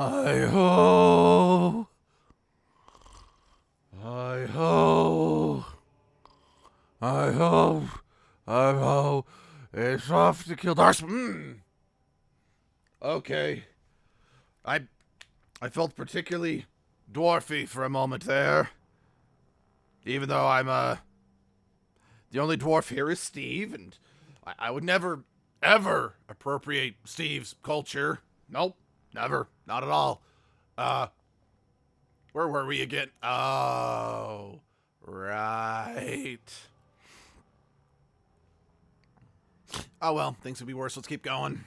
Hi-ho! Hi-ho! Hi-ho! Hi-ho! It's off to kill Darkspawn. Okay. I felt particularly dwarfy for a moment there. Even though I'm, the only dwarf here is Steve, and I would never, ever appropriate Steve's culture. Nope. Never. Not at all. Where were we again? Oh, right. Oh, well, things could be worse. Let's keep going.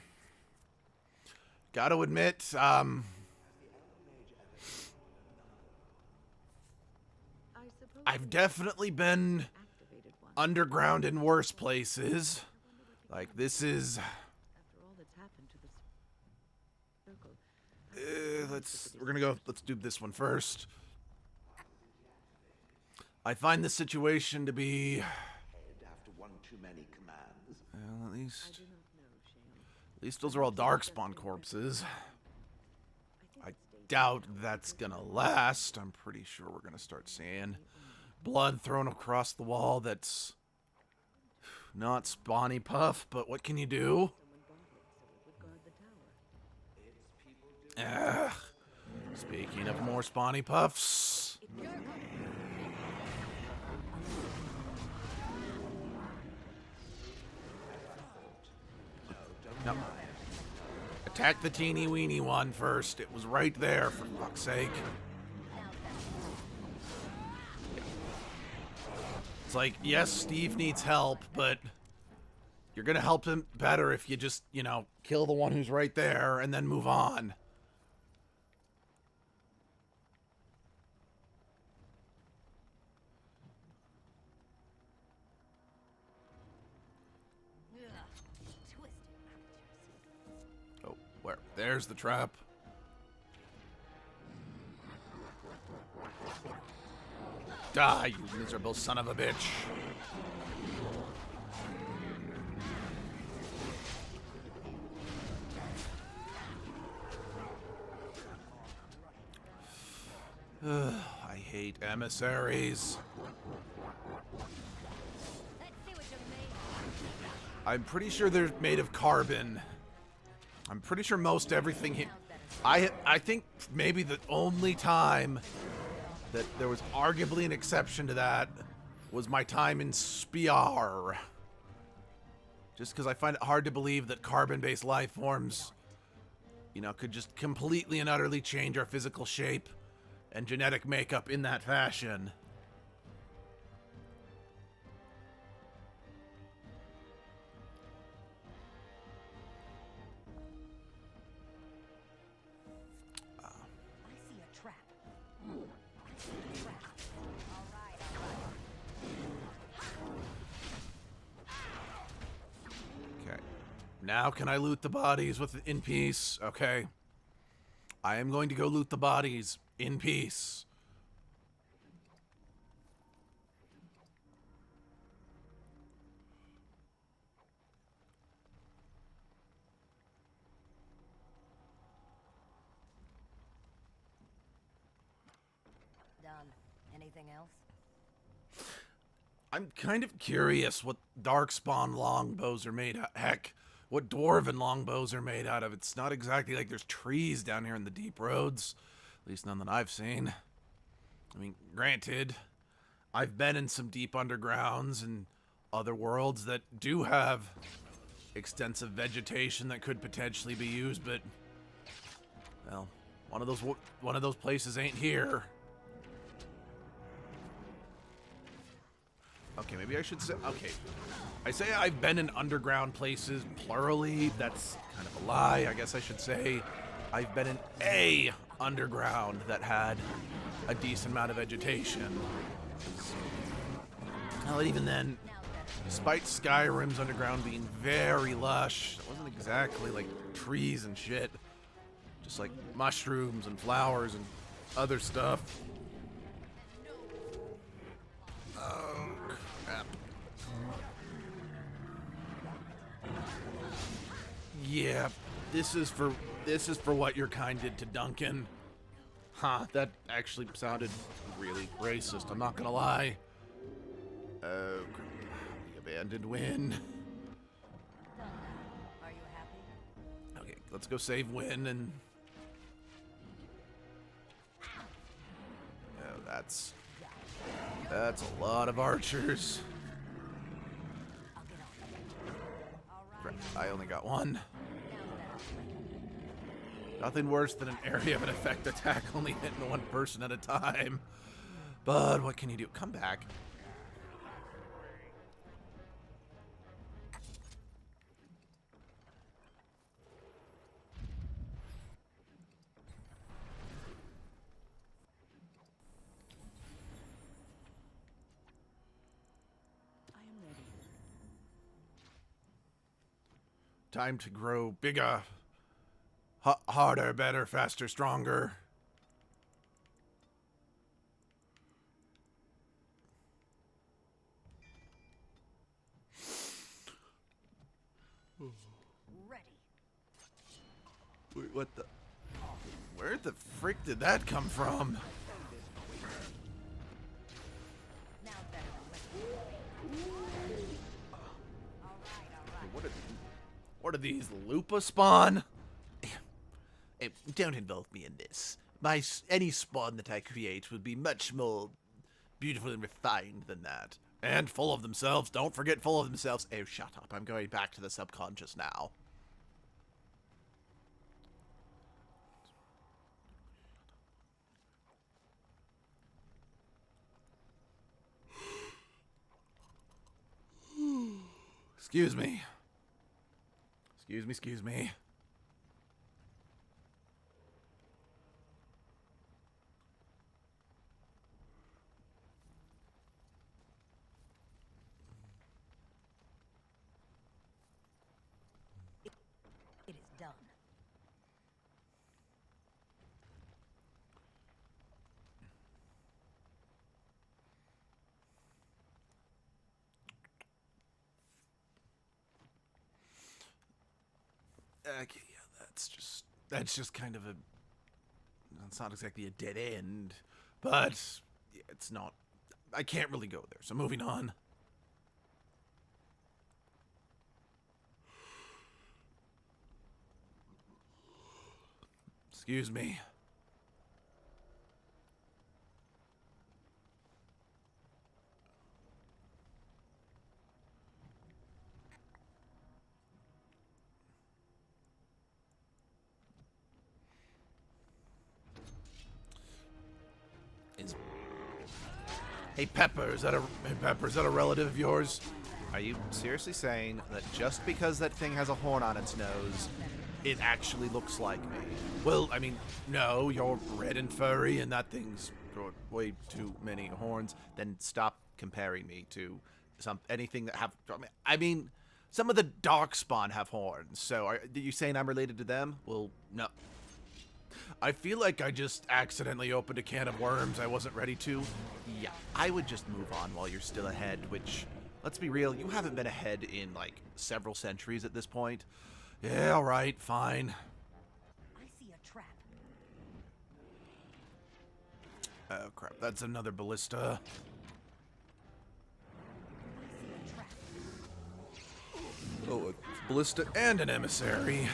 Gotta admit, I've definitely been underground in worse places. Like, this is... let's do this one first. I find this situation to be... Well, at least those are all Darkspawn corpses. I doubt that's gonna last. I'm pretty sure we're gonna start seeing blood thrown across the wall that's not spawny puff, but what can you do? Ugh. Speaking of more spawny puffs. No. Attack the teeny weeny one first. It was right there, for fuck's sake. It's like, yes, Steve needs help, but you're gonna help him better if you just, you know, kill the one who's right there and then move on. Oh, where? There's the trap. Die, you miserable son of a bitch. I hate emissaries. I'm pretty sure they're made of carbon. I'm pretty sure most everything here... I think maybe the only time that there was arguably an exception to that was my time in Spiar. Just because I find it hard to believe that carbon-based life forms, you know, could just completely and utterly change our physical shape and genetic makeup in that fashion. Now can I loot the bodies in peace? Okay. I am going to go loot the bodies in peace. Done. Anything else? I'm kind of curious what Darkspawn longbows are made of. Heck, what Dwarven longbows are made out of. It's not exactly like there's trees down here in the deep roads. At least none that I've seen. I mean, granted, I've been in some deep undergrounds and other worlds that do have extensive vegetation that could potentially be used, but, well, one of those places ain't here. Okay, maybe I should say... Okay. I say I've been in underground places plurally. That's kind of a lie. I guess I should say I've been in a underground that had a decent amount of vegetation. Well, even then, despite Skyrim's underground being very lush, it wasn't exactly like trees and shit. Just like mushrooms and flowers and other stuff. Oh, crap. Yeah, this is for This is for what your kind did to Duncan. Huh, that actually sounded really racist, I'm not gonna lie. Oh, the abandoned Wynn. Are you happy? Okay, let's go save Wynn and... Oh, that's a lot of archers. I'll get on. All right. Crap, I only got one. Nothing worse than an area of an effect attack only hitting one person at a time. But what can you do? Come back. I am ready. Time to grow bigger. Harder, better, faster, stronger. Ready. Wait, what the? Where the frick did that come from? Now better. All right. What are these, Lupa spawn? Hey, don't involve me in this. Any spawn that I create would be much more beautiful and refined than that. And full of themselves. Don't forget full of themselves. Oh, shut up. I'm going back to the subconscious now. Excuse me. Excuse me. It is done. Okay, yeah, that's just kind of a... It's not exactly a dead end, but it's not... I can't really go there, so moving on. Excuse me. Hey Pepper, is that a relative of yours? Are you seriously saying that just because that thing has a horn on its nose, it actually looks like me? Well, I mean, no, you're red and furry, and that thing's got way too many horns. Then stop comparing me to anything that have... I mean, some of the darkspawn have horns, so are you saying I'm related to them? Well, no. I feel like I just accidentally opened a can of worms I wasn't ready to. Yeah, I would just move on while you're still ahead, which, let's be real, you haven't been ahead in, like, several centuries at this point. Yeah, alright, fine. I see a trap. Oh, crap, that's another ballista. I see a trap. Oh, a ballista and an emissary.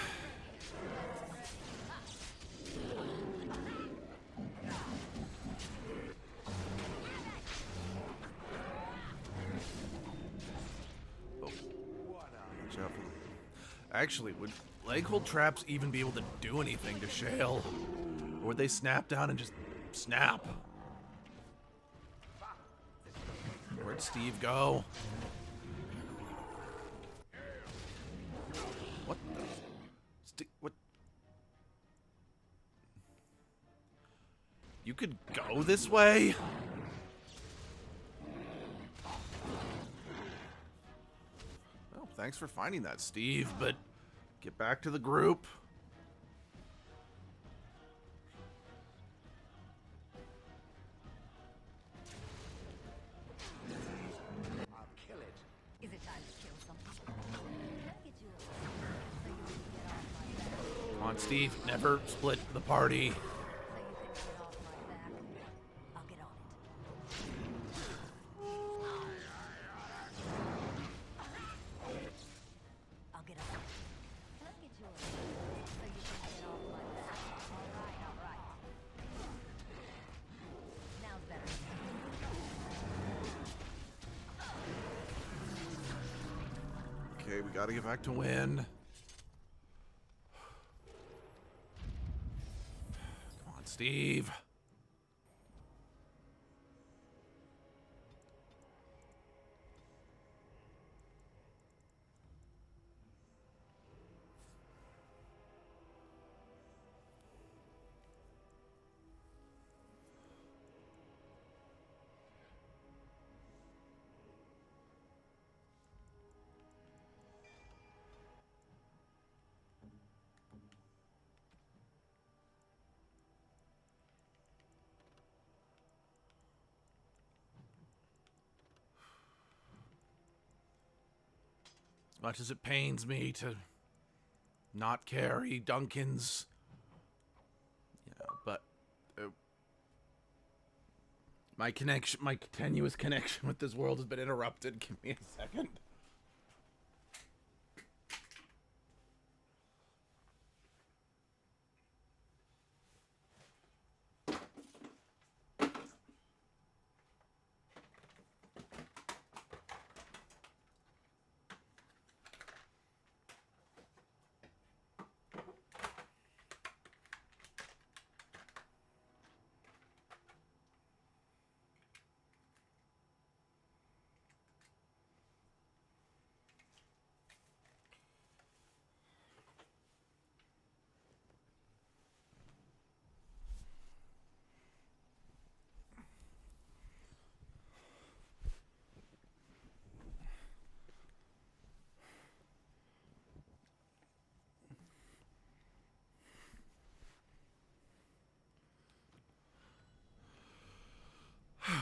Actually, would leg-hold traps even be able to do anything to Shale? Or would they snap down and just snap? Where'd Steve go? What the... what? You could go this way? Well, thanks for finding that, Steve, but get back to the group. I'll kill it. Is it time to kill something? Can I get you a so you can get off my back? on, Steve. Never split the party. So you can get off my back. I'll get on it. I'll get on it. Can I get yours? So you can get off my back. All right. Now's better. Okay, we gotta get back to win. Come on, Steve. As much as it pains me to not carry Duncan's, but my tenuous connection with this world has been interrupted. Give me a second.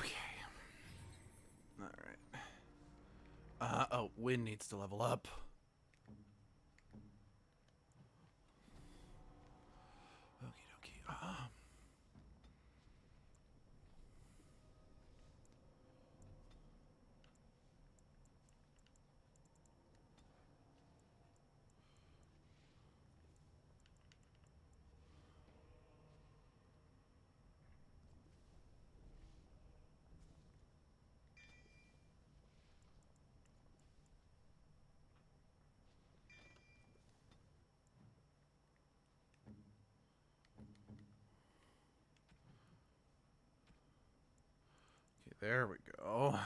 Okay. All right. Oh, Win needs to level up. Okie dokie. Okay, there we go.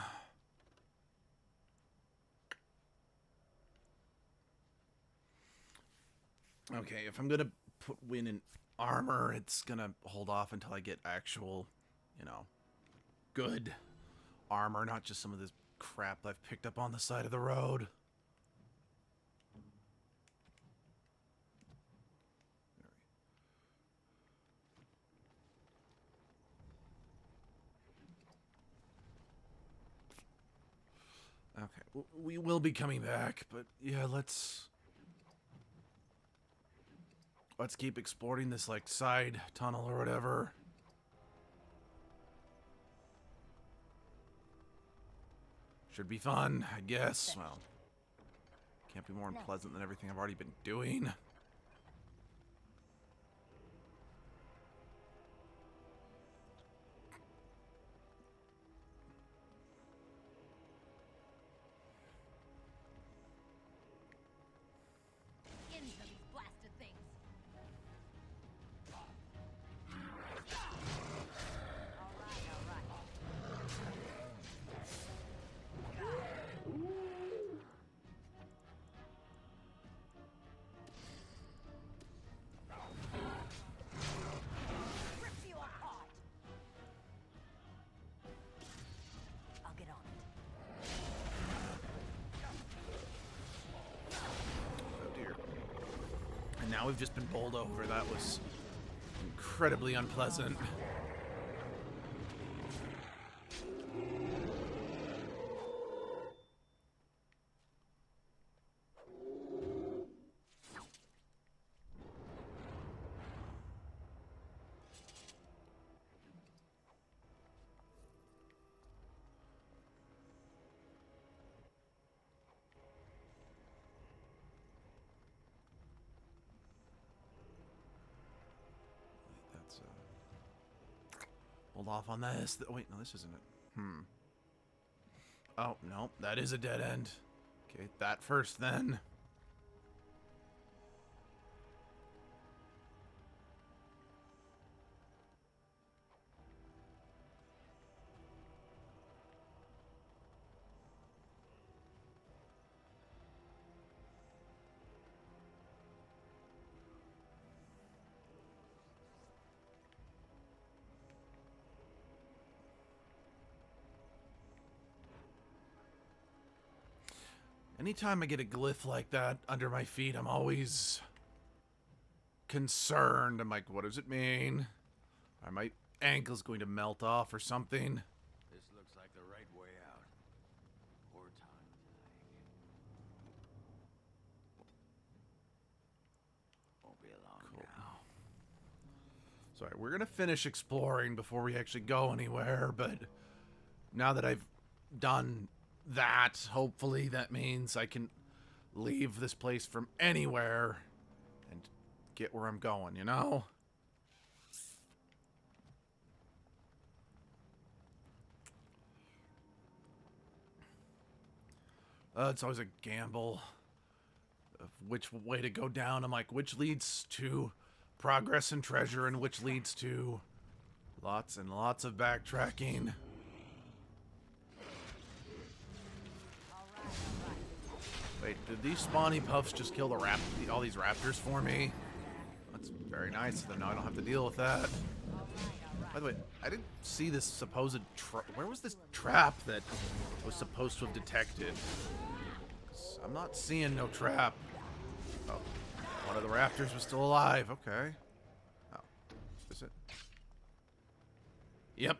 Okay, if I'm gonna put Win in armor, it's gonna hold off until I get actual, good armor, not just some of this crap I've picked up on the side of the road. Okay, we will be coming back, but yeah, let's keep exploring this, like, side tunnel or whatever. Should be fun, I guess. Well, can't be more unpleasant than everything I've already been doing. Into these blasted things. All right. Rips you apart. I'll get on it. Oh dear. And now we've just been bowled over. That was incredibly unpleasant. hold off on this. Wait, no, this isn't it. Oh, no, that is a dead end. Okay, that first then. Anytime I get a glyph like that under my feet, I'm always concerned. I'm like, what does it mean? Are my ankles going to melt off or something? This looks like the right way out. Or time. Won't be long now. Sorry, we're gonna finish exploring before we actually go anywhere, but now that I've done that, hopefully that means I can leave this place from anywhere and get where I'm going, you know? It's always a gamble of which way to go down. I'm like, which leads to progress and treasure and which leads to lots and lots of backtracking. Wait, did these spawny puffs just kill all these raptors for me? That's very nice of them. Now I don't have to deal with that. By the way, I didn't see this supposed where was this trap that was supposed to have detected? 'Cause I'm not seeing no trap. Oh, one of the raptors was still alive. Okay. Oh, is this it? Yep.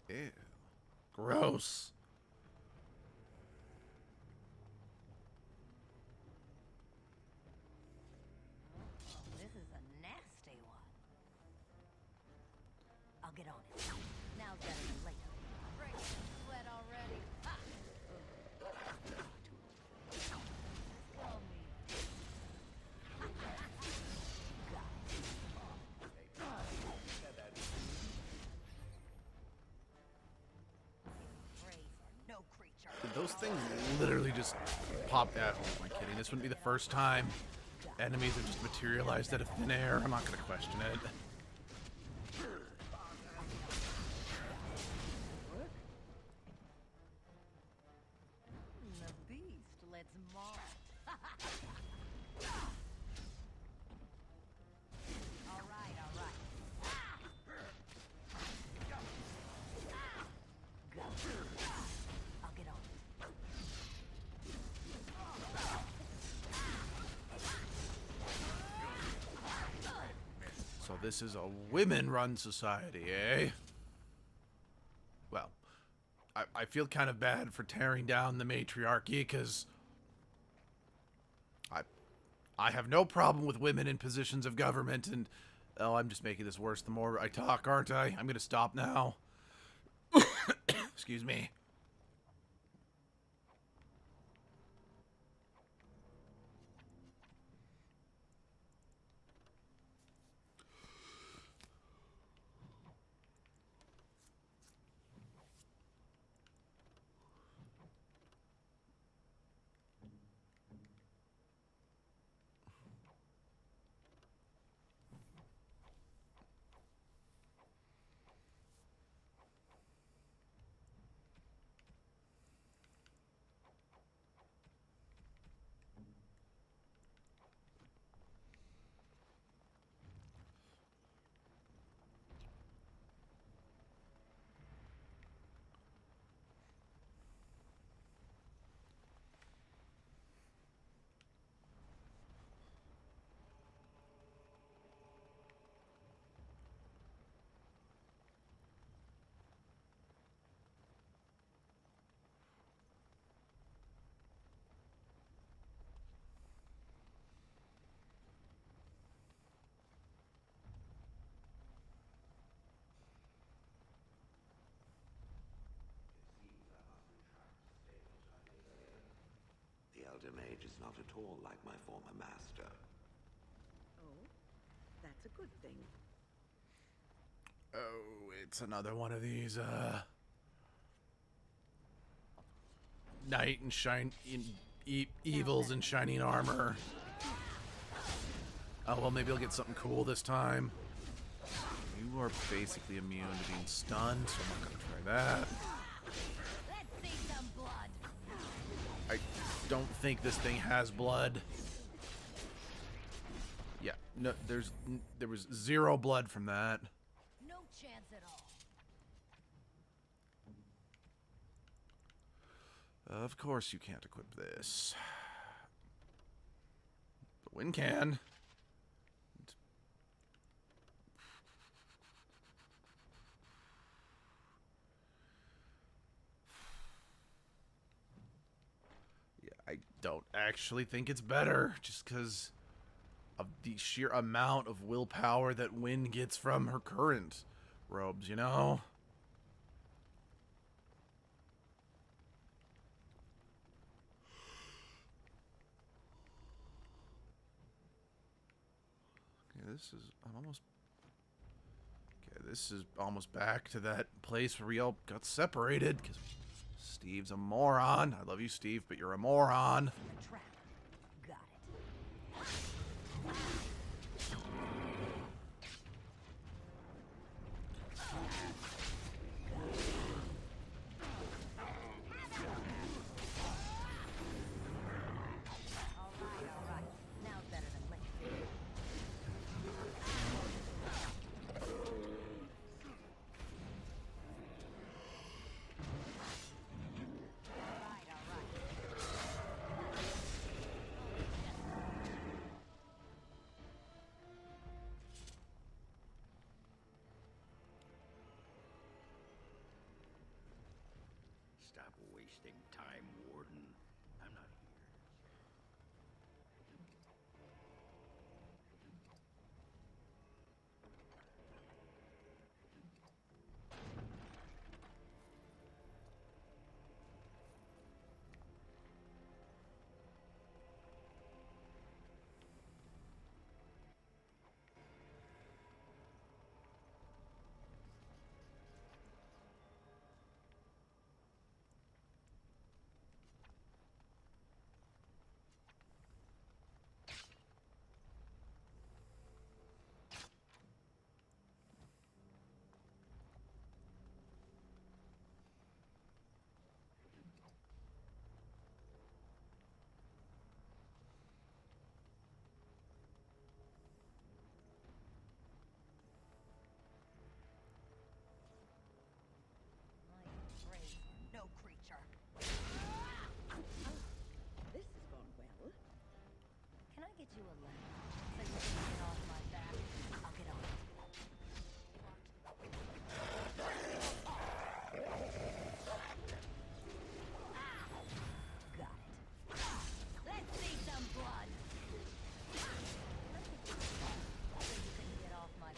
Ew. Gross. This is a nasty one. I'll get on it. Now better than later. Breaking sweat already. Ha! Kill me. Pray for no creature. Did those things literally just pop out? Oh, am I kidding? This wouldn't be the first time enemies have just materialized out of thin air. I'm not going to question it. The beast lets maul. All right, all right. Go. I'll get on it. So this is a women-run society, eh? Well, I feel kind of bad for tearing down the matriarchy, because I have no problem with women in positions of government, and oh, I'm just making this worse the more I talk, aren't I? I'm gonna stop now. Excuse me. image is not at all like my former master. Oh, that's a good thing. Oh, it's another one of these, knight and evils in shining armor. Oh, well, maybe I'll get something cool this time. You are basically immune to being stunned, so I'm not gonna try that. Let's see some blood. I don't think this thing has blood. Yeah, no, there was 0 blood from that. No chance at all. Of course you can't equip this. But Wynn can. Yeah, I don't actually think it's better, just because of the sheer amount of willpower that Wynn gets from her current robes, you know? This is almost back to that place where we all got separated because Steve's a moron. I love you, Steve, but you're a moron. The trap. Got it. All right. Now it's better than later. Stop wasting time, Warden. I'm not here. My praise for no creature. This has gone well. Can I get you a lemon so you can get off my back? I'll get on. Got it. Let's see some blood. So you can get off my back.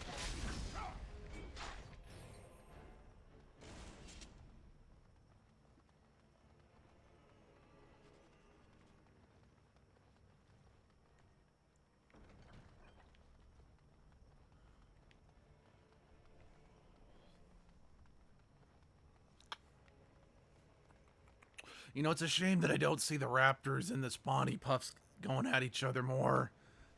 You know, it's a shame that I don't see the raptors and the spawny puffs going at each other more.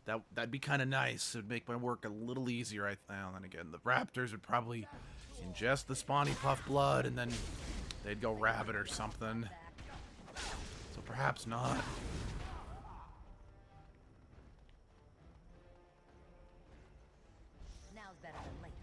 That'd be kind of nice. It'd make my work a little easier. Well, then again, the raptors would probably ingest the spawny puff blood, and then they'd go rabid or something. So perhaps not. Now's better than later.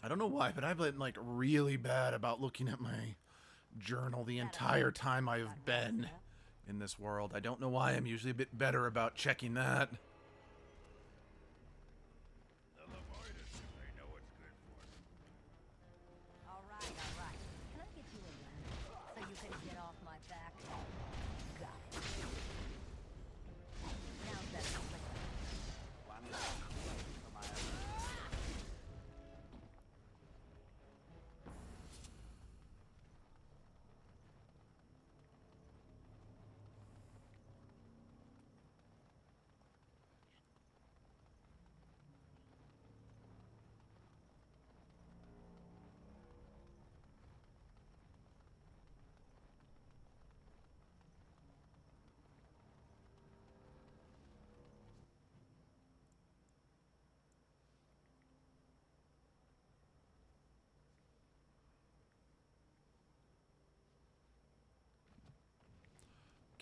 I don't know why, but I've been like really bad about looking at my journal the entire time I've been in this world. I don't know why. I'm usually a bit better about checking that. All right. Can I get you a lamp so you can get off my back? Got it. Now that's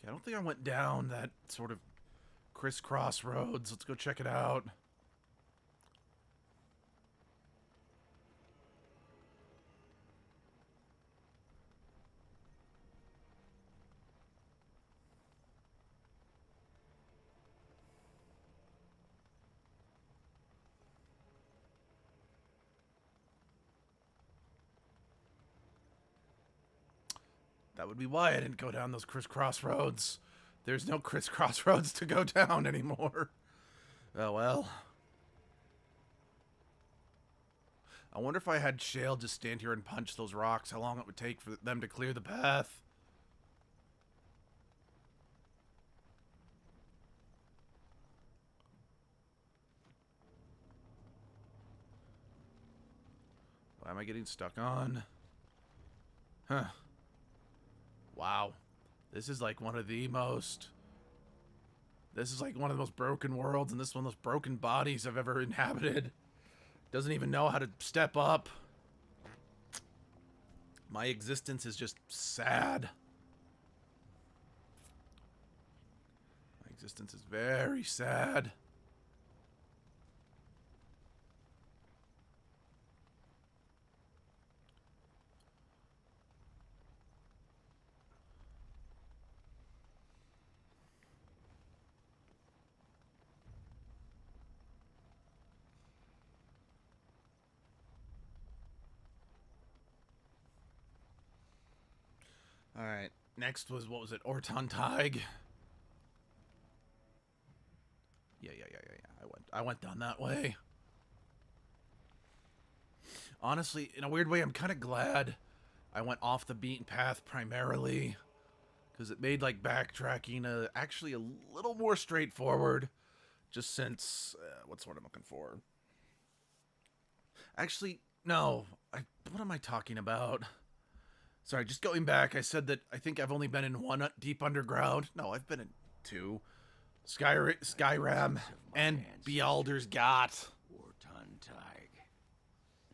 Okay, I don't think I went down that sort of crisscross roads. Let's go check it out. That would be why I didn't go down those crisscross roads. There's no crisscross roads to go down anymore. Oh well. I wonder if I had Shale just stand here and punch those rocks, how long it would take for them to clear the path. Why am I getting stuck on? Huh. Wow. This is like one of the most... This is like one of the most broken worlds, and this is one of those broken bodies I've ever inhabited. Doesn't even know how to step up. My existence is just sad. My existence is very sad. Alright, next was, what was it, Orton Tig? Yeah. I went down that way. Honestly, in a weird way, I'm kind of glad I went off the beaten path primarily, because it made, like, backtracking actually a little more straightforward, just since, what's the word I'm looking for? Actually, no, what am I talking about? Sorry, just going back, I said that I think I've only been in one deep underground. No, I've been in two. Skyram and Bealder's Got. Orton Tig.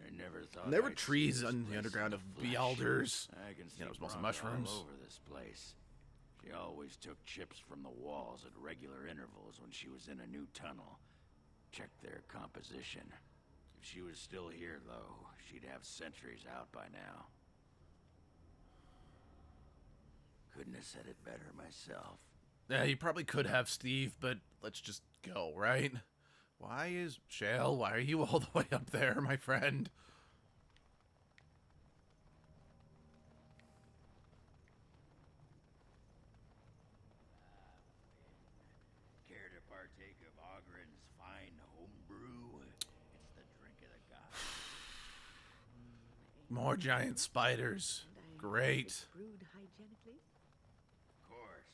I never thought There were I'd trees see this in the place underground of the flesh. Bealder's. I can see You know, smell some Bronca mushrooms. all over this place. She always took chips from the walls at regular intervals when she was in a new tunnel. Check their composition. If she was still here, though, she'd have sentries out by now. Couldn't have said it better myself. Yeah, you probably could have, Steve, but let's just go, right? Why are you all the way up there, my friend? Care to partake of Ogren's fine homebrew? It's the drink of the gods. More giant spiders. Great. It's brewed hygienically? Of course,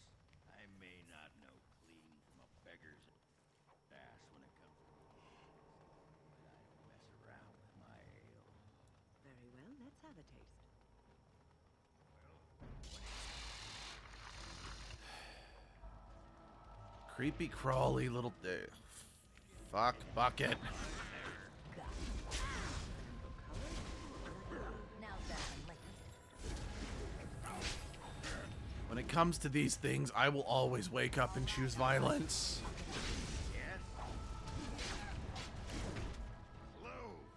I may not know clean from a beggar's ass when it comes to but I mess around with my ale. Very well, let's have a taste. Creepy crawly little... fuck bucket. Now that I'm licked. When it comes to these things, I will always wake up and choose violence. Yes? Cloves!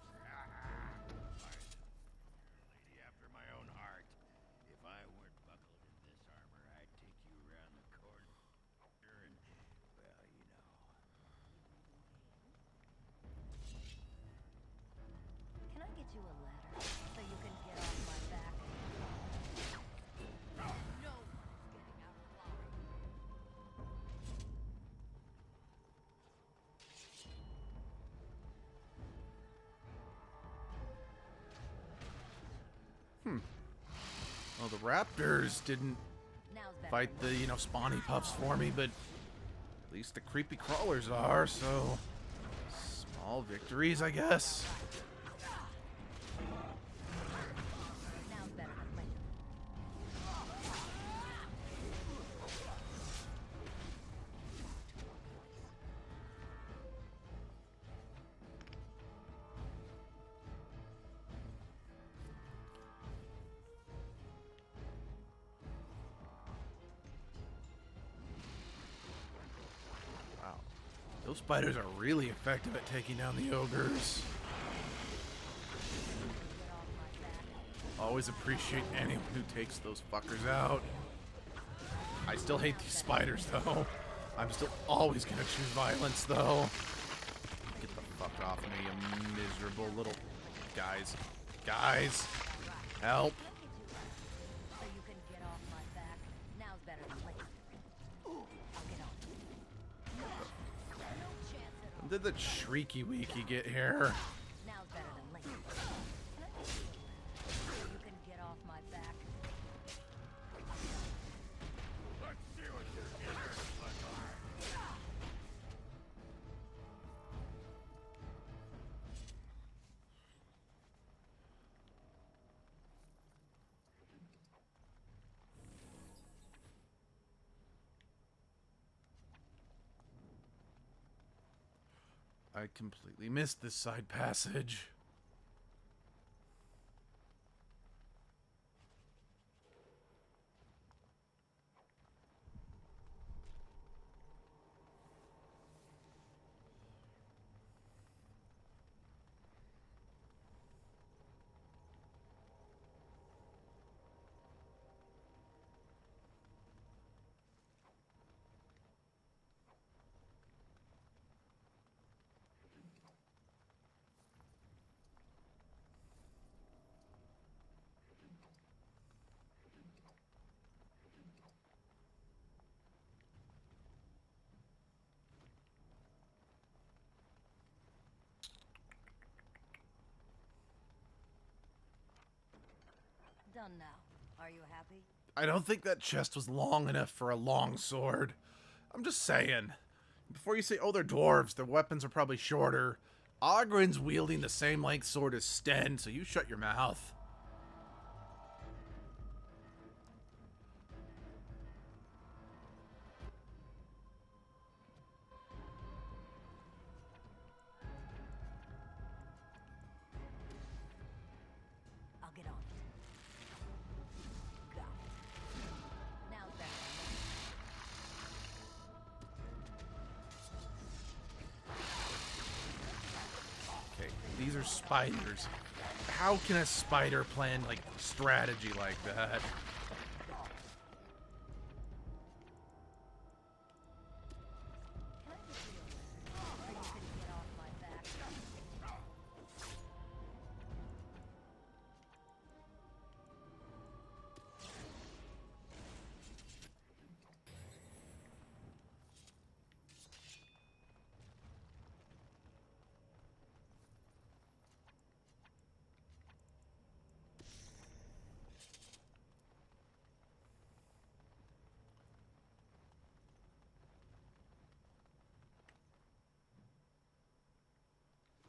Well, the raptors didn't Now's better. fight the, spawny pups for me, but at least the creepy crawlers are, so small victories, I guess. Now's better than later. Wow. Those spiders are really effective at taking down the ogres. Get off my back. Always appreciate anyone who takes those fuckers out. I still hate these spiders, though. I'm still always gonna choose violence, though. Get the fuck off me, you miserable little... Guys. Guys. Help. So you can get off my back. Now's better than later. I'll get off. No chance at all. When did the shrieky weaky get here? Now's better than later. So you can get off my back. I completely missed this side passage. Done now. Are you happy? I don't think that chest was long enough for a long sword. I'm just saying. Before you say, oh, they're dwarves, their weapons are probably shorter. Ogren's wielding the same length sword as Sten, so you shut your mouth. I'll get on it. Go. Now's better than later. Okay, these are spiders. How can a spider plan, like, strategy like that? Can I get real? So you can get off my back.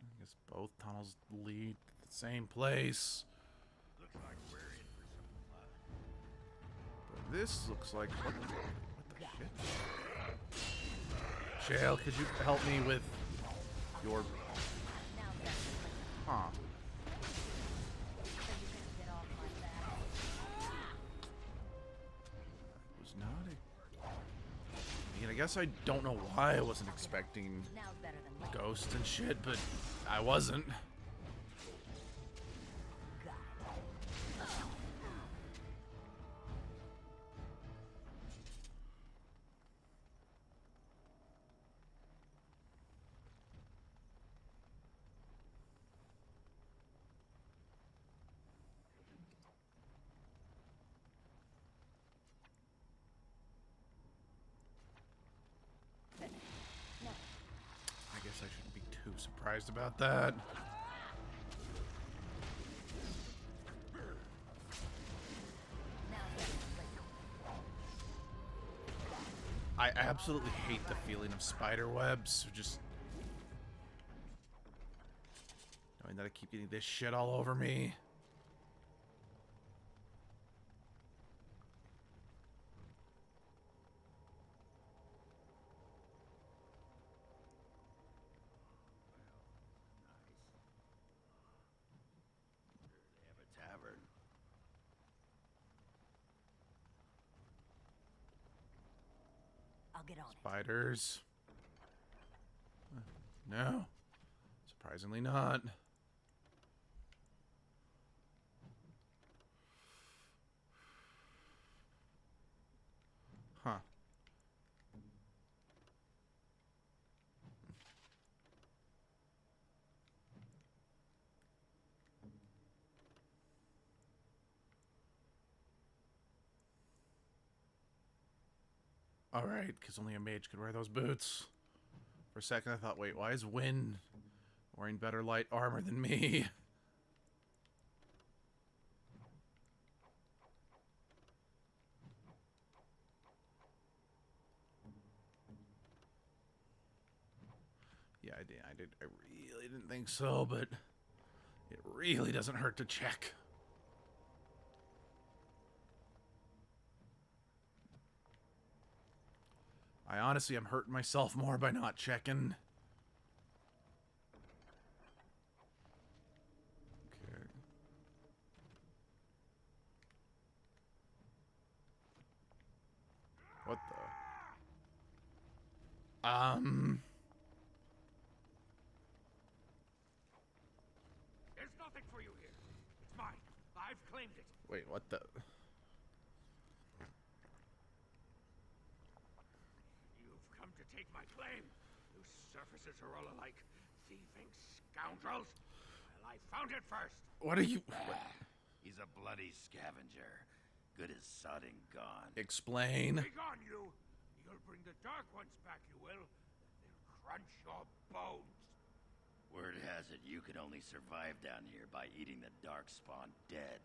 I guess both tunnels lead to the same place. Looks like we're in for some fun. But this looks like... What the shit? Shale, could you help me with your... Now's better than later. Huh. So you can get off my back. Was not a... I mean, I guess I don't know why I wasn't expecting Now's better than later. ghosts and shit, but I wasn't. Go. Finish. No. I guess I shouldn't be too surprised about that. I absolutely hate the feeling of spider webs. Just knowing that I keep getting this shit all over me. They have a tavern. I'll get on it. Spiders. No. Surprisingly not. Huh. Alright, because only a mage could wear those boots. For a second I thought, wait, why is Wynn wearing better light armor than me? Yeah, I really didn't think so, but it really doesn't hurt to check. I honestly am hurting myself more by not checking. Okay. What the? There's nothing for you here. It's mine. I've claimed it. Wait, what the? You've come to take my claim. You surfaces are all alike. Thieving scoundrels. Well, I found it first. What are you? He's a bloody scavenger. Good as sodding gone. Explain. Be gone, you! You'll bring the Dark Ones back, you will. They'll crunch your bones. Word has it you can only survive down here by eating the Darkspawn dead.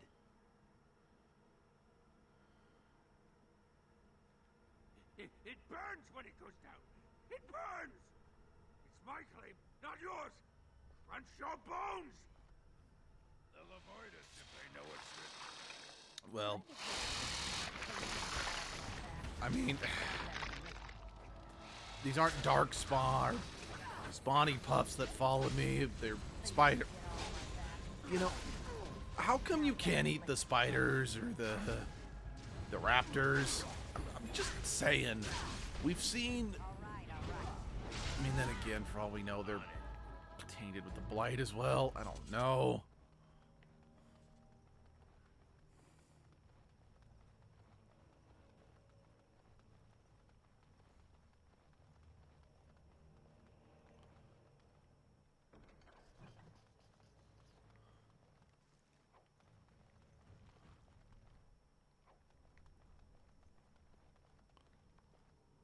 It burns when it goes down. It burns! It's my claim, not yours. Crunch your bones! They'll avoid us if they know it's written. Well, I mean, these aren't dark spawn, spawny puffs that followed me. They're spider. You know, how come you can't eat the spiders or the raptors? I'm just saying. We've seen. I mean, then again, for all we know, they're tainted with the blight as well. I don't know.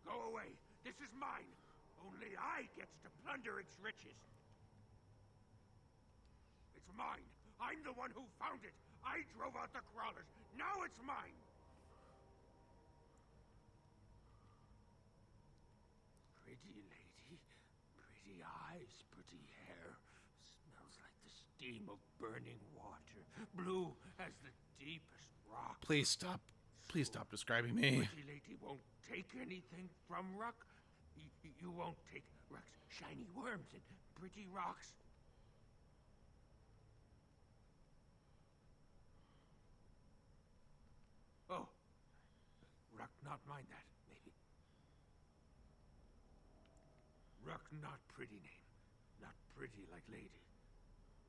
Go away. This is mine. Only I gets to plunder its riches. It's mine. I'm the one who found it. I drove out the crawlers. Now it's mine. Pretty lady. Pretty eyes, pretty hair. Smells like the steam of burning water. Blue as the deepest rock. Please stop. Please stop describing me. Pretty lady won't take anything from Ruck. You won't take Ruck's shiny worms and pretty rocks. Oh, Ruck not mind that, maybe. Ruck not pretty name, not pretty like lady.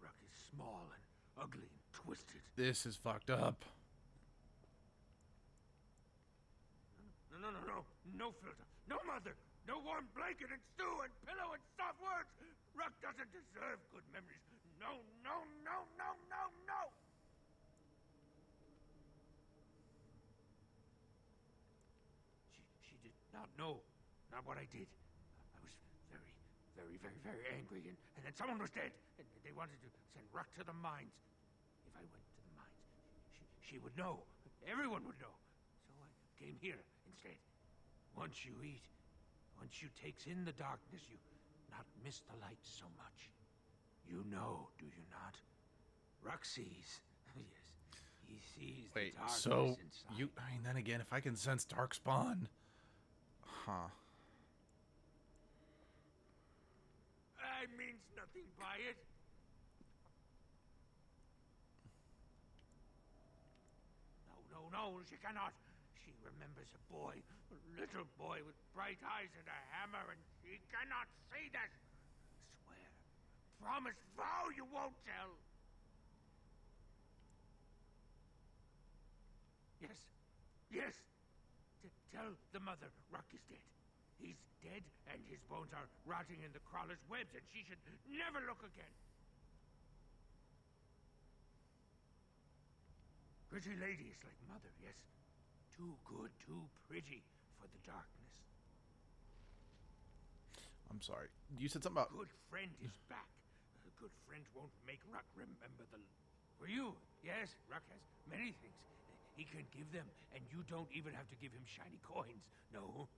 Ruck is small and ugly and twisted. This is fucked up. No filter, no mother, no warm blanket and stew and pillow and soft words. Ruck doesn't deserve good memories. No. She did not know, not what I did. I was very angry, and then someone was dead, and they wanted to send Ruck to the mines. If I went to the mines, she would know. Everyone would know. So I came here instead. Once you eat, once you takes in the darkness, you not miss the light so much. You know, do you not? Ruck sees. Yes, he sees Wait, the darkness so inside. you... I mean, then again, if I can sense Darkspawn... Huh. I means nothing by it. No, she cannot. She remembers a boy, a little boy with bright eyes and a hammer, and she cannot say that. Swear, promise, vow you won't tell. Yes. Tell the mother Ruck is dead. He's dead, and his bones are rotting in the crawler's webs, and she should never look again. Pretty lady is like mother, yes. Too good, too pretty for the darkness. I'm sorry. You said something about... Good friend is back. A good friend won't make Ruck remember the... For you, yes, Ruck has many things. He can give them, and you don't even have to give him shiny coins. No.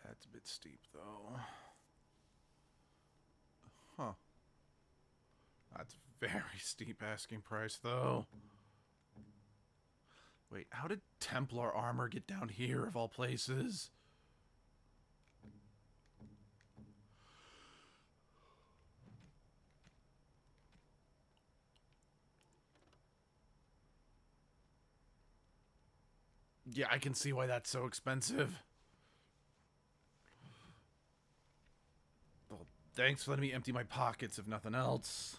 That's a bit steep, though. Huh. That's very steep asking price, though. Wait, how did Templar armor get down here, of all places? Yeah, I can see why that's so expensive. Well, thanks for letting me empty my pockets, if nothing else.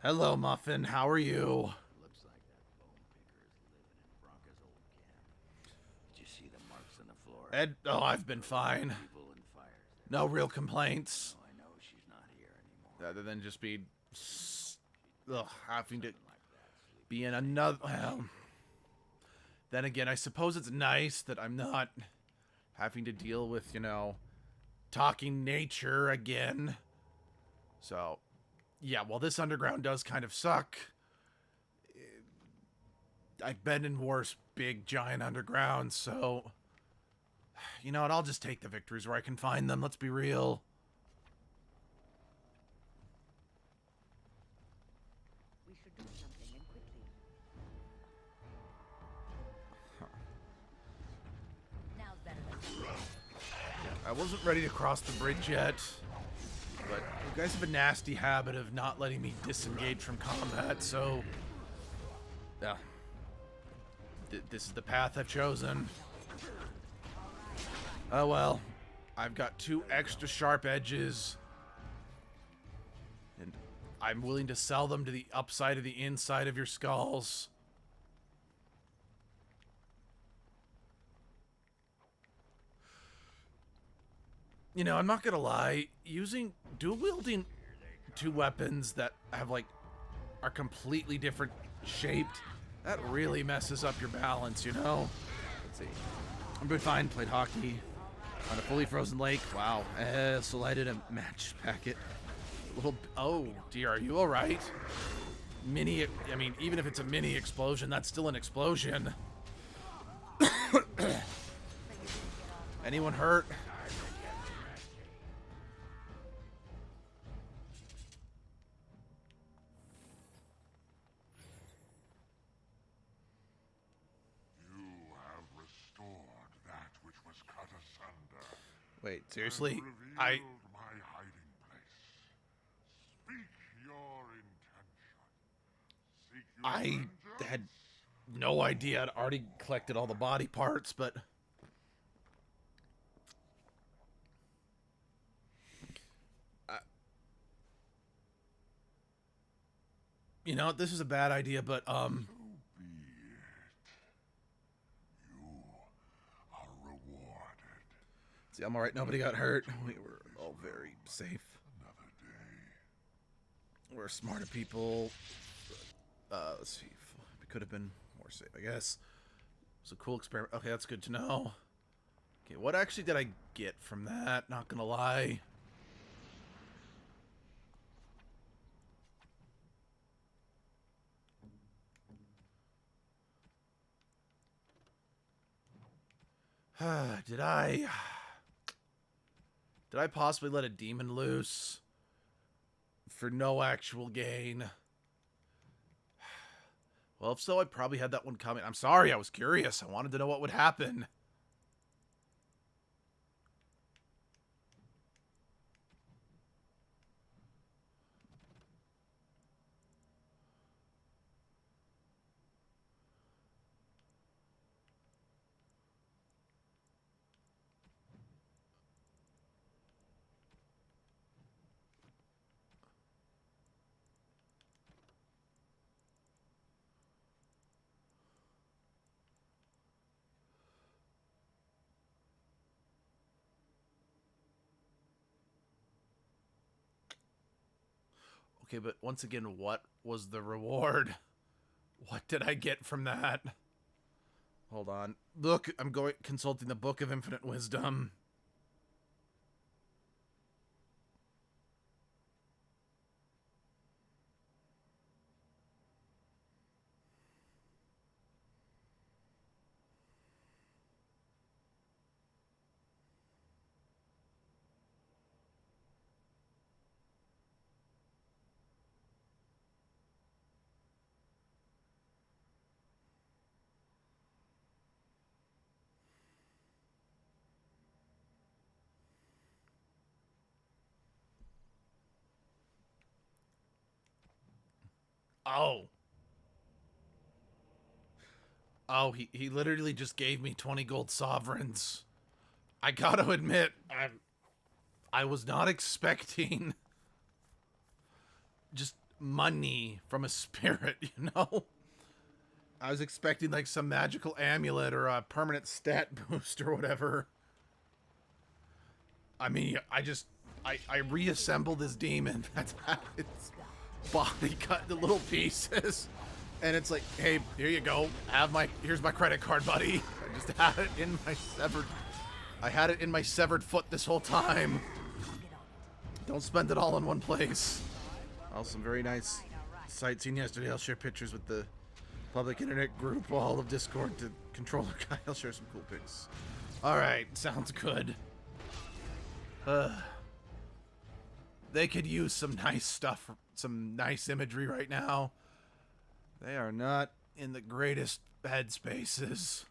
Hello, Muffin. How are you? Looks like that bone picker is living in Bronca's old camp. Did you see the marks on the floor? Oh, I've been fine. People and fires. No real complaints. Oh, I know she's not here anymore. Other than just be... having to Like that, be in another... Well, then again, I suppose it's nice that I'm not having to deal with, you know, talking nature again. So, yeah, while this underground does kind of suck, I've been in worse big, giant undergrounds, so... You know what, I'll just take the victories where I can find them, let's be real. We should do something and quickly. Now's better than I wasn't ready to cross the bridge yet, but you guys have a nasty habit of not letting me disengage from combat, so... Yeah. This is the path I've chosen. Oh well. I've got 2 extra sharp edges, and I'm willing to sell them to the upside of the inside of your skulls. You know, I'm not gonna lie, dual wielding 2 weapons that have are completely different shaped, that really messes up your balance, you know? Let's see. I'm doing fine, played hockey on a fully frozen lake. Wow. So lighted a match packet. Oh dear, are you alright? I mean, even if it's a mini explosion, that's still an explosion. Anyone hurt? Wait, seriously? And revealed my hiding place. Speak your intention. Seek you I vengeance? had no idea. I'd already collected all the body parts, but... You know, this is a bad idea, but, So be it. You are rewarded. See, I'm alright. Nobody got hurt. We were all very safe. Another day. We're smarter people. Let's see. We could have been more safe, I guess. It was a cool experiment. Okay, that's good to know. Okay, what actually did I get from that? Not gonna lie. Did I possibly let a demon loose for no actual gain? Well, if so, I probably had that one coming. I'm sorry, I was curious. I wanted to know what would happen. Okay, but once again, what was the reward? What did I get from that? Hold on. Look, I'm consulting the Book of Infinite Wisdom. Oh. Oh, he literally just gave me 20 gold sovereigns. I gotta admit, I was not expecting just money from a spirit, you know? I was expecting like some magical amulet or a permanent stat boost or whatever. I mean, I reassembled this demon. That's how its body cut into little pieces. And it's like, hey, here you go. Here's my credit card, buddy. I just had it in my severed foot this whole time. Don't spend it all in one place. Also, some very nice sightseeing yesterday. I'll share pictures with the public internet group, all of Discord, to controller guy. I'll share some cool pics. Alright, sounds good. They could use some nice stuff, some nice imagery right now. They are not in the greatest headspaces.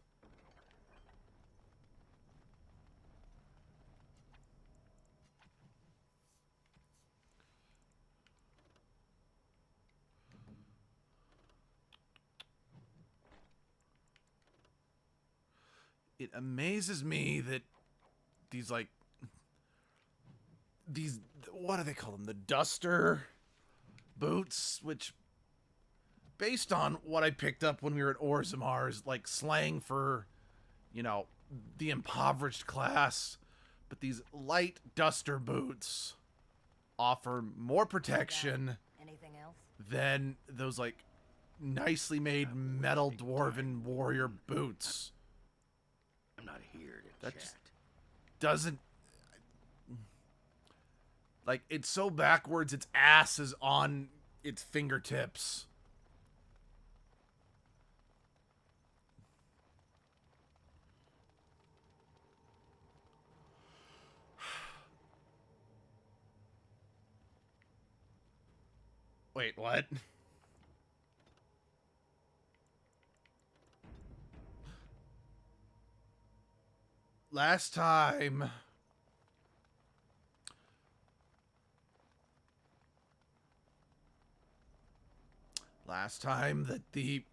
It amazes me that these, like, what do they call them? The duster boots, which, based on what I picked up when we were at Orzammar, is like slang for, you know, the impoverished class. But these light duster boots offer more protection Anything else? than those, like, nicely made metal dwarven warrior boots. I'm not here to That chat. just doesn't... Like, it's so backwards, its ass is on its fingertips. Wait, what? Last time... Last time that the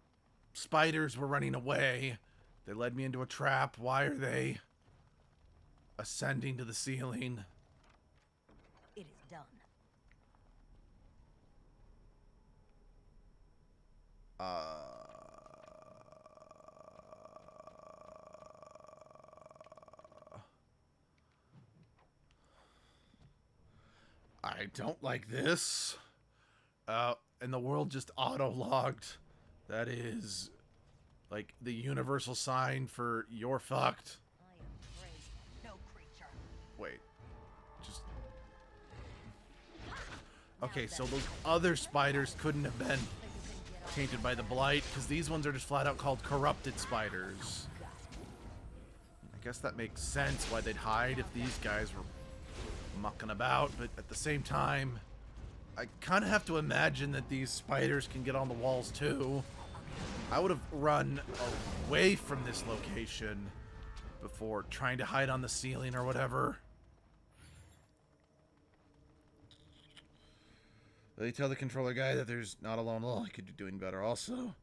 spiders were running away, they led me into a trap. Why are they ascending to the ceiling? It is done. I don't like this. And the world just auto-logged. That is, like, the universal sign for you're fucked. I am crazy. No creature. Wait. Just... Okay, so those other spiders couldn't have been tainted by the blight, because these ones are just flat out called corrupted spiders. I guess that makes sense why they'd hide if these guys were mucking about, but at the same time, I kind of have to imagine that these spiders can get on the walls too. I would have run away from this location before trying to hide on the ceiling or whatever. They tell the controller guy that there's not a lone lull. He could be doing better also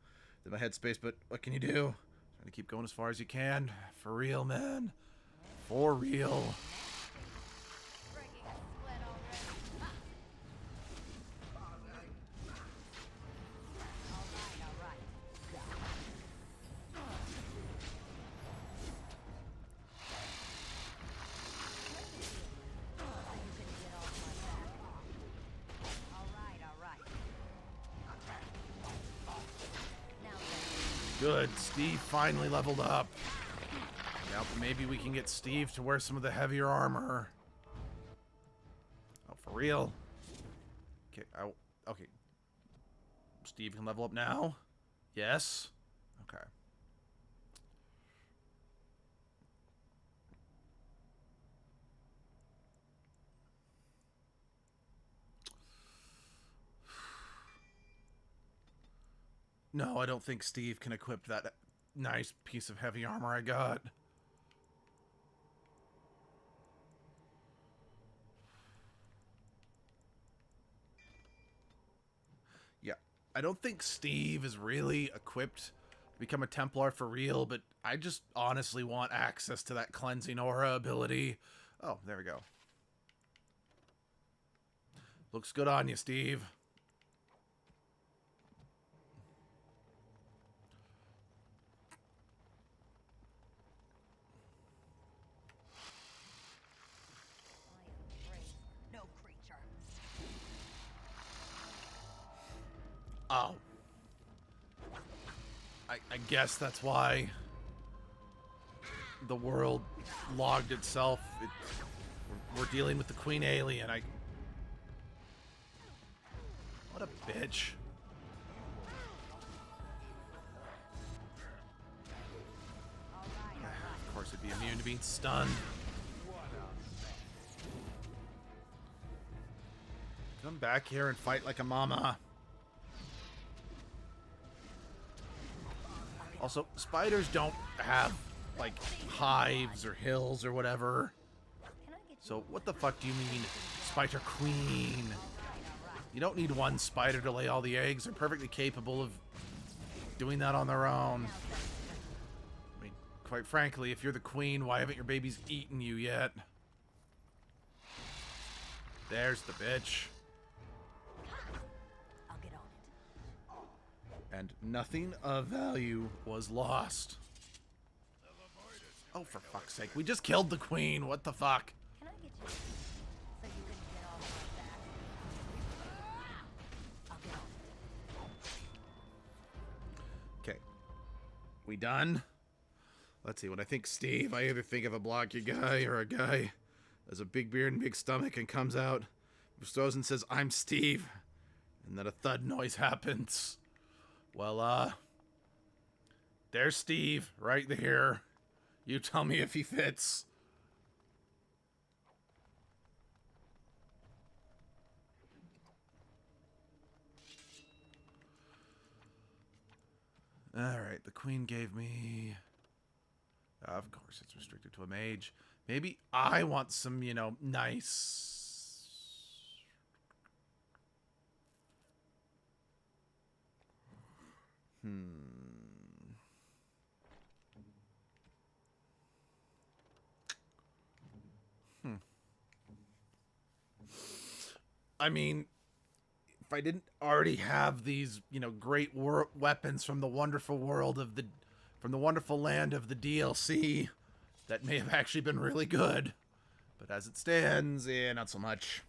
than my headspace, but what can you do? Trying to keep going as far as you can. For real, man. For real. Breaking a sweat already. Ah. All right. Good, Steve finally leveled up. Now maybe we can get Steve to wear some of the heavier armor. Oh, for real? Okay, okay. Steve can level up now? Yes? Okay. No, I don't think Steve can equip that nice piece of heavy armor I got. Yeah, I don't think Steve is really equipped to become a Templar for real, but I just honestly want access to that cleansing aura ability. Oh, there we go. Looks good on you, Steve. No creature. Oh. I guess that's why the world logged itself. We're dealing with the Queen Alien. What a bitch. Of course it'd be immune to being stunned. Come back here and fight like a mama. Also, spiders don't have, like, hives or hills or whatever. So what the fuck do you mean, Spider Queen? You don't need one spider to lay all the eggs. They're perfectly capable of doing that on their own. I mean, quite frankly, if you're the queen, why haven't your babies eaten you yet? There's the bitch. I'll get on it. And nothing of value was lost. Oh, for fuck's sake. We just killed the queen. What the fuck? Can I get you so you can get off my back? I'll get on it. Okay. We done? Let's see. When I think Steve, I either think of a blocky guy or a guy has a big beard and big stomach and comes out, throws and says, "I'm Steve." And then a thud noise happens. Well, there's Steve right there. You tell me if he fits. Alright, the queen gave me... Of course, it's restricted to a mage. Maybe I want some, you know, nice... I mean, if I didn't already have these, you know, great weapons from the wonderful world of from the wonderful land of the DLC, that may have actually been really good. But as it stands, not so much.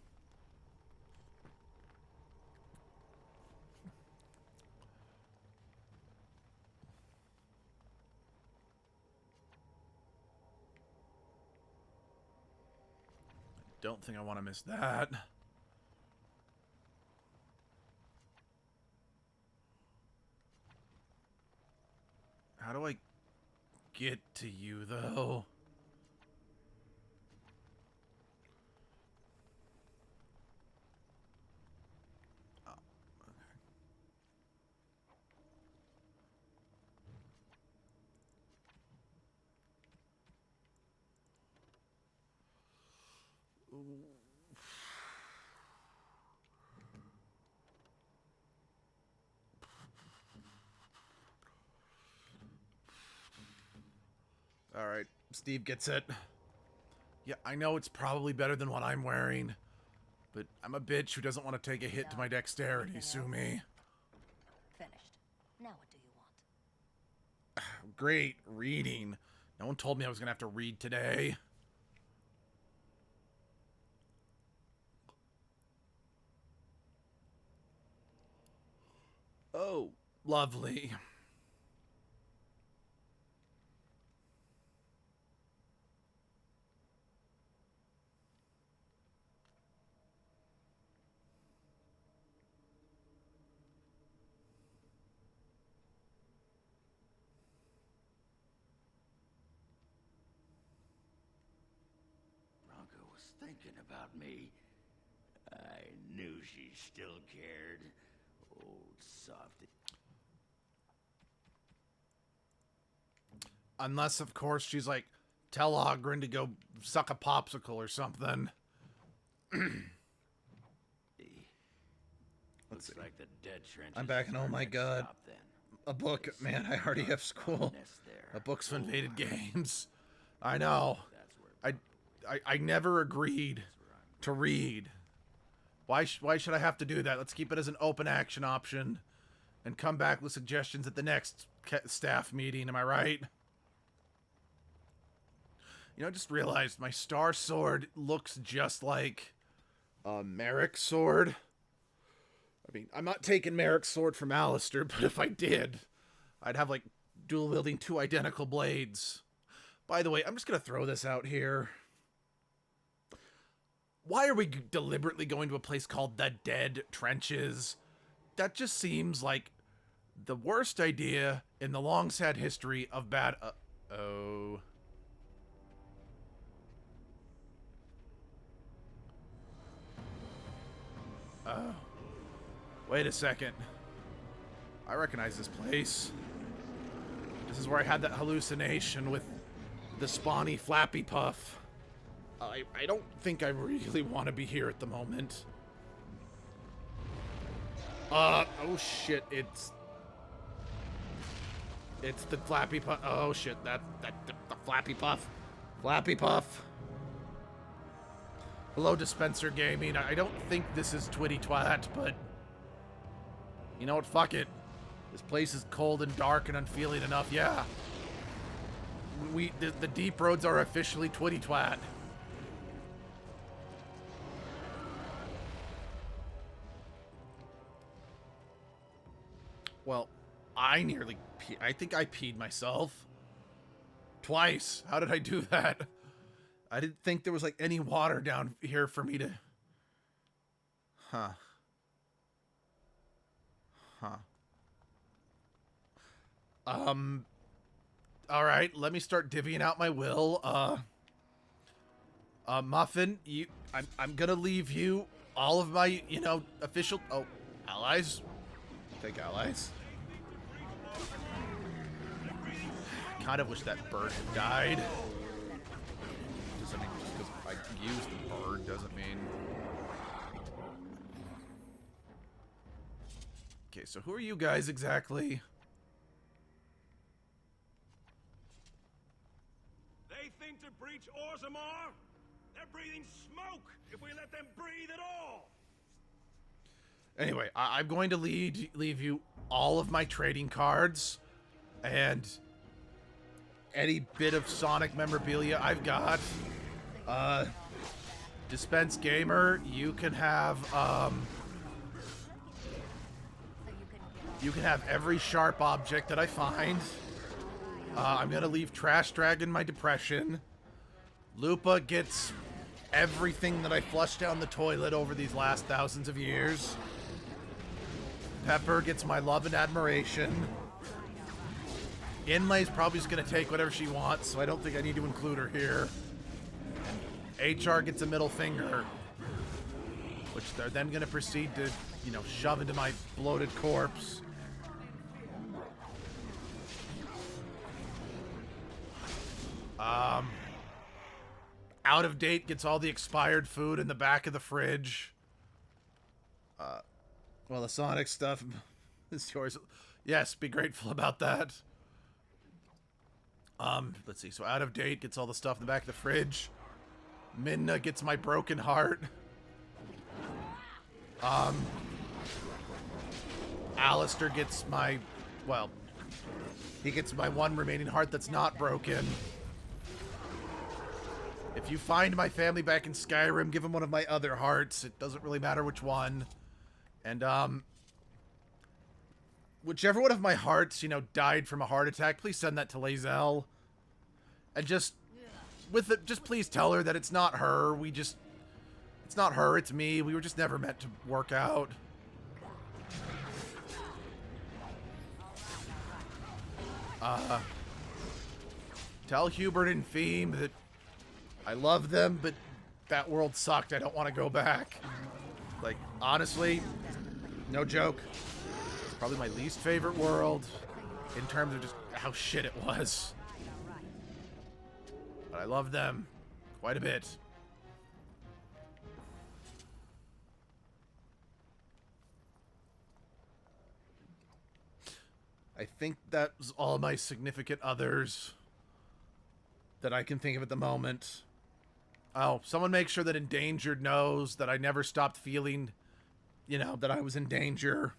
don't think I want to miss that. How do I get to you, though? Oh, okay. Alright, Steve gets it. Yeah, I know it's probably better than what I'm wearing, but I'm a bitch who doesn't want to take a hit to my dexterity, sue me. Finished. Now what do you want? Great, reading. No one told me I was gonna have to read today. Oh, lovely. Bronco was thinking about me. I knew she still cared. Old softy. Unless, of course, she's like, tell Ogren to go suck a popsicle or something. Looks like the dead trenches. I'm back and oh my god. A book. Man, I already have school. A book's invaded games. I know. I never agreed to read. Why should I have to do that? Let's keep it as an open action option and come back with suggestions at the next staff meeting. Am I right? You know, I just realized my star sword looks just like Merrick's sword. I mean, I'm not taking Merrick's sword from Alistair, but if I did, I'd have, like, dual-wielding 2 identical blades. By the way, I'm just gonna throw this out here. Why are we deliberately going to a place called the Dead Trenches? That just seems like the worst idea in the long, sad history of bad... oh... Oh. Wait a second. I recognize this place. This is where I had that hallucination with the spawny Flappy Puff. I don't think I really want to be here at the moment. Oh shit, it's the Flappy Puff. Oh shit, the Flappy Puff. Flappy Puff. Hello, Dispenser Gaming. I don't think this is Twitty Twat, but you know what? Fuck it. This place is cold and dark and unfeeling enough. Yeah. The deep roads are officially Twitty Twat. Well, I think I peed myself. Twice. How did I do that? I didn't think there was, like, any water down here for me to... Huh. Alright, let me start divvying out my will. Muffin, I'm gonna leave you all of my, you know, official... Oh, allies? Take allies. Kind of wish that bird had died. I mean, just because I used the bird doesn't mean... Okay, so who are you guys exactly? They think to breach Orzammar? They're breathing smoke if we let them breathe at all! Anyway, I'm going to leave you all of my trading cards and any bit of Sonic memorabilia I've got. Dispense Gamer, you can have every sharp object that I find. I'm gonna leave Trash Dragon my depression. Lupa gets everything that I flushed down the toilet over these last thousands of years. Pepper gets my love and admiration. Inlay's probably just going to take whatever she wants, so I don't think I need to include her here. And HR gets a middle finger, which they're then going to proceed to, you know, shove into my bloated corpse. Out of date gets all the expired food in the back of the fridge. Well, the Sonic stuff is yours. Yes, be grateful about that. Let's see. So out of date gets all the stuff in the back of the fridge. Minna gets my broken heart. Alistair gets my, well, he gets my one remaining heart that's not broken. If you find my family back in Skyrim, give them one of my other hearts. It doesn't really matter which one. And, whichever one of my hearts, you know, died from a heart attack, please send that to Lae'zel. And just, with it, just please tell her that it's not her. It's not her, it's me. We were just never meant to work out. Tell Hubert and Theme that I love them, but that world sucked. I don't want to go back. Like, honestly, no joke. It's probably my least favorite world in terms of just how shit it was. But I love them quite a bit. I think that was all my significant others that I can think of at the moment. Oh, someone make sure that Endangered knows that I never stopped feeling, you know, that I was in danger.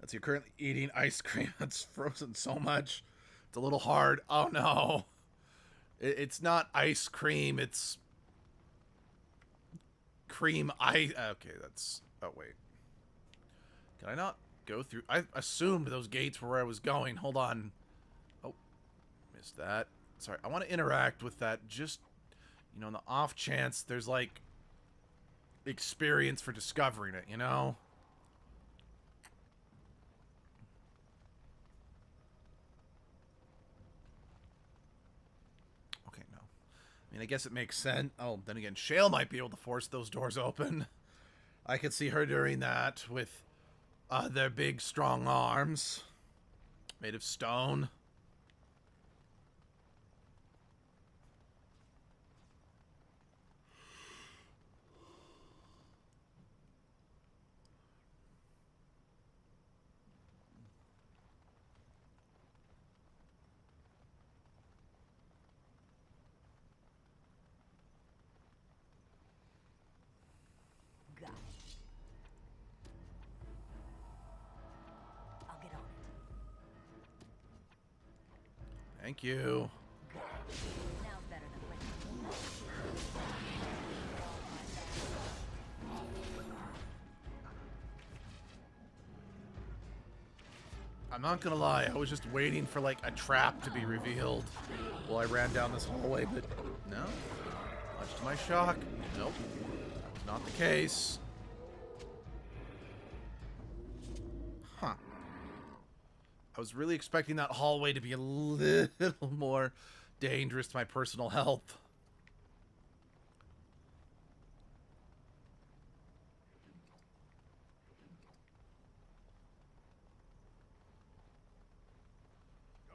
That's you're currently eating ice cream that's frozen so much. It's a little hard. Oh no. It's not ice cream, it's cream ice. Okay, that's... Oh, wait. Can I not go through? I assumed those gates were where I was going. Hold on. Oh, missed that. Sorry, I want to interact with that just, you know, in the off chance there's, like, experience for discovering it, you know? I mean, I guess it makes sense. Oh, then again, Shale might be able to force those doors open. I could see her doing that with their big, strong arms made of stone. Thank you. Now's better than later. I'm not gonna lie, I was just waiting for like a trap to be revealed while I ran down this hallway, but no. Much to my shock, nope. That was not the case. Huh. I was really expecting that hallway to be a little more dangerous to my personal health.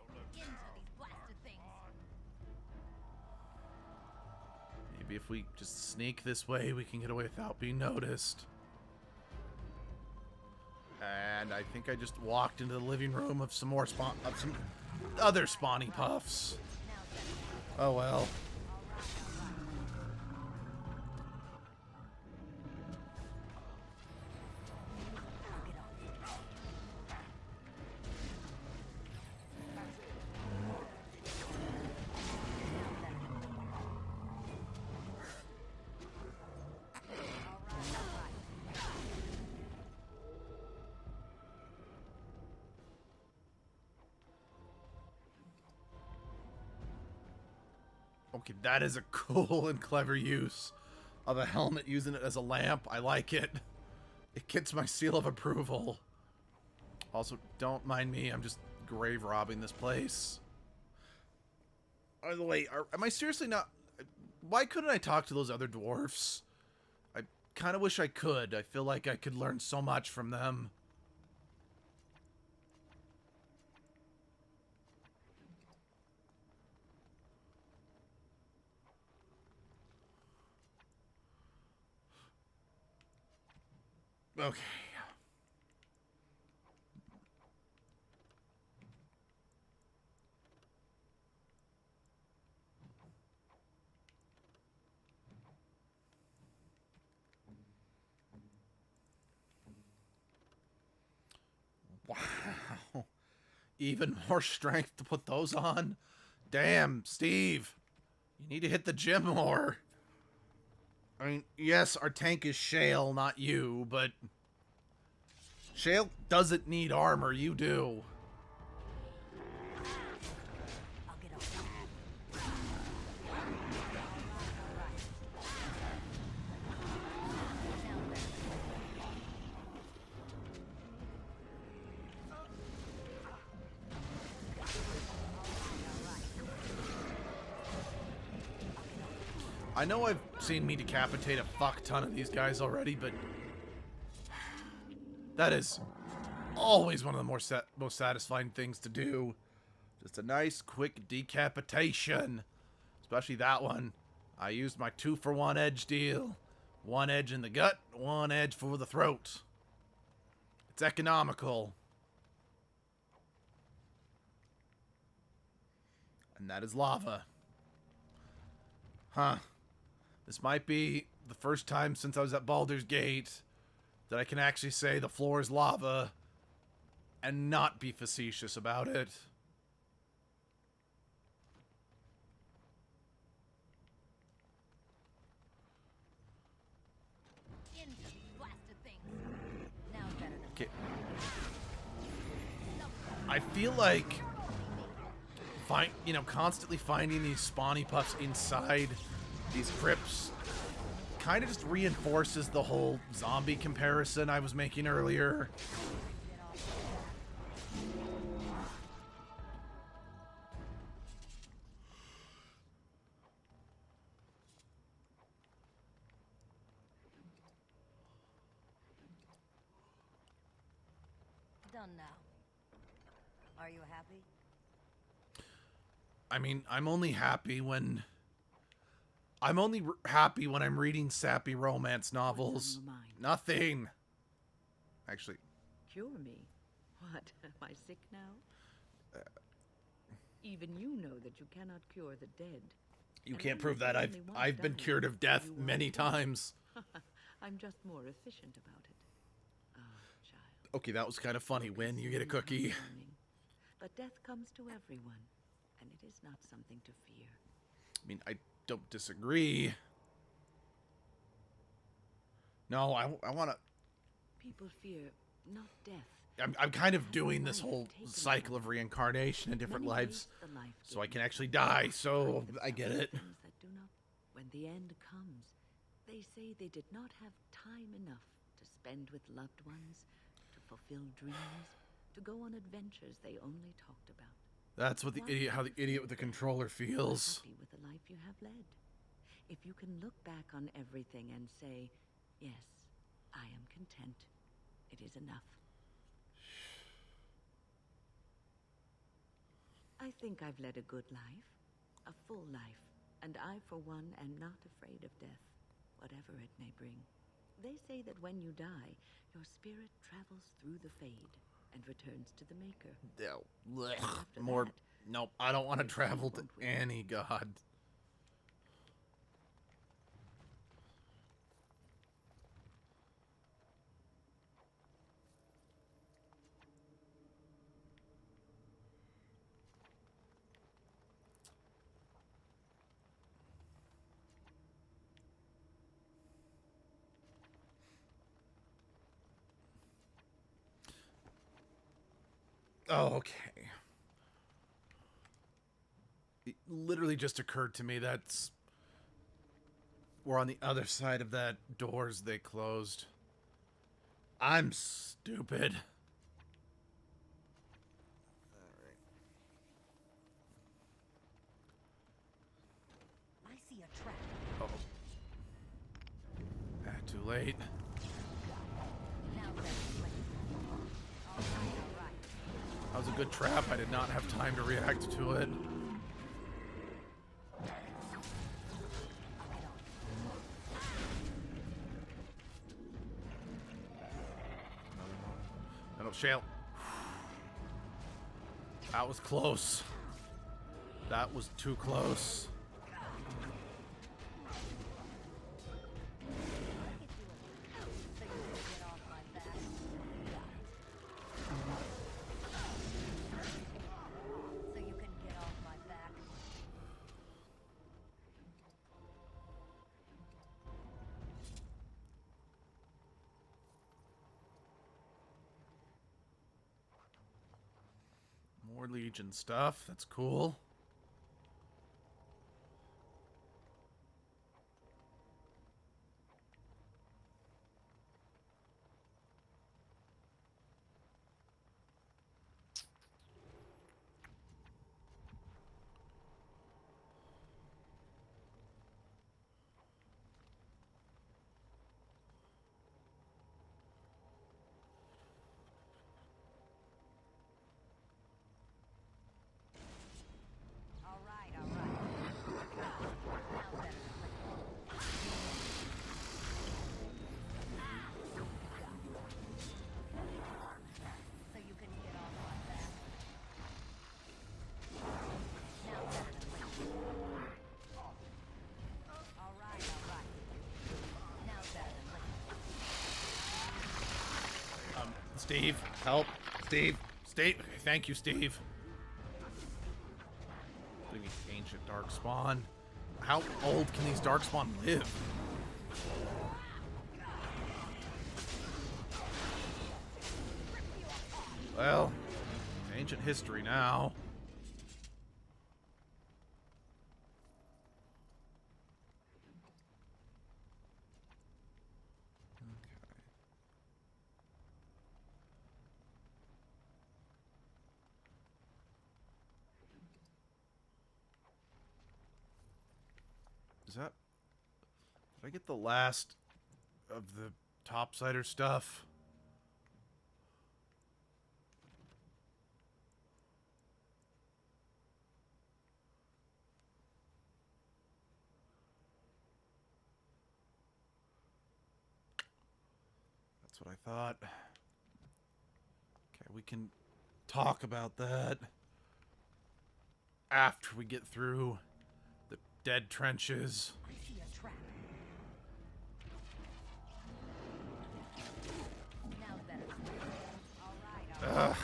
Into these blasted things. Maybe if we just sneak this way, we can get away without being noticed. And I think I just walked into the living room of some other spawny puffs. Oh well. Okay, that is a cool and clever use of a helmet, using it as a lamp. I like it. It gets my seal of approval. Also, don't mind me. I'm just grave robbing this place. By the way, am I seriously not... Why couldn't I talk to those other dwarfs? I kind of wish I could. I feel like I could learn so much from them. Okay. Wow. Even more strength to put those on? Damn, Steve. You need to hit the gym more. I mean, yes, our tank is Shale, not you, but... Shale doesn't need armor, you do. I'll get off. I know I've seen me decapitate a fuck ton of these guys already, but... That is always one of the most satisfying things to do. Just a nice, quick decapitation. Especially that one. I used my 2-for-1 edge deal. 1 edge in the gut, 1 edge for the throat. It's economical. And that is lava. Huh. This might be the first time since I was at Baldur's Gate that I can actually say the floor is lava and not be facetious about it. Into these blasted things. Now better than Okay. I feel like constantly finding these spawny puffs inside these crypts kind of just reinforces the whole zombie comparison I was making earlier. done now. Are you happy? I mean, I'm only happy when I'm reading sappy romance novels. your mind? Nothing. Actually, Cure me? What? Am I sick now? Even you know that you cannot cure the dead. you And can't I'm prove not that. the only one I've been done it. cured of death You are many too. times. I'm just more efficient about it. Ah, child. Okay, that was kind of funny. When you get a Considering cookie. how morning. But death comes to everyone, and it is not something to fear. I mean, I don't disagree. No, I want to... People fear not death. I'm kind of doing this Life whole taken cycle from of reincarnation in different Many lives, waste the life so I given. can actually die, so Find I get it. themselves things that do not. When the end comes, they say they did not have time enough to spend with loved ones, to fulfill dreams, to go on adventures they only talked about. That's what how the idiot with the controller Are feels. happy with the life you have led. If you can look back on everything and say, yes, I am content, it is enough. I think I've led a good life, a full life, and I, for one, am not afraid of death, whatever it may bring. They say that when you die, your spirit travels through the fade and returns to the Maker. Yeah, blech. After More. that, Nope, I don't want to we see, travel to won't we? any god. Oh, okay. It literally just occurred to me that's... We're on the other side of that doors they closed. I'm stupid. I see a trap. Oh. Too late. Now that's late. All right. That was a good trap. I did not have time to react to it. Metal shell. That was close. That was too close. So you can get off my back. More Legion stuff. That's cool. All right. Now better. So you can get off my back. Now better than late. All right. Now better than late. Steve, help. Steve. Thank you, Steve. We need ancient darkspawn. How old can these darkspawn live? Well, ancient history now. Is that... Did I get the last of the topsider stuff? That's what I thought. Okay, we can talk about that after we get through the dead trenches. I see a trap. Now better. All right.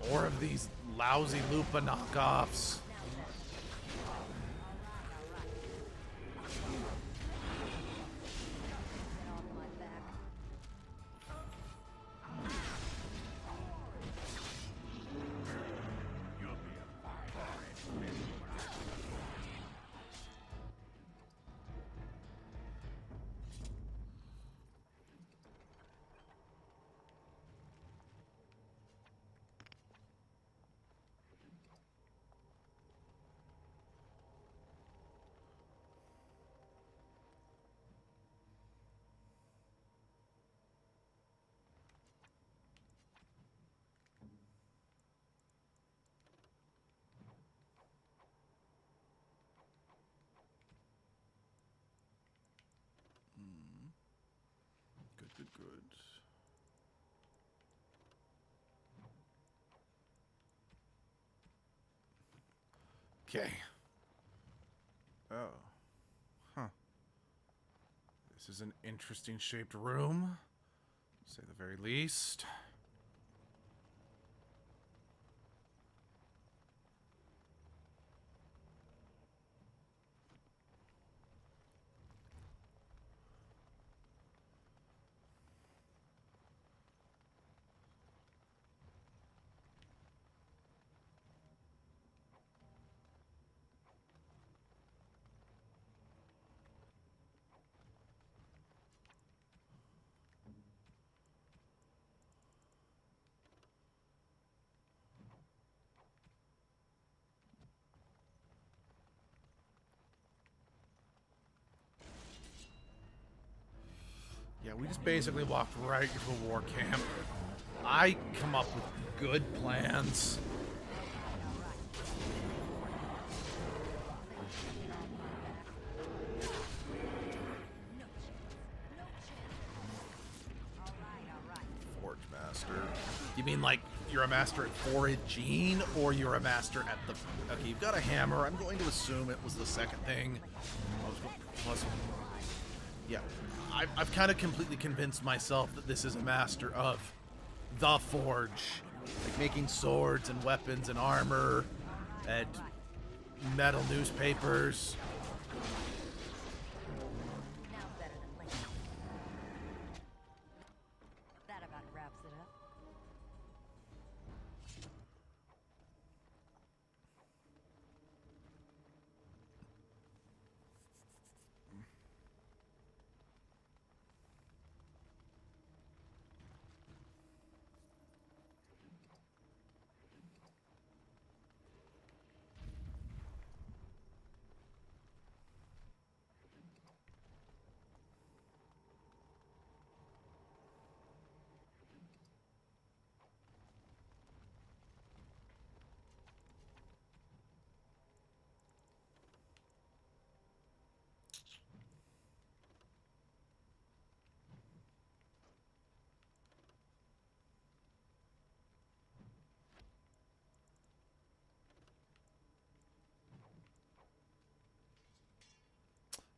More of these lousy Lupa knockoffs. Now better. All right. Get off my back. Good. Okay. Oh. Huh. This is an interesting shaped room, to say the very least. Yeah, we just basically walked right into a war camp. I come up with good plans. Forge master. You mean like you're a master at foraging, or you're a master at the... Okay, you've got a hammer. I'm going to assume it was the second thing. Plus, yeah, I've kind of completely convinced myself that this is a master of the forge. Like making swords and weapons and armor and metal newspapers. Now better than later. That about wraps it up.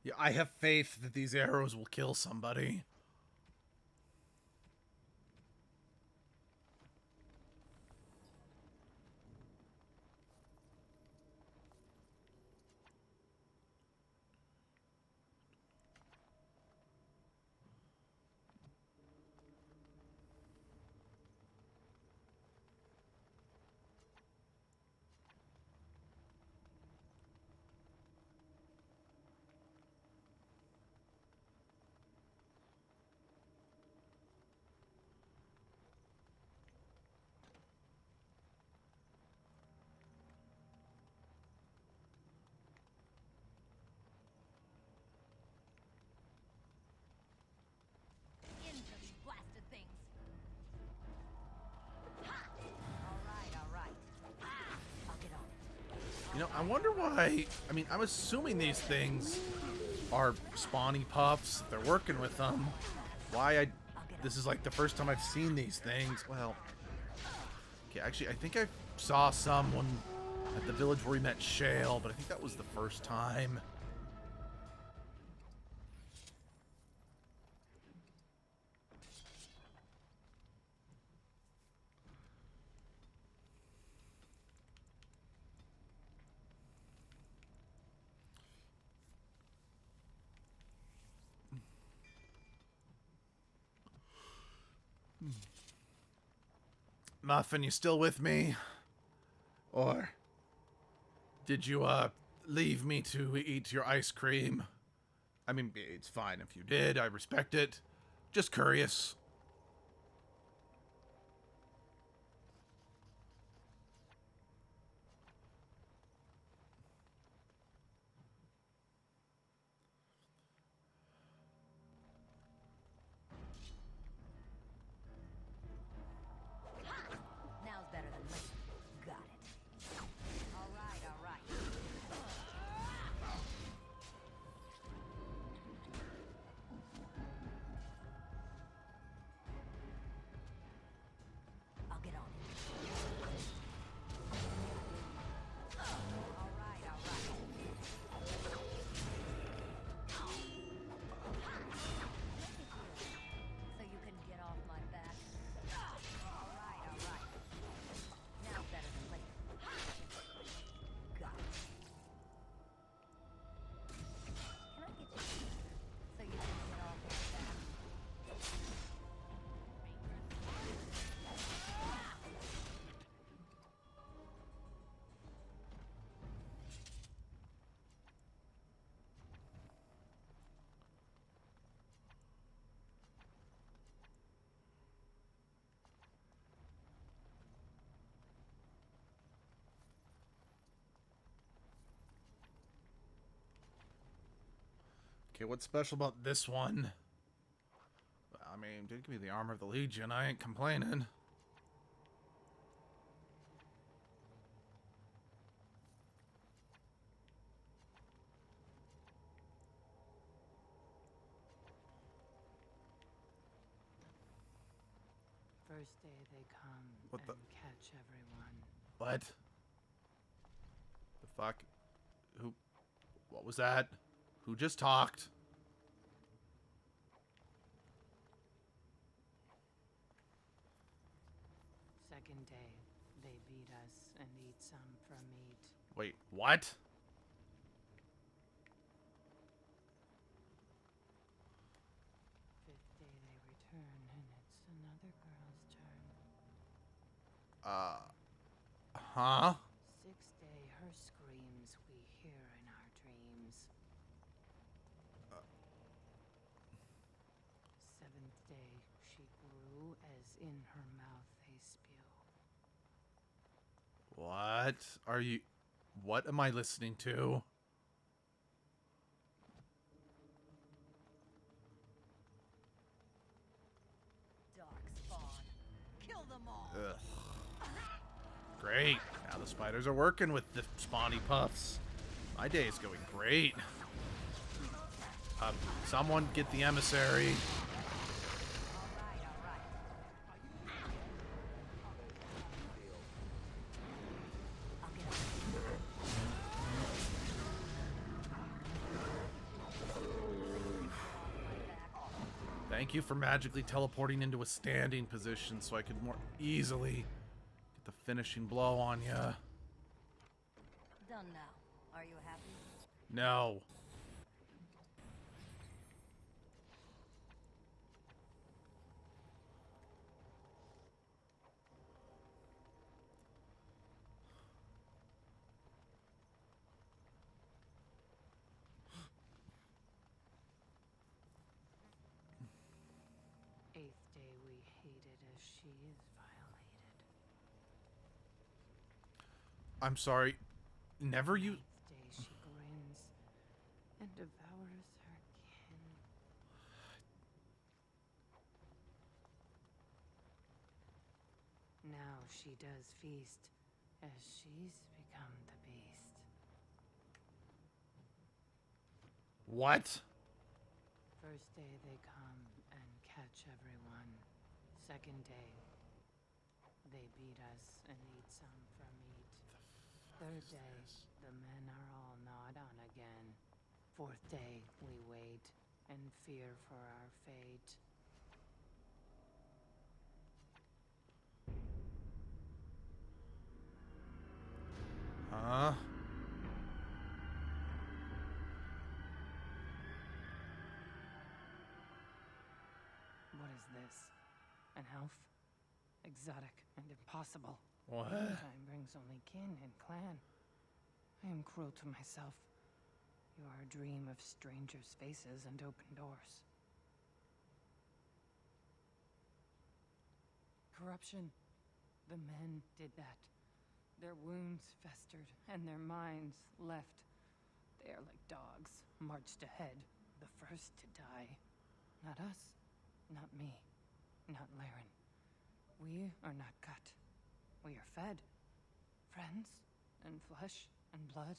Yeah, I have faith that these arrows will kill somebody. Into these blasted things. All right. I'll get on it. You know, I wonder why... I mean, I'm assuming these things are spawny puffs. They're working with them. Why I... This is like the first time I've seen these things. Well... Okay, actually, I think I saw someone at the village where we met Shale, but I think that was the first time. Muffin, you still with me? Or did you, leave me to eat your ice cream? I mean, it's fine if you did. I respect it. Just curious. Now's better than later. Got it. All right. I'll get on it. All right. So you can get off my back. All right. Now better than later. Got it. Can I get you? So you can get off my back. Okay, what's special about this one? mean, did give me the armor of the Legion. I ain't complaining. First day they come What the- and catch everyone. What? The fuck? Who? What was that? Who just talked? Second day, they beat us and eat some for meat. Wait, what? Fifth day they return and it's another girl's turn. Huh? Sixth day, her screams we hear in our dreams. Seventh day, she grew as in her mouth they spew. What are you... What am I listening to? Darkspawn. Kill them all. Ugh. Great. Now the spiders are working with the spawny puffs. My day is going great. Someone get the emissary. Thank you for magically teleporting into a standing position so I could more easily get the finishing blow on ya. Done now. Are you happy? No. Eighth day we hated as she is violated. I'm sorry. Never you... Ninth day she grins and devours her kin. Now she does feast as she's become the beast. What? First day they come and catch everyone. Second day, they beat us and eat some for meat. Third day, the men are all gnawed on again. Fourth day, we wait and fear for our fate. Huh? What is this? An elf? Exotic and impossible. What? Time brings only kin and clan. I am cruel to myself. You are a dream of strangers' faces and open doors. Corruption. The men did that. Their wounds festered and their minds left. They are like dogs, marched ahead, the first to die. Not us, not me, not Laren. We are not cut. We are fed. Friends, and flesh, and blood,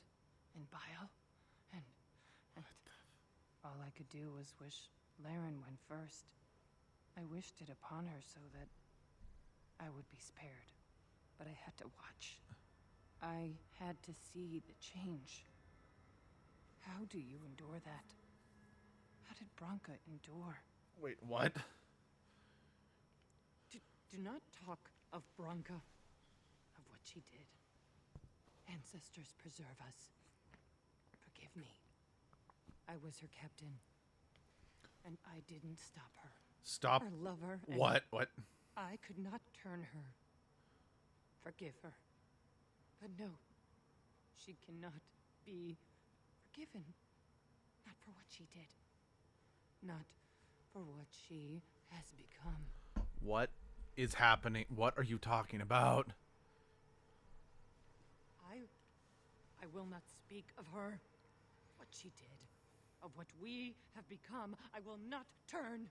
and bile, and all I could do was wish Laren went first. I wished it upon her so that I would be spared. But I had to watch. I had to see the change. How do you endure that? How did Branka endure? Wait, what? Do not talk of Branka, of what she did. Ancestors preserve us. Forgive me. I was her captain, and I didn't stop her. Stop. Her lover. And What? What? I could not turn her. Forgive her. But no, she cannot be forgiven. Not for what she did. Not for what she has become. What is happening? What are you talking about? I will not speak of her. What she did. Of what we have become. I will not turn.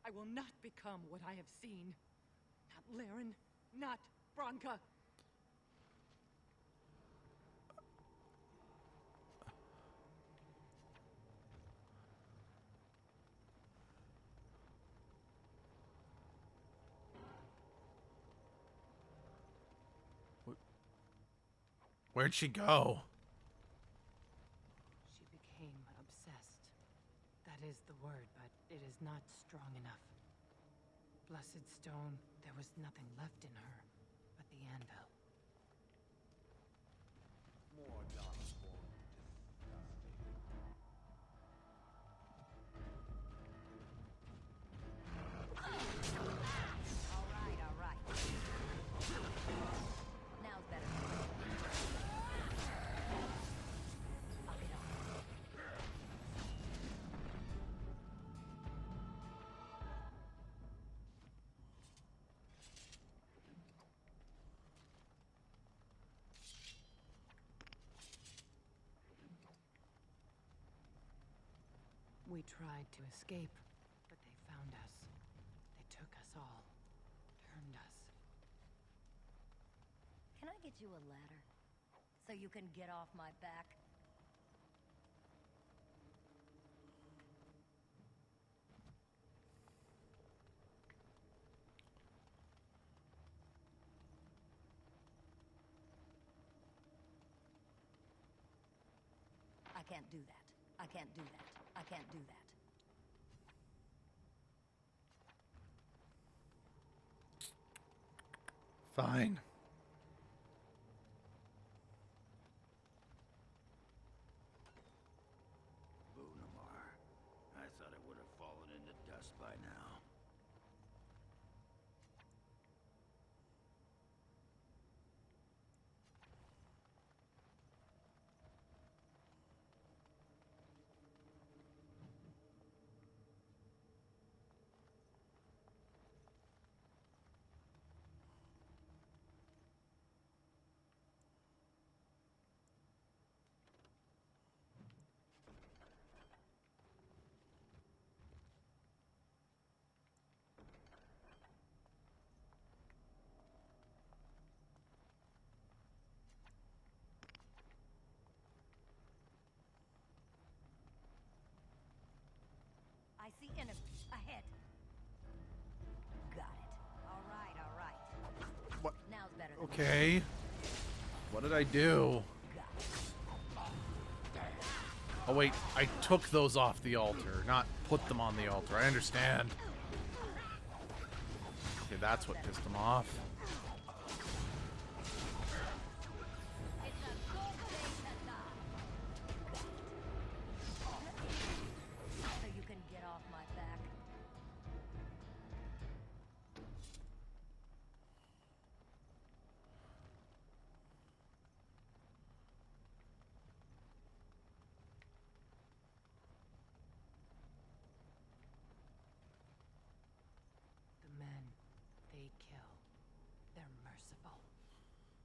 I will not become what I have seen. Not Laren, not Bronca. Where'd she go? She became obsessed. That is the word, but it is not strong enough. Blessed stone, there was nothing left in her but the anvil. More darkspawn. All right. Now's better. I'll get on. We tried to escape, but they found us. They took us all. Turned us. Can I get you a ladder? So you can get off my back? I can't do that. I can't do that. I can't do that. Fine. Boonamar. I thought it would have fallen into dust by now. I see enemies ahead. Got it. All right. What? Now's better than Okay. What did I do? got it. Oh wait, I took those off the altar, not put them on the altar. I understand. Okay, that's what pissed them off. It's a good day to die. So you can get off my back. The men, they kill. They're merciful.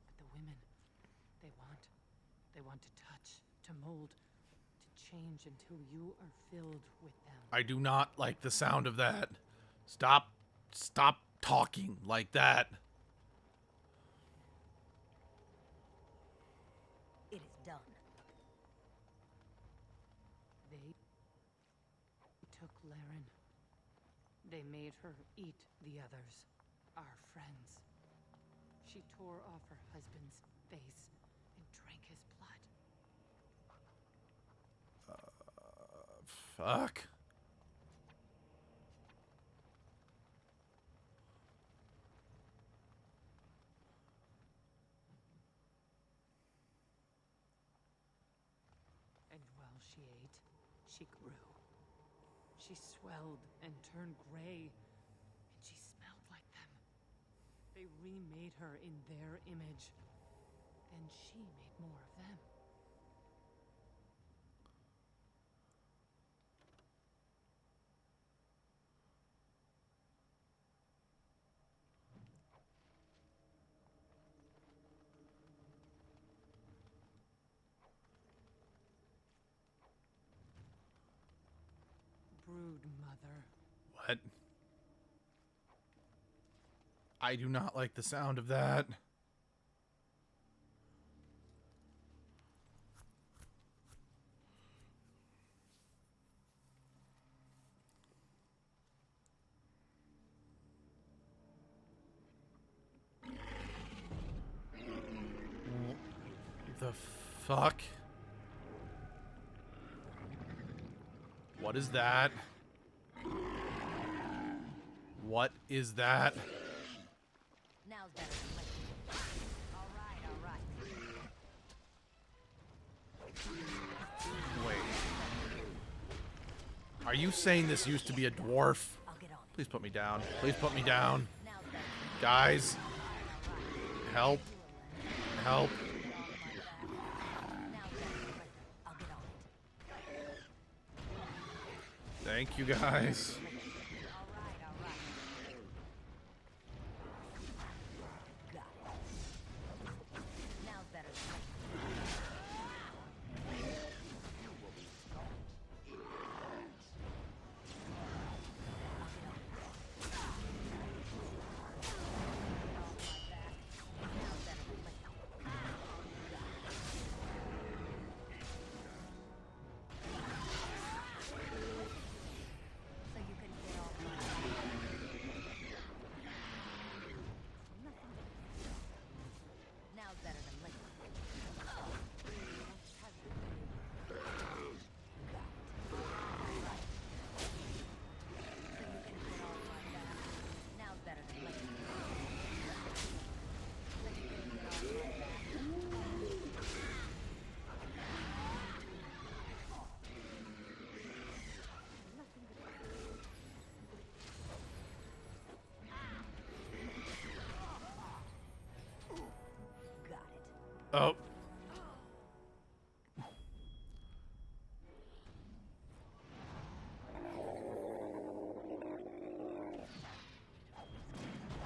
But the women, they want to touch, to mold, to change until you are filled with them. I do not like the sound of that. Stop talking like that. It is done. They took Laren. They made her eat the others, our friends. She tore off her husband's face and drank his blood. Fuck. And while she ate, she grew. She swelled and turned gray, and she smelled like them. They remade her in their image. Then she made more of them. Brood mother. What? I do not like the sound of that. The fuck? What is that? What is that? Now's better than later. All right. Wait. Are you saying this used to be a dwarf? I'll get on. Please put me down. Please put me down. Now's better than Guys. Help. Help. I'll get on it. Thank you, guys. All right. Got it. Now's better than so you can get off my back. Now's better than later. Now's better than later. Got it. Oh.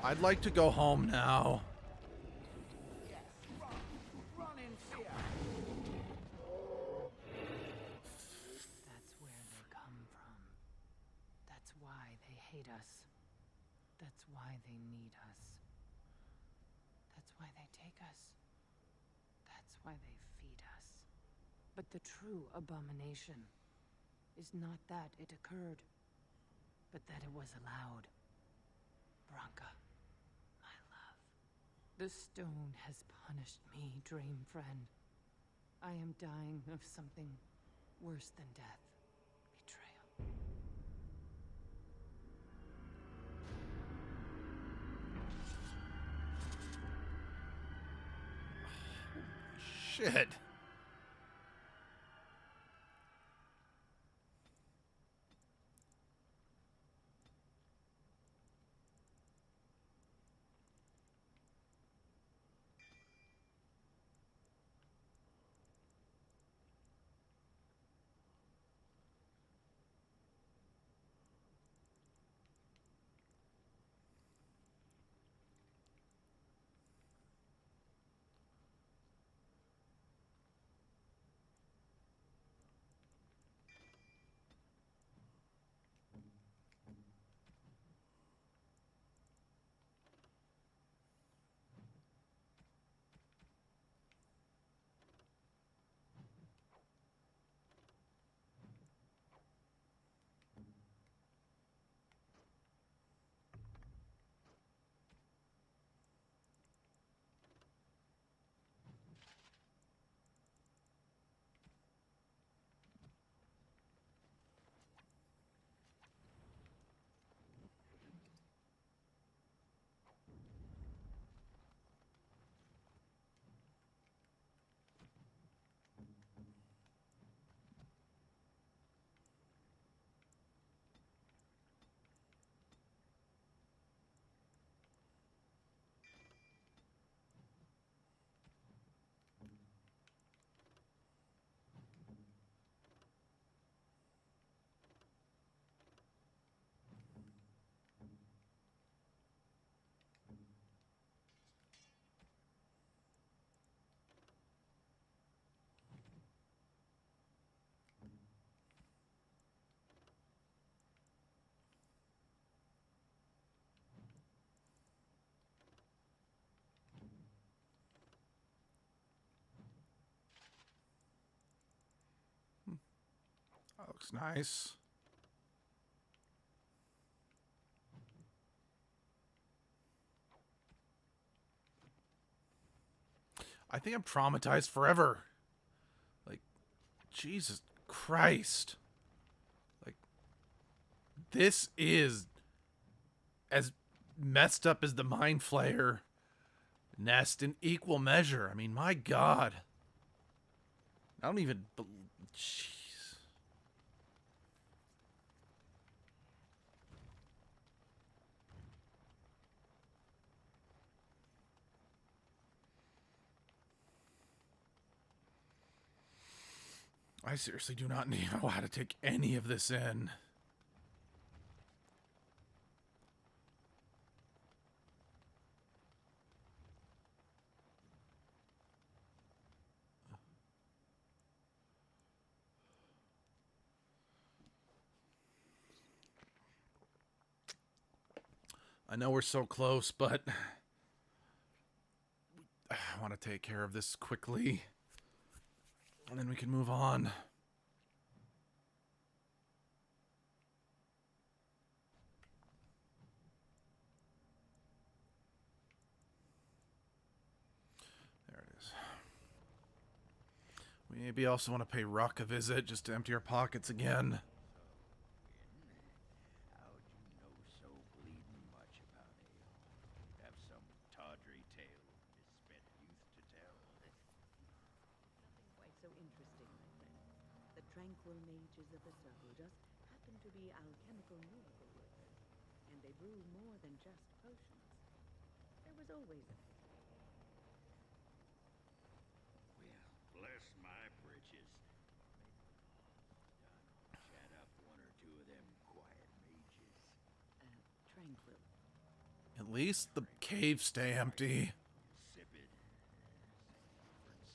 I'd like to go home now. Run in fear. That's where they come from. That's why they hate us. That's why they need us. That's why they take us. That's why they feed us. But the true abomination is not that it occurred, but that it was allowed. Branka, my love. The stone has punished me, dream friend. I am dying of something worse than death. Betrayal. Shit. Looks nice. I think I'm traumatized forever. Like, Jesus Christ. Like, this is as messed up as the Mind Flayer nest in equal measure. I mean, my God. I don't even... Jeez. I seriously do not know how to take any of this in. I know we're so close, but I want to take care of this quickly, and then we can move on. There it is. We maybe also want to pay Ruck a visit just to empty our pockets again. How'd you know so bleeding much about ale? Have some tawdry tale of misspent youth to tell? Nothing quite so interesting, my friend. The tranquil mages of the circle just happen to be alchemical miracle workers, and they brew more than just potions. There was always a... Well, bless my britches. Chat up one or two of them quiet mages. tranquil. At least the caves stay empty. Insipid. Same difference.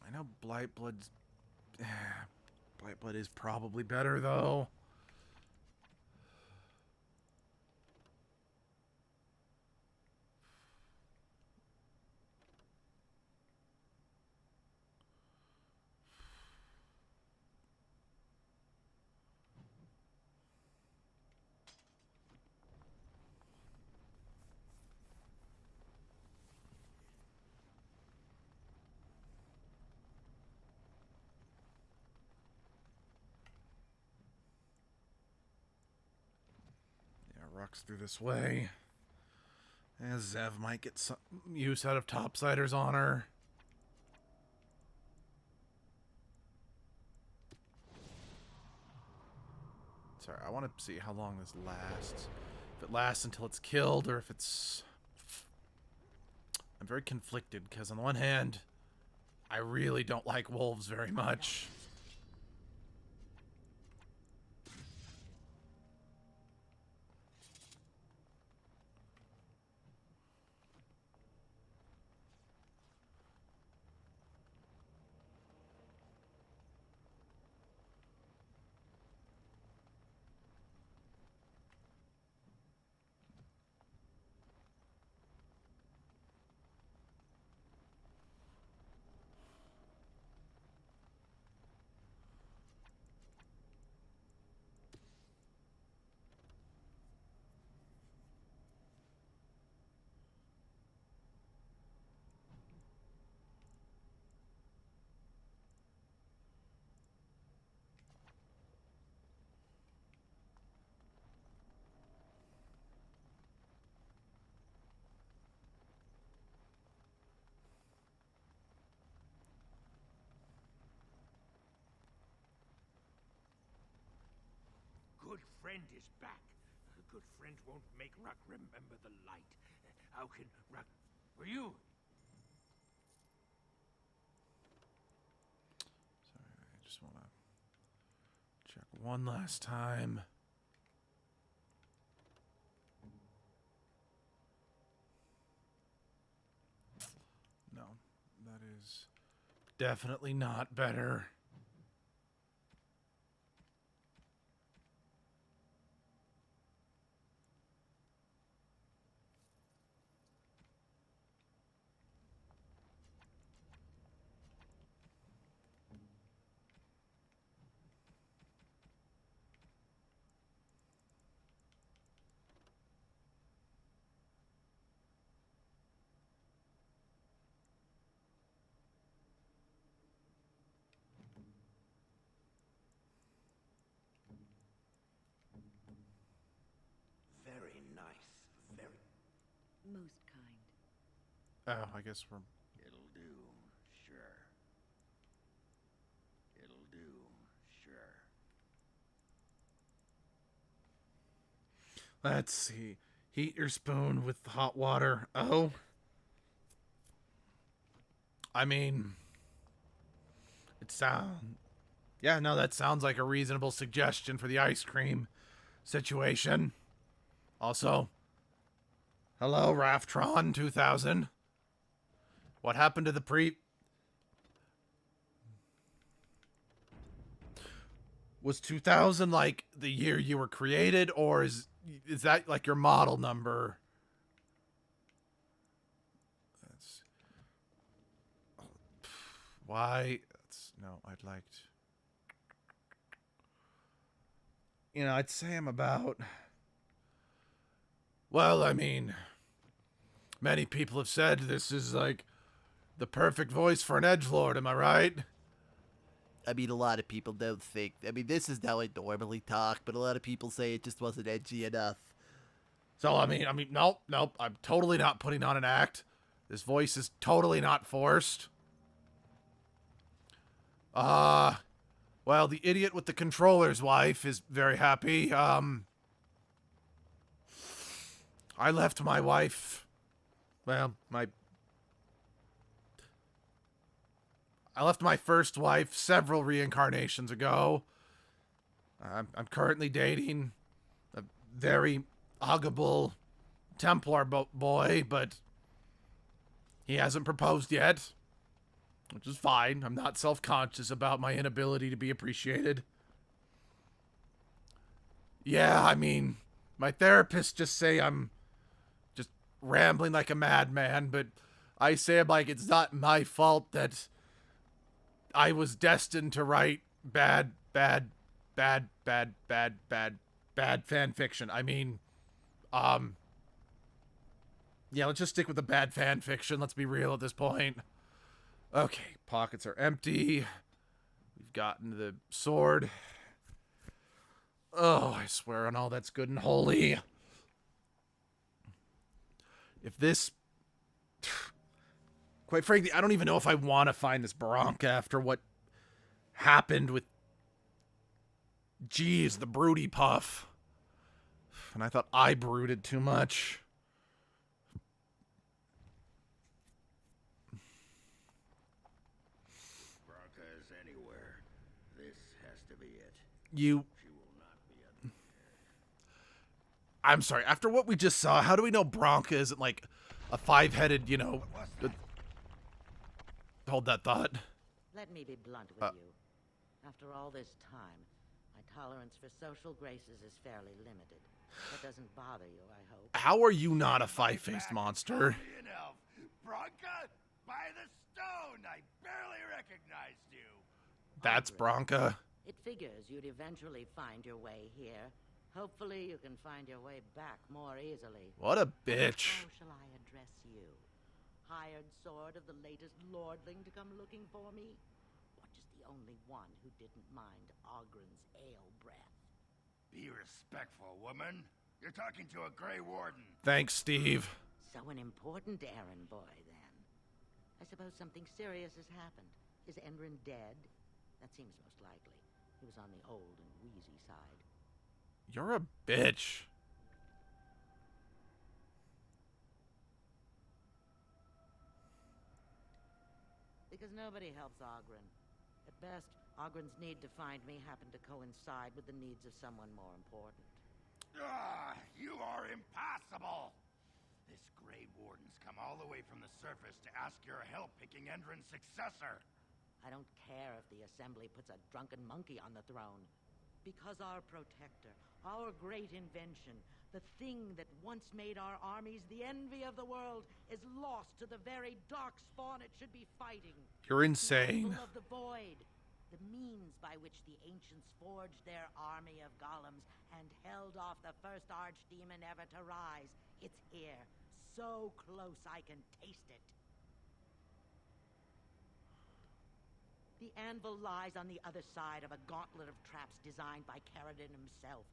I know Blightblood's... Blightblood is probably better, though. Ruck's through this way. As Zev might get some use out of Topsider's honor. Sorry, I want to see how long this lasts. If it lasts until it's killed, or if it's... I'm very conflicted, because on the one hand, I really don't like wolves very much. Good friend is back. Good friend won't make Ruck remember the light. How can Ruck... Were you? Sorry, I just want to check one last time. No, that is Definitely not better. Very nice. Very. Most kind. Oh, I guess we're... It'll do, sure. It'll do, sure. Let's see. Heat your spoon with hot water. Oh. I mean... It sounds... Yeah, no, that sounds like a reasonable suggestion for the ice cream situation. Also, hello, Raftron 2000. What happened to the Was 2000 like the year you were created, or is that like your model number? That's... Why? No, I'd like to... You know, I'd say I'm about... Well, I mean, many people have said this is like the perfect voice for an edgelord, am I right? I mean, a lot of people don't think. I mean, this is how I normally talk, but a lot of people say it just wasn't edgy enough. So, I mean, nope. I'm totally not putting on an act. This voice is totally not forced. Well, the idiot with the controller's wife is very happy. I left my wife. Well, I left my first wife several reincarnations ago. I'm currently dating a very huggable Templar boy, but he hasn't proposed yet, which is fine. I'm not self-conscious about my inability to be appreciated. Yeah, I mean, my therapist just say I'm just rambling like a madman, but I say I'm like, it's not my fault that I was destined to write bad fan fiction. I mean, yeah, let's just stick with the bad fan fiction. Let's be real at this point. Okay, pockets are empty. We've gotten the sword. Oh, I swear on all that's good and holy. If this... Quite frankly, I don't even know if I want to find this Bronca after what happened with... Geez, the broody puff. And I thought I brooded too much. Bronca is anywhere. This has to be it. You... She will not be a... I'm sorry, after what we just saw, how do we know Bronca isn't like a five-headed, you know... Hold that thought. Let me be blunt with you. After all this time, my tolerance for social graces is fairly limited. That doesn't bother you, I hope. How are you not a five-faced monster? Bronca, by the stone! I barely recognized you. That's Bronca. It figures you'd eventually find your way here. Hopefully you can find your way back more easily. What a bitch. How shall I address you? Hired sword of the latest lordling to come looking for me? Or just the only one who didn't mind Ogren's ale breath? Be respectful, woman. You're talking to a Grey Warden. Thanks, Steve. So an important errand boy, then. I suppose something serious has happened. Is Endrin dead? That seems most likely. He was on the old and wheezy side. You're a bitch. Because nobody helps Ogren. At best, Ogren's need to find me happened to coincide with the needs of someone more important. Ah, you are impossible! This Grey Warden's come all the way from the surface to ask your help picking Endrin's successor. I don't care if the Assembly puts a drunken monkey on the throne. Because our protector, our great invention, the thing that once made our armies the envy of the world, is lost to the very dark spawn it should be fighting. You're insane. The Anvil of the Void, the means by which the ancients forged their army of golems and held off the first archdemon ever to rise. It's here, so close I can taste it. The anvil lies on the other side of a gauntlet of traps designed by Caradon himself.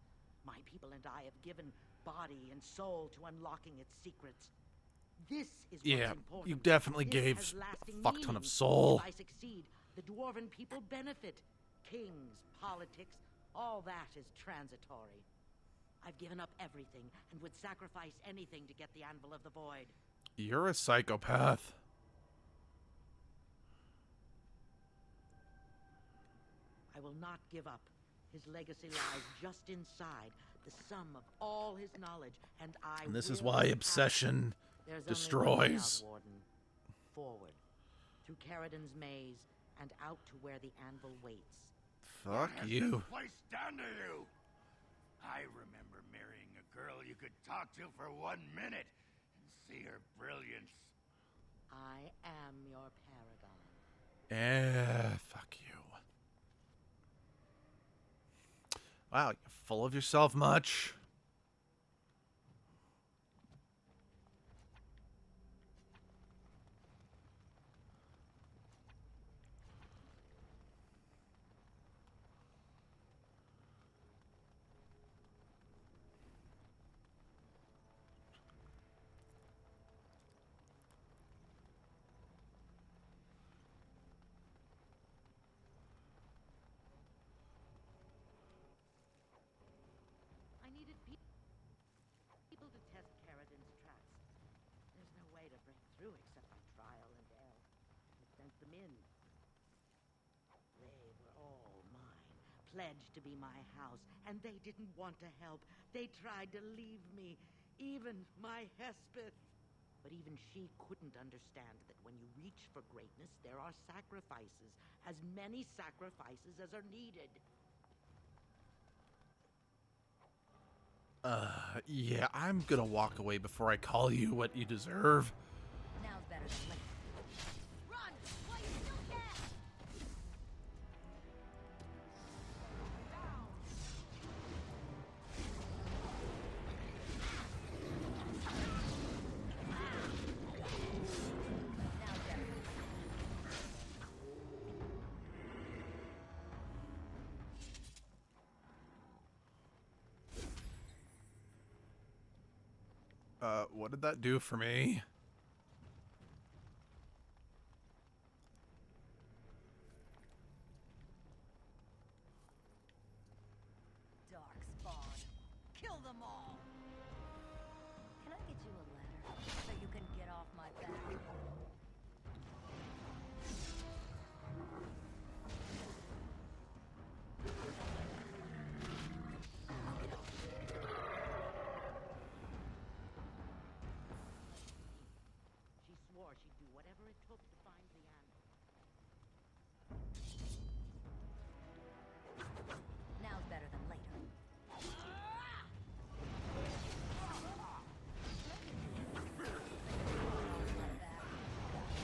My people and I have given body and soul to unlocking its secrets. This is what's important. You definitely This gave has a lasting fuck ton of meaning. soul. If I succeed, the dwarven people benefit. Kings, politics, all that is transitory. I've given up everything and would sacrifice anything to get the Anvil of the Void. You're a psychopath. I will not give up. His legacy lies just inside the sum of all his knowledge, and And this is will why have obsession it. There's destroys. only one way out, Warden. Forward, through Caradon's maze, and out to where the anvil waits. Fuck What has you. this place done to you? I remember marrying a girl you could talk to for 1 minute and see her brilliance. I am your paragon. Fuck you. Wow, you're full of yourself much? I needed people to test Caradon's traps. There's no way to break through except by trial and error. I sent them in. They were all mine, pledged to be my house, and they didn't want to help. They tried to leave me, even my Hespeth. But even she couldn't understand that when you reach for greatness, there are sacrifices, as many sacrifices as are needed. Yeah, I'm gonna walk away before I call you what you deserve. Now's better than later. Run! While you still can! Now's better than later. What did that do for me? Darkspawn. Kill them all! Can I get you a ladder so you can get off my back? She swore she'd do whatever it took to find the anvil. Now's better than later.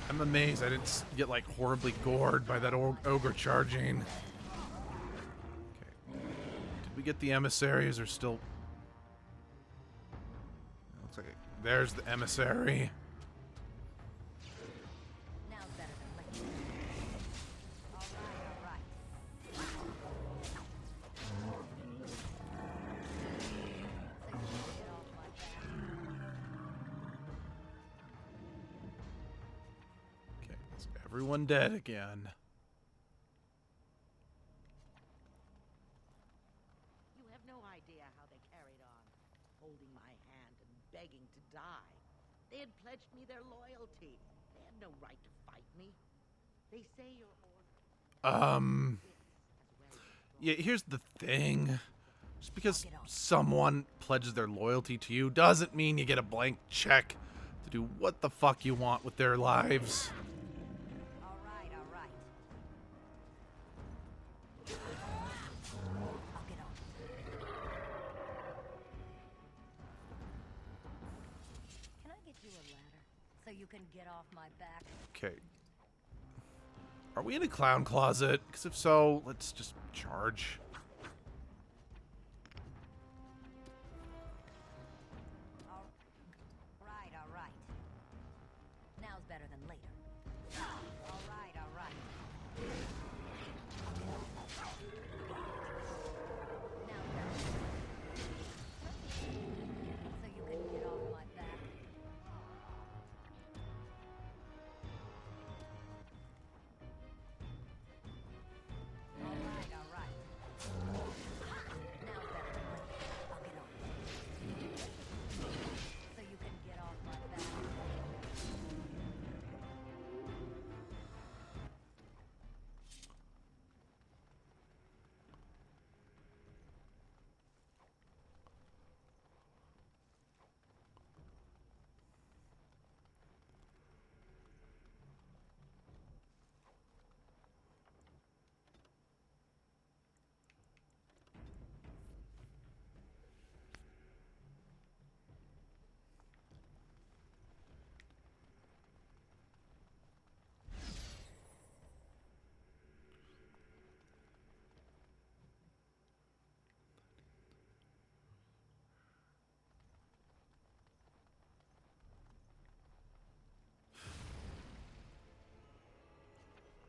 I'm amazed I didn't get like horribly gored by that ogre charging. Okay. Did we get the emissaries or still? Looks like there's the emissary. Now's better than later. All right. So you can get off my back. Okay, is everyone dead again? You have no idea how they carried on, holding my hand and begging to die. They had pledged me their loyalty. They had no right to fight me. They say your order. Yeah, here's the thing. Just because someone pledges their loyalty to you doesn't mean you get a blank check to do what the fuck you want with their lives. All right. So you can get off my back. Okay. Are we in a clown closet? Because if so, let's just charge. All right. Now's better than later. All right. Now better. So you can get off my back. All right. Now's better than later. I'll get on. So you can get off my back.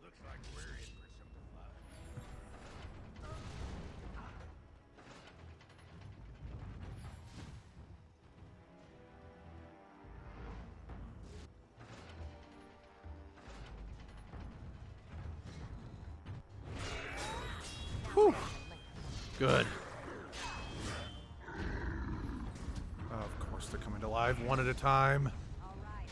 Looks like we're in for some fun. Whew. Good. Of course, they're coming to life one at a time. All right.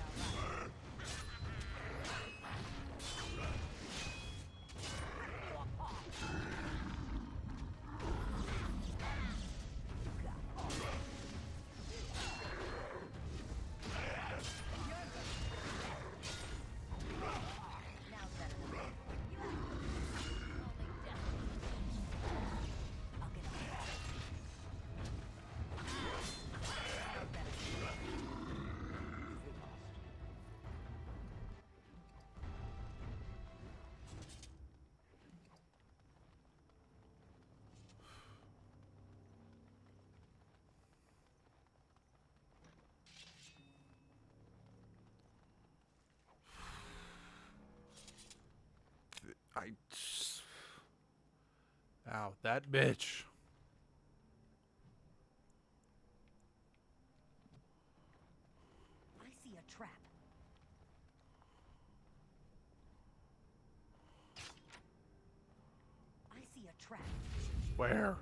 Now's better than later. Only death. I'll get on. Now's better than later. Ow, that bitch. I see a trap. I see a trap. Where?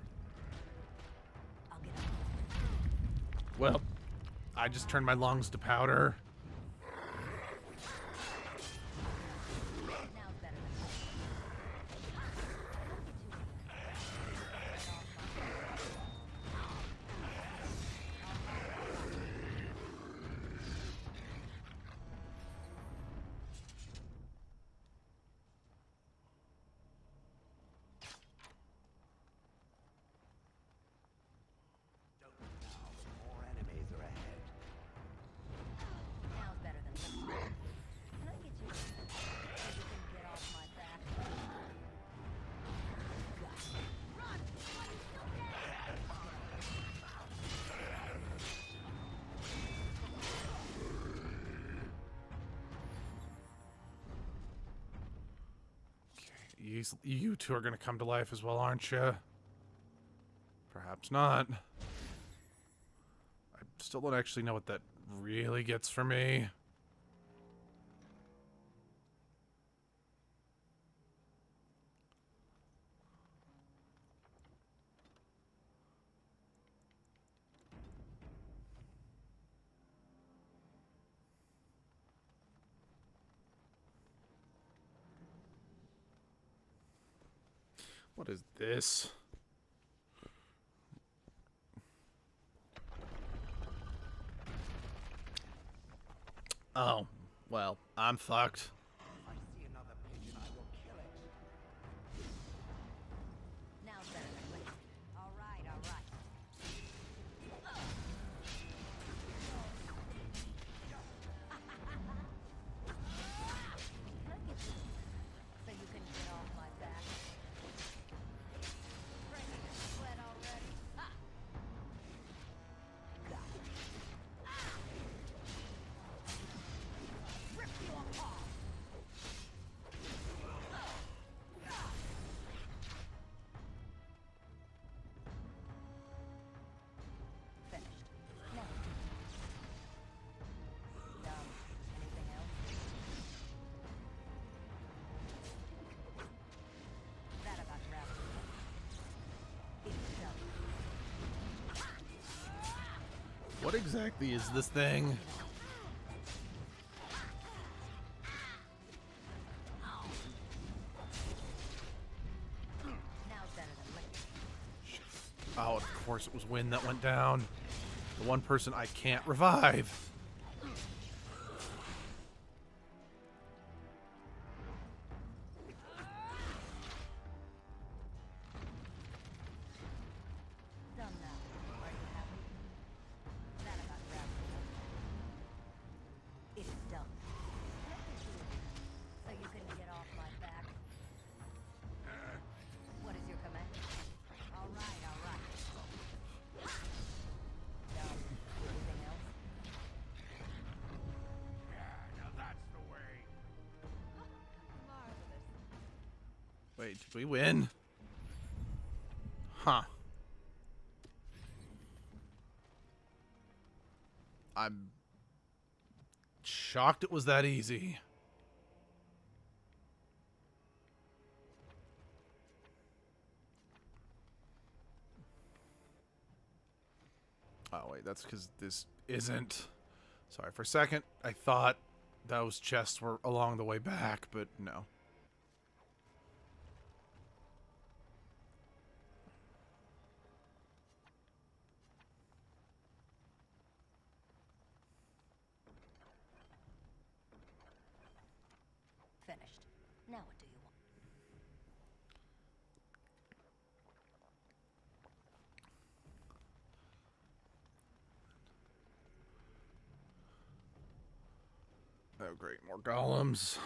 I'll get on. Well, I just turned my lungs to powder. Now's better than later. Don't look now. More enemies are ahead. Now's better than later. Can I get you so you can get off my back? Run! While you still can! You two are going to come to life as well, aren't you? Perhaps not. I still don't actually know what that really gets for me. What is this? Oh, well, I'm fucked. If I see another pigeon, I will kill it. Now's better than later. All right. What exactly is this thing? Now's better than later. Oh, of course it was Wind that went down. The one person I can't revive. Done now. Are you happy? That about wraps it up. It is done. So you can get off my back. What is your command? All right, all right. Anything else? Yeah, now that's the way. Marvelous. Wait, did we win? Huh. I'm shocked it was that easy. Oh, wait, that's because this isn't... Sorry, for a second, I thought those chests were along the way back, but no. Finished. Now what do you want? Oh, great, more golems.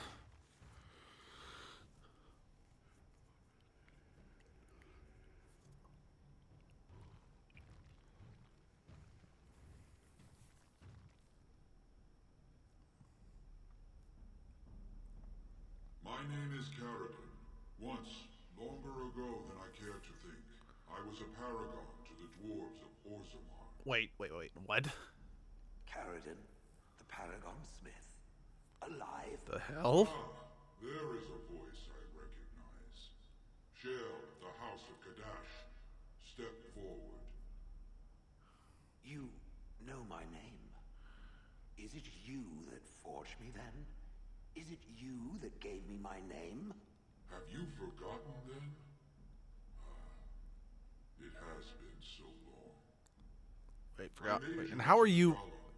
My name is Carradine. Once, longer ago than I care to think, I was a paragon to the dwarves of Orzammar. Wait, what? Carradine, the Paragon Smith. Alive? The hell? Ah, there is a voice I recognize. Shale of the House of Kadash. Step forward. You know my name. Is it you that forged me then? Is it you that gave me my name? Have you forgotten then? It has been so long. Wait, forgot. Wait, and how are you...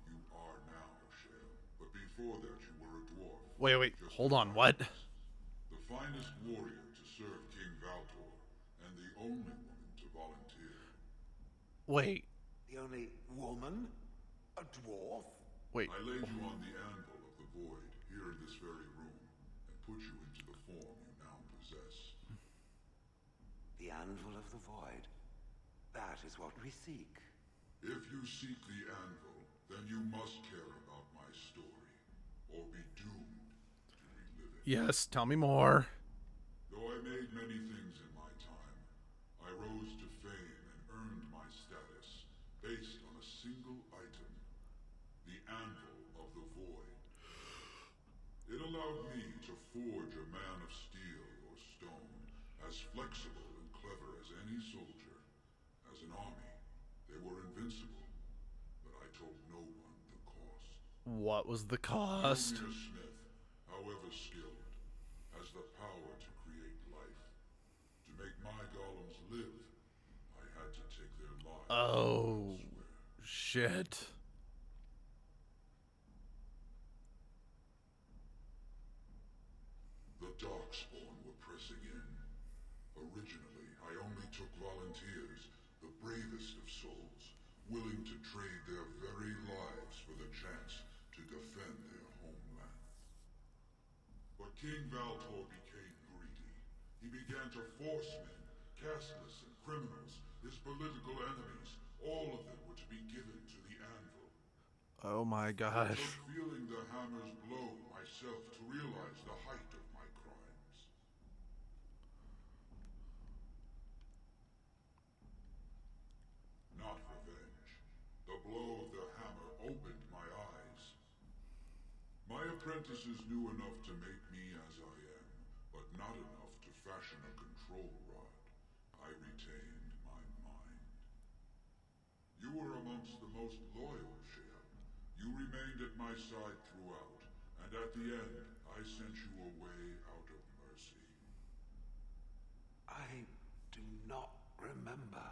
You are now, Shale. But before that you were a dwarf. Wait, Just hold on, like what? us. The finest warrior to serve King Valtor, and the only woman to volunteer. Wait, The only woman? A dwarf? wait. I laid you on the anvil of the void, here in this very room, and put you into the form you now possess. The anvil of the void. That is what we seek. If you seek the anvil, then you must care about my story, or be doomed to relive it. Yes, tell me more. Though I made many things in my time, I rose to fame and earned my status based on a single item, the anvil of the void. It allowed me to forge a man of steel or stone, as flexible and clever as any soldier. As an army, they were invincible, but I told no one the cost. What was the cost? Only a smith, however skilled, has the power to create life. To make my golems live, I had to take their lives Oh, elsewhere. shit. The Darkspawn were pressing in. Originally, I only took volunteers, the bravest of souls, willing to trade their very lives for the chance to defend their homeland. But King Valtor became greedy. He began to force men, casteless and criminals, his political enemies, all of them were to be given to the anvil. Oh my It gosh. took feeling the hammer's blow myself to realize the height of my crimes. Not revenge. The blow of the hammer opened my eyes. My apprentices knew enough to make me as I am, but not enough to fashion a control rod. I retained my mind. You were among once the most loyal share. You remained at my side throughout, and at the end, I sent you away out of mercy. I do not remember.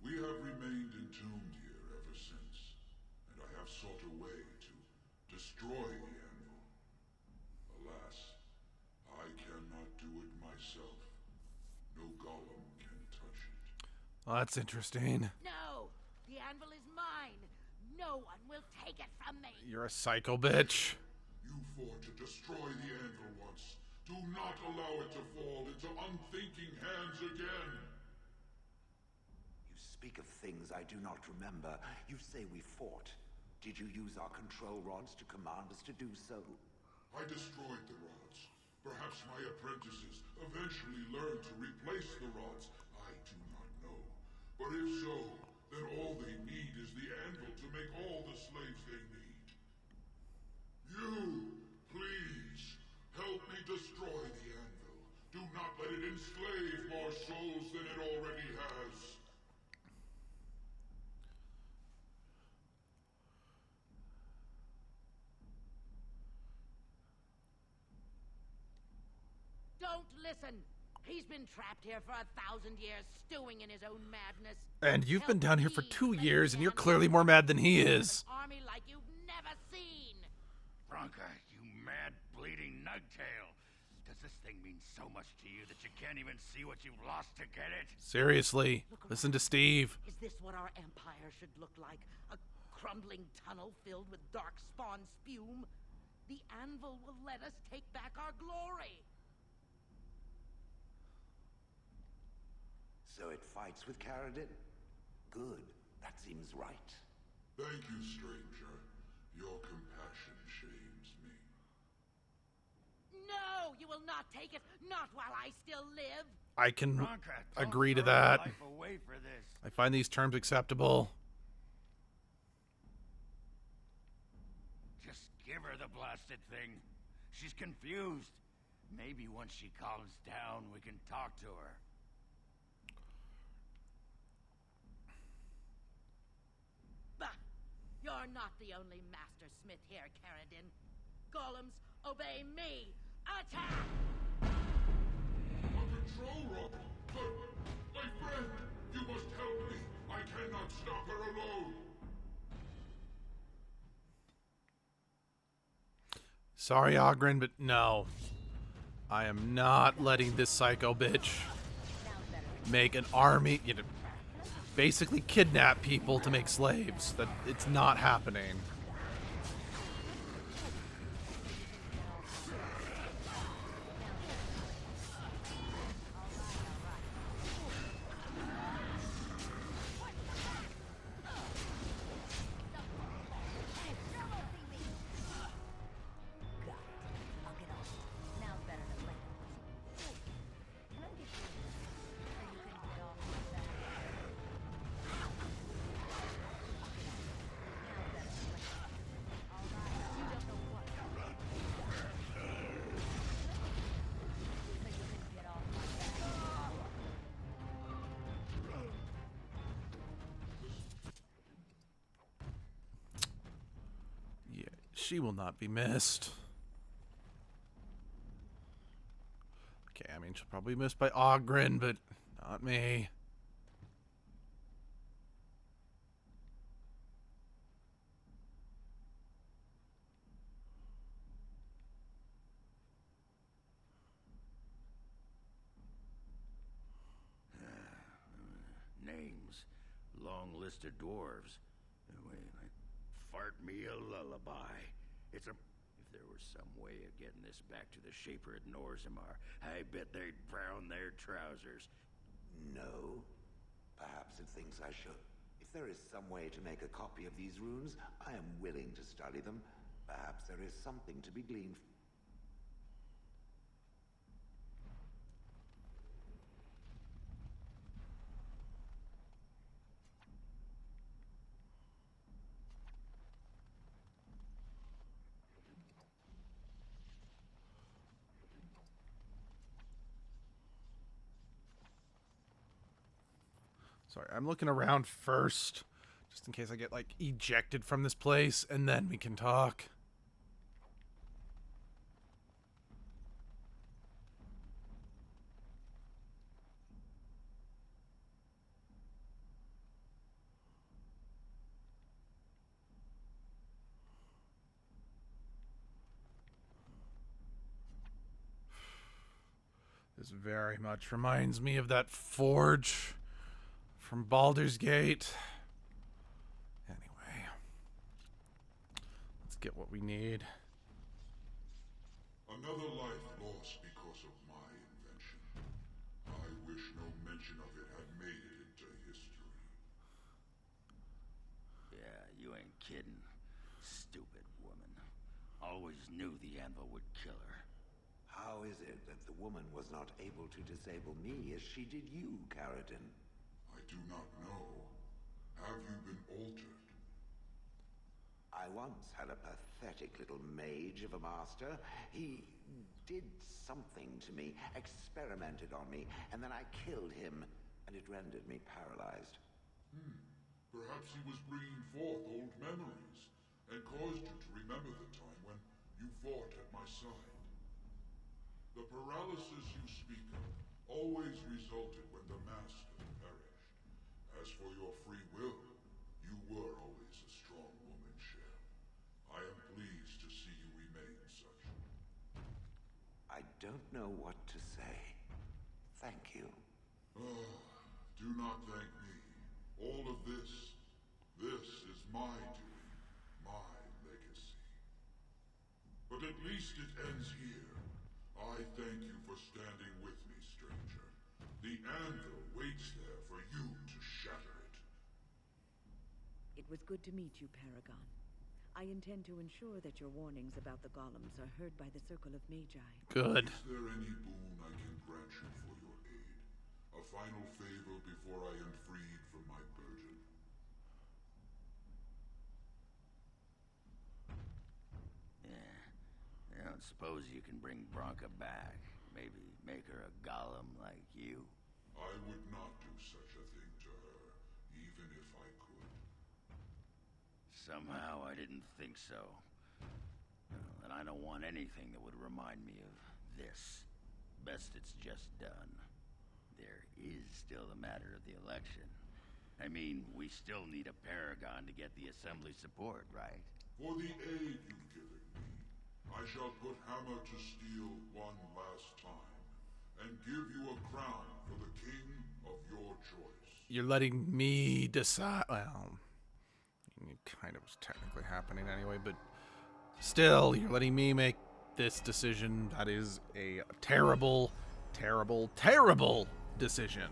We have remained entombed here ever since, and I have sought a way to destroy the anvil. Alas, I cannot do it myself. No golem can touch it. Well, that's interesting. No! The anvil is mine! No one will take it from me! You're a psycho bitch. You fought to destroy the anvil once. Do not allow it to fall into unthinking hands again. You speak of things I do not remember. You say we fought. Did you use our control rods to command us to do so? I destroyed the rods. Perhaps my apprentices eventually learned to replace the rods. I do not know. But if so, then all they need is the anvil to make all the slaves they need. You, please, help me destroy the anvil. Do not let it enslave more souls than it already has. Don't listen! He's been trapped here for 1,000 years, stewing in his own madness. And you've been Help down here for me 2 let years, the and you're damn clearly more mad than he is. An army like you've never seen! Bronca, you mad, bleeding nugtail. Does this thing mean so much to you that you can't even see what you've lost to get it? Seriously, listen to Steve. Is this what our empire should look like? A crumbling tunnel filled with darkspawn spume? The anvil will let us take back our glory! So it fights with Caradin? Good. That seems right. Thank you, stranger. Your compassion shames me. No! You will not take it! Not while I still live! I can Bronca, don't agree to throw your that. life away for this. I find these terms acceptable. Just give her the blasted thing. She's confused. Maybe once she calms down, we can talk to her. Bah! You're not the only master smith here, Caradin. Golems, obey me! Attack! A control rod! But, my friend, you must help me. I cannot stop her alone. Sorry, Ogren, but no. I am not letting this psycho bitch make an army, basically kidnap people to make slaves. That it's not happening. She will not be missed. Okay, I mean, she'll probably be missed by Ogren, but not me. Names. Long list of dwarves. Wait, fart me a lullaby. It's a... If there was some way of getting this back to the Shaper at Norzimar, I bet they'd brown their trousers. No. Perhaps it thinks I should. If there is some way to make a copy of these runes, I am willing to study them. Perhaps there is something to be gleaned. Sorry, I'm looking around first Just in case I get, like, ejected from this place, and then we can talk. This very much reminds me of that forge from Baldur's Gate. Anyway, let's get what we need. Another life lost because of my invention. I wish no mention of it had made it into history. Yeah, you ain't kidding. Stupid woman. Always knew the anvil would kill her. How is it that the woman was not able to disable me as she did you, Carradine? I do not know. Have you been altered? I once had a pathetic little mage of a master. He did something to me, experimented on me, and then I killed him, and it rendered me paralyzed. Perhaps he was bringing forth old memories, and caused you to remember the time when you fought at my side. The paralysis you speak of always resulted when the Master perished. As for your free will, you were always a strong woman, Shell. I am pleased to see you remain such. I don't know what to say. Thank you. Do not thank me. All of this is my doing, my legacy. But at least it ends here. I thank you for standing with me, stranger. The anvil waits there for you to shatter it. It was good to meet you, Paragon. I intend to ensure that your warnings about the golems are heard by the Circle of Magi. Good. Is there any boon I can grant you for your aid? A final favor before I am freed from my burden? Yeah. I don't suppose you can bring Bronca back. Maybe make her a golem like you. I would not do such a thing to her, even if I could. Somehow I didn't think so. Well, and I don't want anything that would remind me of this. Best it's just done. There is still the matter of the election. I mean, we still need a paragon to get the assembly support, right? For the aid you've given me, I shall put hammer to steel one last time, and give you a crown for the king of your choice. You're letting me decide. Well, it kind of was technically happening anyway, but still, you're letting me make this decision. That is a terrible, terrible, terrible decision.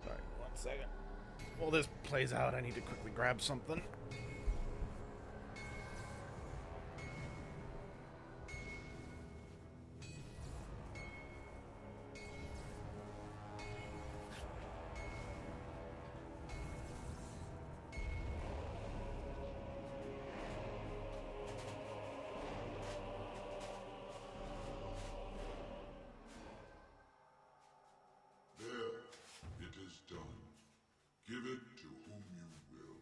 Sorry, 1 second. While this plays out, I need to quickly grab something. Give it to whom you will.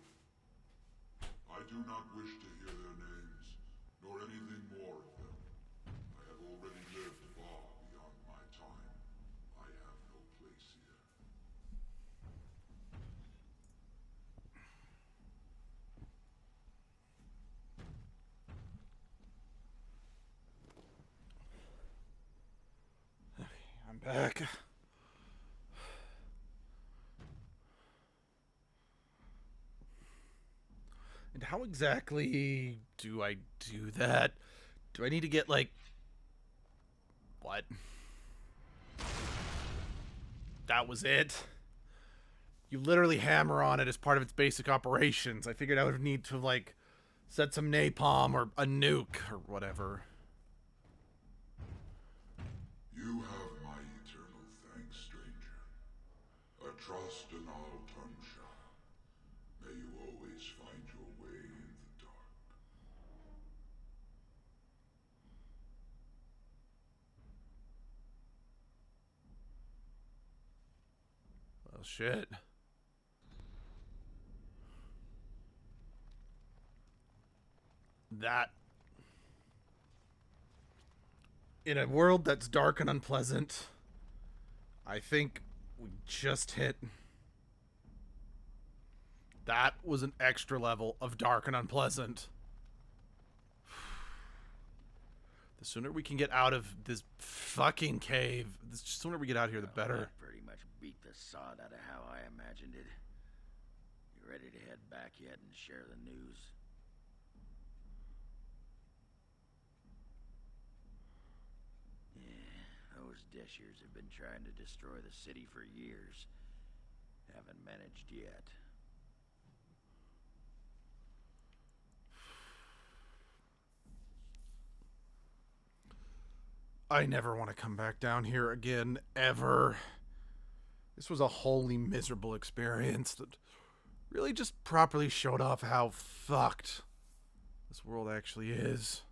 I do not wish to hear their names, nor anything more of them. I have already lived far beyond my time. I have no place here. I'm back. And how exactly do I do that? Do I need to get, like... What? That was it? You literally hammer on it as part of its basic operations. I figured I would need to, like, set some napalm or a nuke or whatever. You have my eternal thanks, stranger. A trust in all Tunsha. May you always find your way in the dark. Well, shit. That... In a world that's dark and unpleasant, I think we just hit... That was an extra level of dark and unpleasant. The sooner we can get out of this fucking cave, the sooner we get out of here, the better. That pretty much beat the sod out of how I imagined it. You ready to head back yet and share the news? Yeah, those Dishers have been trying to destroy the city for years. Haven't managed yet. I never want to come back down here again, ever. This was a wholly miserable experience that really just properly showed off how fucked this world actually is.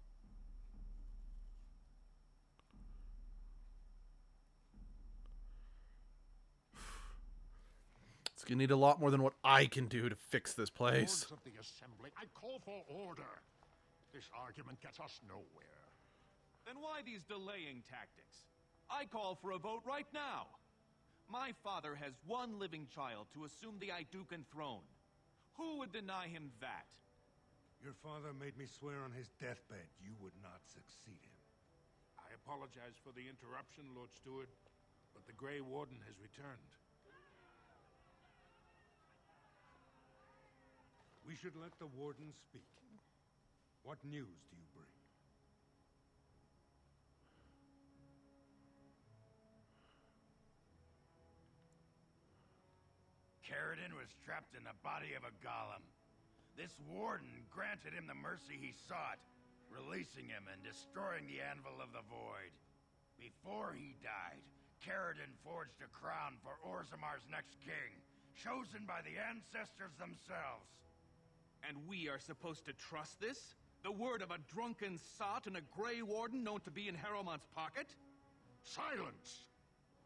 It's gonna need a lot more than what I can do to fix this place. Lords of the Assembly, I call for order. This argument gets us nowhere. Then why these delaying tactics? I call for a vote right now. My father has one living child to assume the Idukan throne. Who would deny him that? Your father made me swear on his deathbed you would not succeed him. I apologize for the interruption, Lord Steward, but the Grey Warden has returned. We should let the Warden speak. What news do you bring? Caradin was trapped in the body of a golem. This warden granted him the mercy he sought, releasing him and destroying the Anvil of the Void. Before he died, Caradin forged a crown for Orzamar's next king, chosen by the ancestors themselves. And we are supposed to trust this? The word of a drunken sot and a Grey Warden known to be in Harrowmont's pocket? Silence!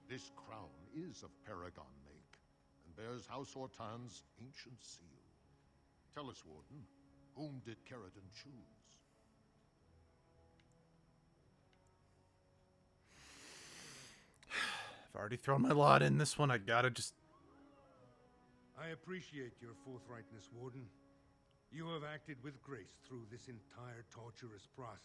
This crown is of Paragon make, and bears House Ortan's ancient seal. Tell us, Warden, whom did Caradin choose? I've already thrown my lot in this one. I gotta just... I appreciate your forthrightness, Warden. You have acted with grace through this entire torturous process.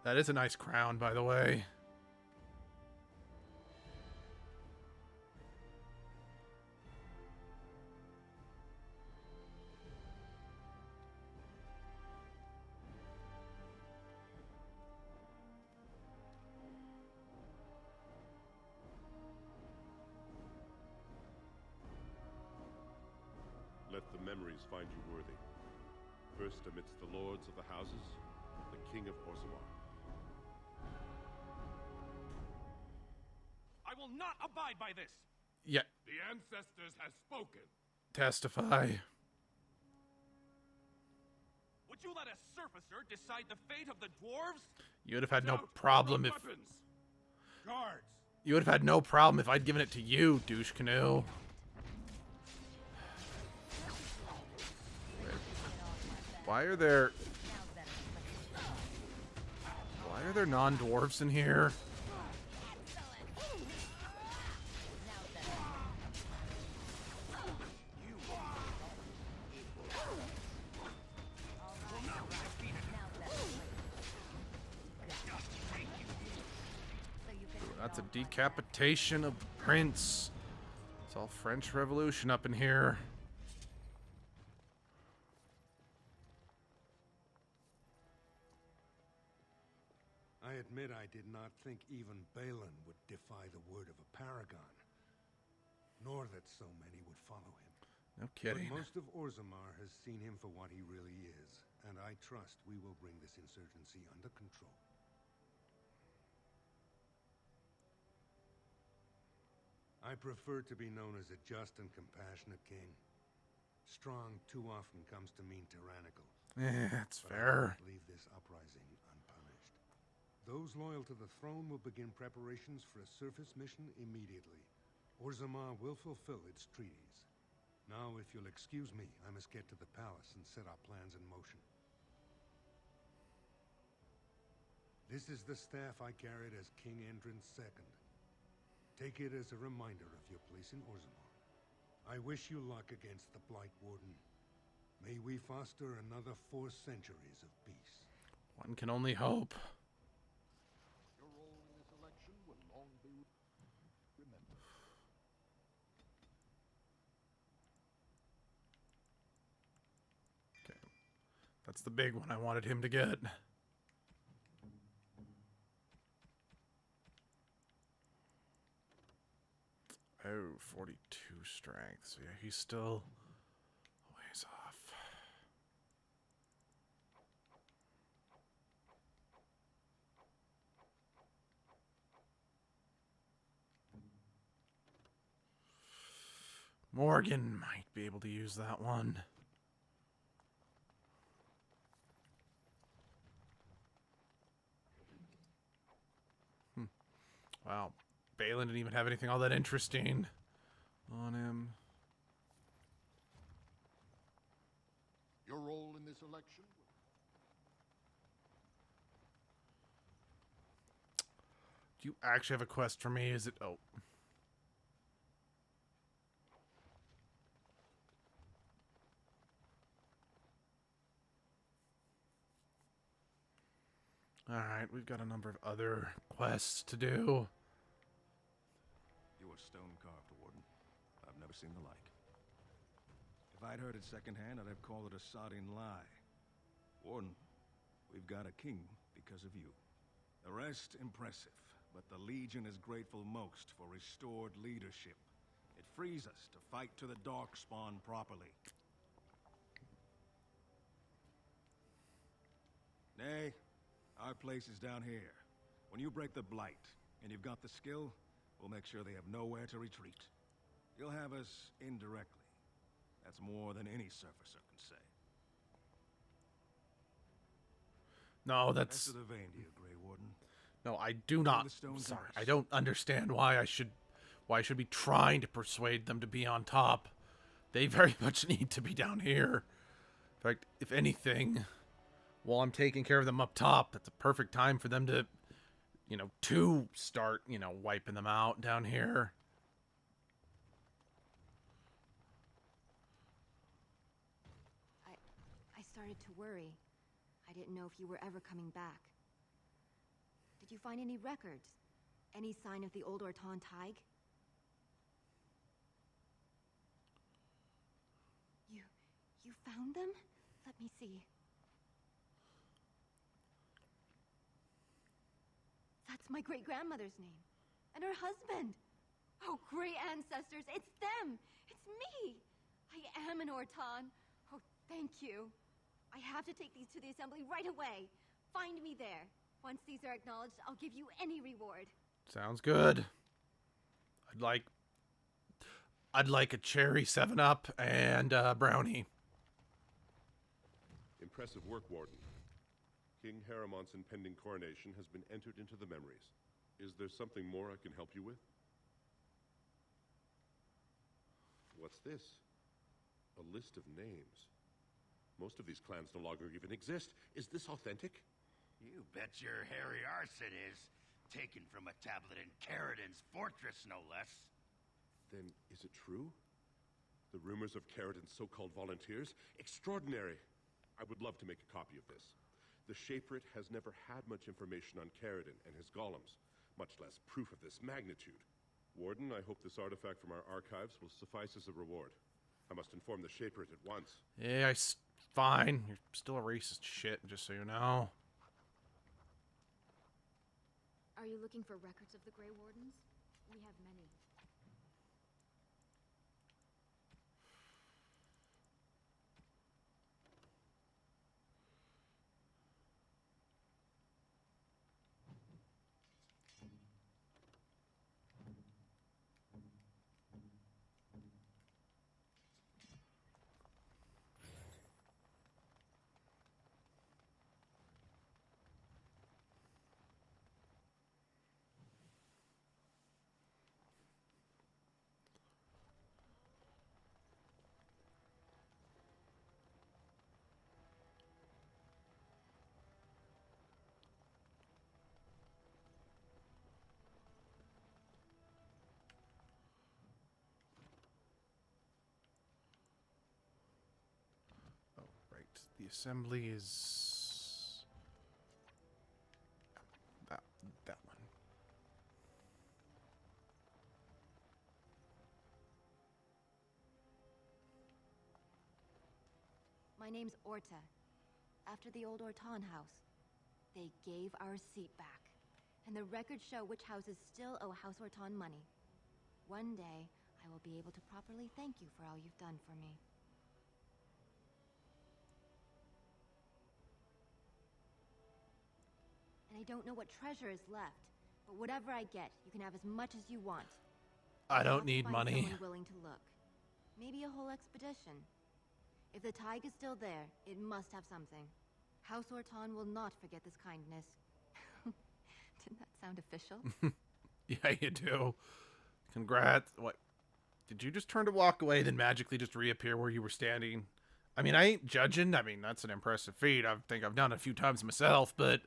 That is a nice crown, by the way. Let the memories find you worthy. First amidst the lords of the houses, the King of Orzammar. I will not abide by this! Yeah. The ancestors have spoken. Testify. Would you let a surfacer decide the fate of the dwarves? You would have had no problem if... Guards! You would have had no problem if I'd given it to you, douche canoe. Why are there non-dwarves in here? That's a decapitation of the prince. It's all French Revolution up in here. I admit I did not think even Balin would defy the word of a paragon, nor that so many would follow him. No kidding. But most of Orzammar has seen him for what he really is, and I trust we will bring this insurgency under control. I prefer to be known as a just and compassionate king. Strong too often comes to mean tyrannical. Yeah, that's fair. I won't leave this uprising unpunished. Those loyal to the throne will begin preparations for a surface mission immediately. Orzammar will fulfill its treaties. Now, if you'll excuse me, I must get to the palace and set our plans in motion. This is the staff I carried as King Endrin's second. Take it as a reminder of your place in Orzammar. I wish you luck against the Blight Warden. May we foster another 4 centuries of peace. One can only hope. Your role in this election will long be remembered. Okay. That's the big one I wanted him to get. Oh, 42 strength. So yeah, he's still a ways off. Morgan might be able to use that one. Wow. Balin didn't even have anything all that interesting on him. Your role in this election? Do you actually have a quest for me? Is it... Oh. Alright, we've got a number of other quests to do. You are stone-carved, Warden. I've never seen the like. If I'd heard it secondhand, I'd have called it a sodding lie. Warden, we've got a king because of you. The rest, impressive. But the Legion is grateful most for restored leadership. It frees us to fight to the Darkspawn properly. Nay, our place is down here. When you break the Blight, and you've got the skill, we'll make sure they have nowhere to retreat. You'll have us indirectly. That's more than any surfacer can say. No, that's... Answer the vein, dear Grey Warden. No, I do not. Sorry, I don't understand why I should be trying to persuade them to be on top. They very much need to be down here. In fact, if anything, while I'm taking care of them up top, that's a perfect time for them to, to start, wiping them out down here. I started to worry. I didn't know if you were ever coming back. Did you find any records? Any sign of the old Orton Tig? You found them? Let me see. That's my great-grandmother's name. And her husband. Oh, great ancestors, it's them! It's me! I am an Orton. Oh, thank you. I have to take these to the assembly right away. Find me there. Once these are acknowledged, I'll give you any reward. Sounds good. I'd like a cherry 7-Up and a brownie. Impressive work, Warden. King Haramont's impending coronation has been entered into the memories. Is there something more I can help you with? What's this? A list of names. Most of these clans no longer even exist. Is this authentic? You bet your hairy arse it is. Taken from a tablet in Caridin's fortress, no less. Then is it true? The rumors of Caridin's so-called volunteers? Extraordinary! I would love to make a copy of this. The Shaperate has never had much information on Caridin and his golems, much less proof of this magnitude. Warden, I hope this artifact from our archives will suffice as a reward. I must inform the Shaperate at once. Yeah, fine. You're still a racist shit, just so you know. Are you looking for records of the Grey Wardens? We have many. The assembly is that one. My name's Orta. After the old Orton house, they gave our seat back. And the records show which houses still owe House Orton money. One day, I will be able to properly thank you for all you've done for me. And I don't know what treasure is left, but whatever I get, you can have as much as you want. I don't I'll have to need find money. someone willing to look. Maybe a whole expedition. If the Tig is still there, it must have something. House Orton will not forget this kindness. Didn't that sound official? Yeah, you do. Congrats. What? Did you just turn to walk away, then magically just reappear where you were standing? I mean, I ain't judging. I mean, that's an impressive feat. I think I've done it a few times myself, but...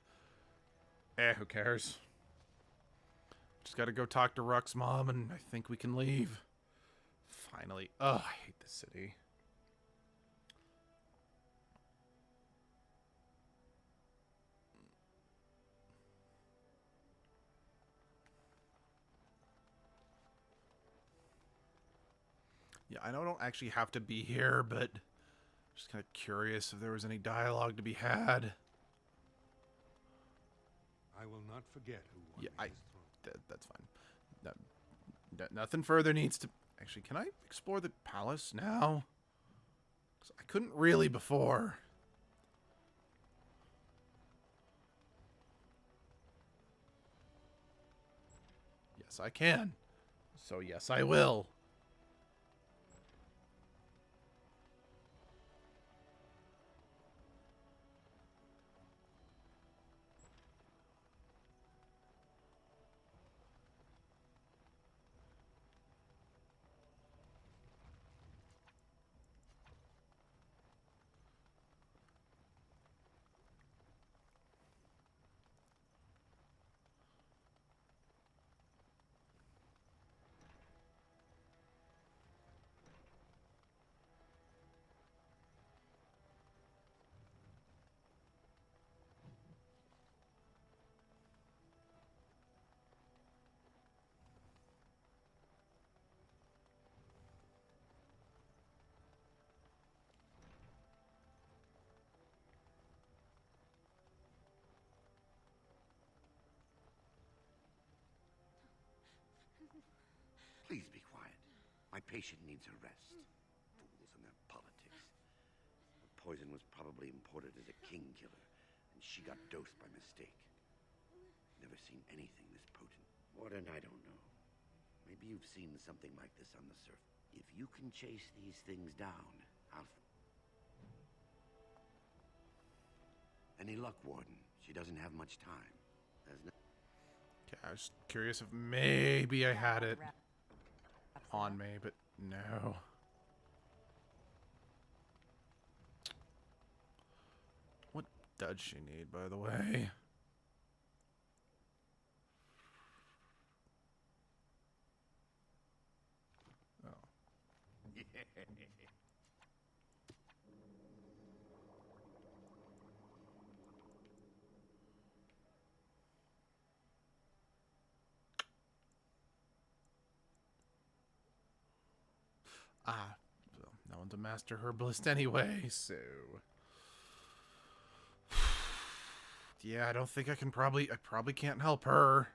who cares? Just gotta go talk to Ruck's mom, and I think we can leave. Finally. Ugh, I hate this city. Yeah, I know I don't actually have to be here, but just kind of curious if there was any dialogue to be had. I will not forget who won Yeah, me this throne. that's fine. Nothing further needs to... Actually, can I explore the palace now? 'Cause I couldn't really before. Yes, I can. So yes, I will. Please be quiet. My patient needs a rest. Fools and their politics. The poison was probably imported as a king killer, and she got dosed by mistake. Never seen anything this potent. Warden, I don't know. Maybe you've seen something like this on the surface. If you can chase these things down, I'll... Any luck, Warden? She doesn't have much time. There's no... Okay, I was curious if maybe I had it on me, but no. What does she need, by the way? Oh. Well, no one's a master herbalist anyway, so... Yeah, I don't think I probably can't help her,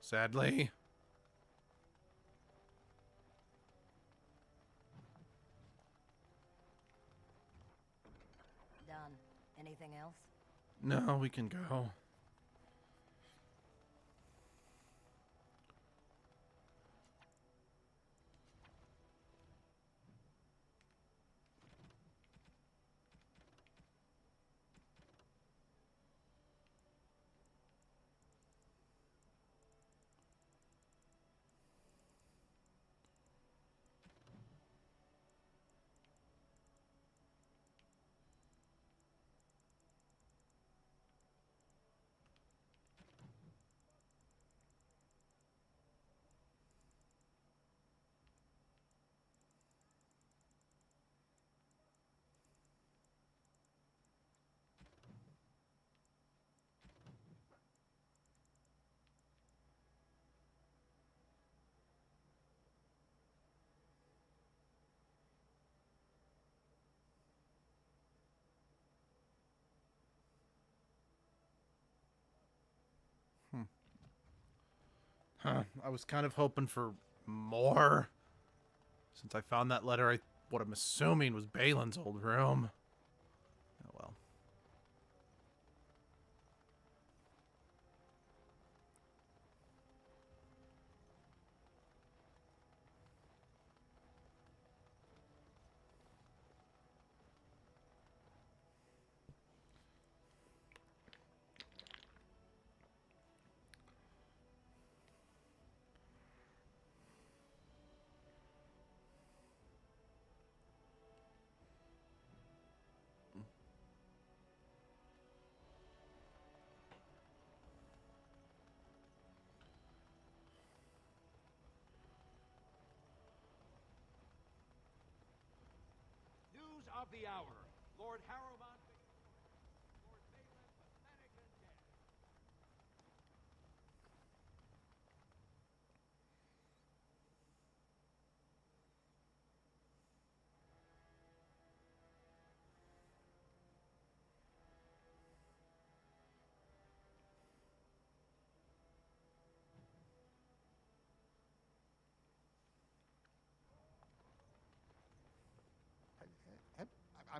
sadly. Done. Anything else? No, we can go. Huh. I was kind of hoping for more. Since I found that letter, what I'm assuming was Balin's old room. Oh well. News of the hour. Lord Harrowmont Lord Balin pathetic and dead.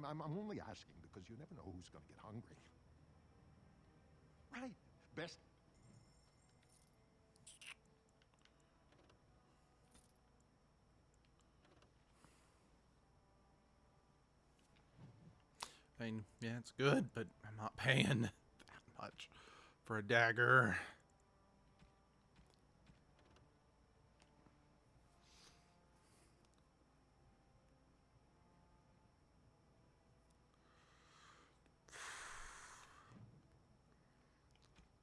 I'm only asking because you never know who's going to get hungry. Right. Best. I mean, yeah, it's good, but I'm not paying that much for a dagger.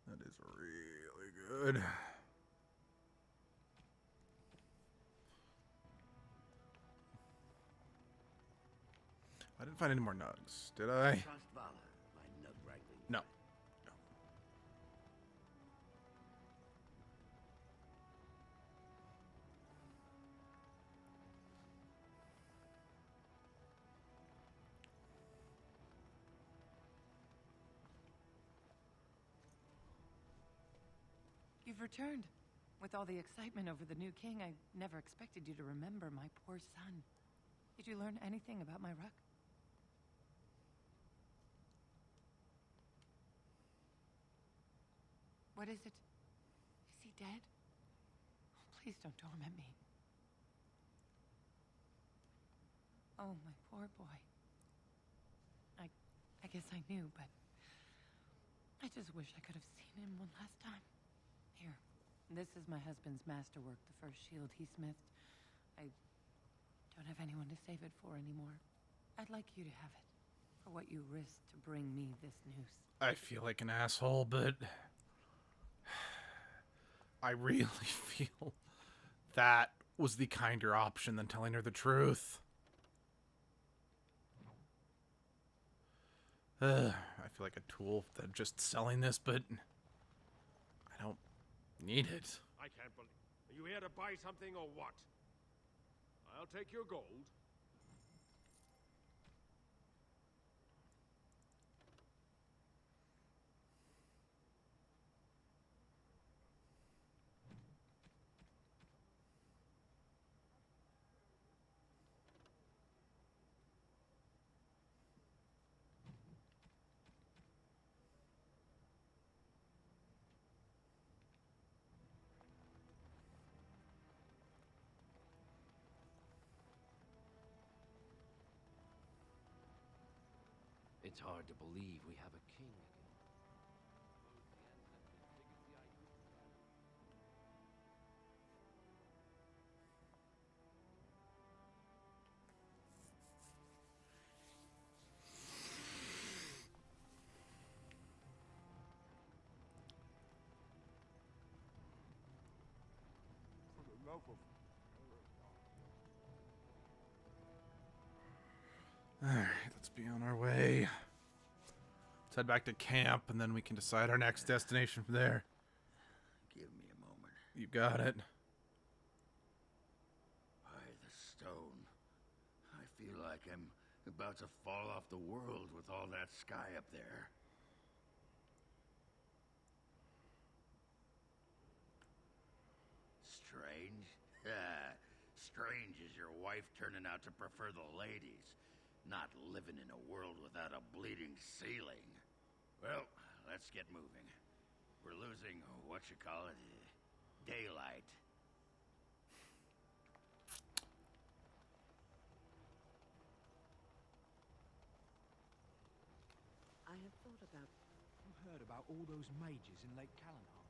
That is really good. I didn't find any more nugs, did I? Trust Valor, my nug wrangling. No. You've returned. With all the excitement over the new king, I never expected you to remember my poor son. Did you learn anything about my ruck? What is it? Is he dead? Oh, please don't torment me. Oh, my poor boy. I guess I knew, but I just wish I could have seen him one last time. Here, this is my husband's masterwork, the first shield he smithed. I don't have anyone to save it for anymore. I'd like you to have it, for what you risked to bring me this news. I feel like an asshole, but I really feel that was the kinder option than telling her the truth. I feel like a tool that just selling this, but I don't need it. I can't believe... Are you here to buy something or what? I'll take your gold. It's hard to believe we have a king again. For the love of... Alright, let's be on our way. Let's head back to camp, and then we can decide our next destination from there. Give me a moment. You got it. By the stone. I feel like I'm about to fall off the world with all that sky up there. strange is your wife turning out to prefer the ladies, not living in a world without a bleeding ceiling. Well, let's get moving. We're losing, daylight. I have thought about... You heard about all those mages in Lake Callanheim?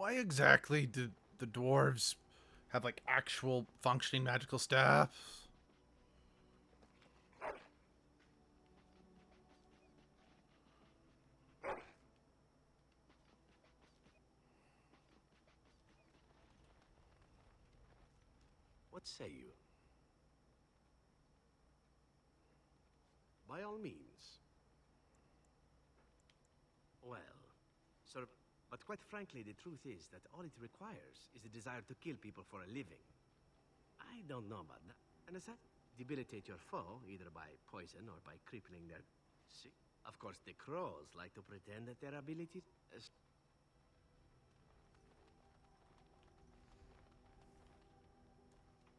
Why exactly did the dwarves have, like, actual functioning magical staffs? What say you? By all means. Well, sir, but quite frankly, the truth is that all it requires is the desire to kill people for a living. I don't know about that. And as that, debilitate your foe, either by poison or by crippling their... See, of course, the crows like to pretend that their abilities...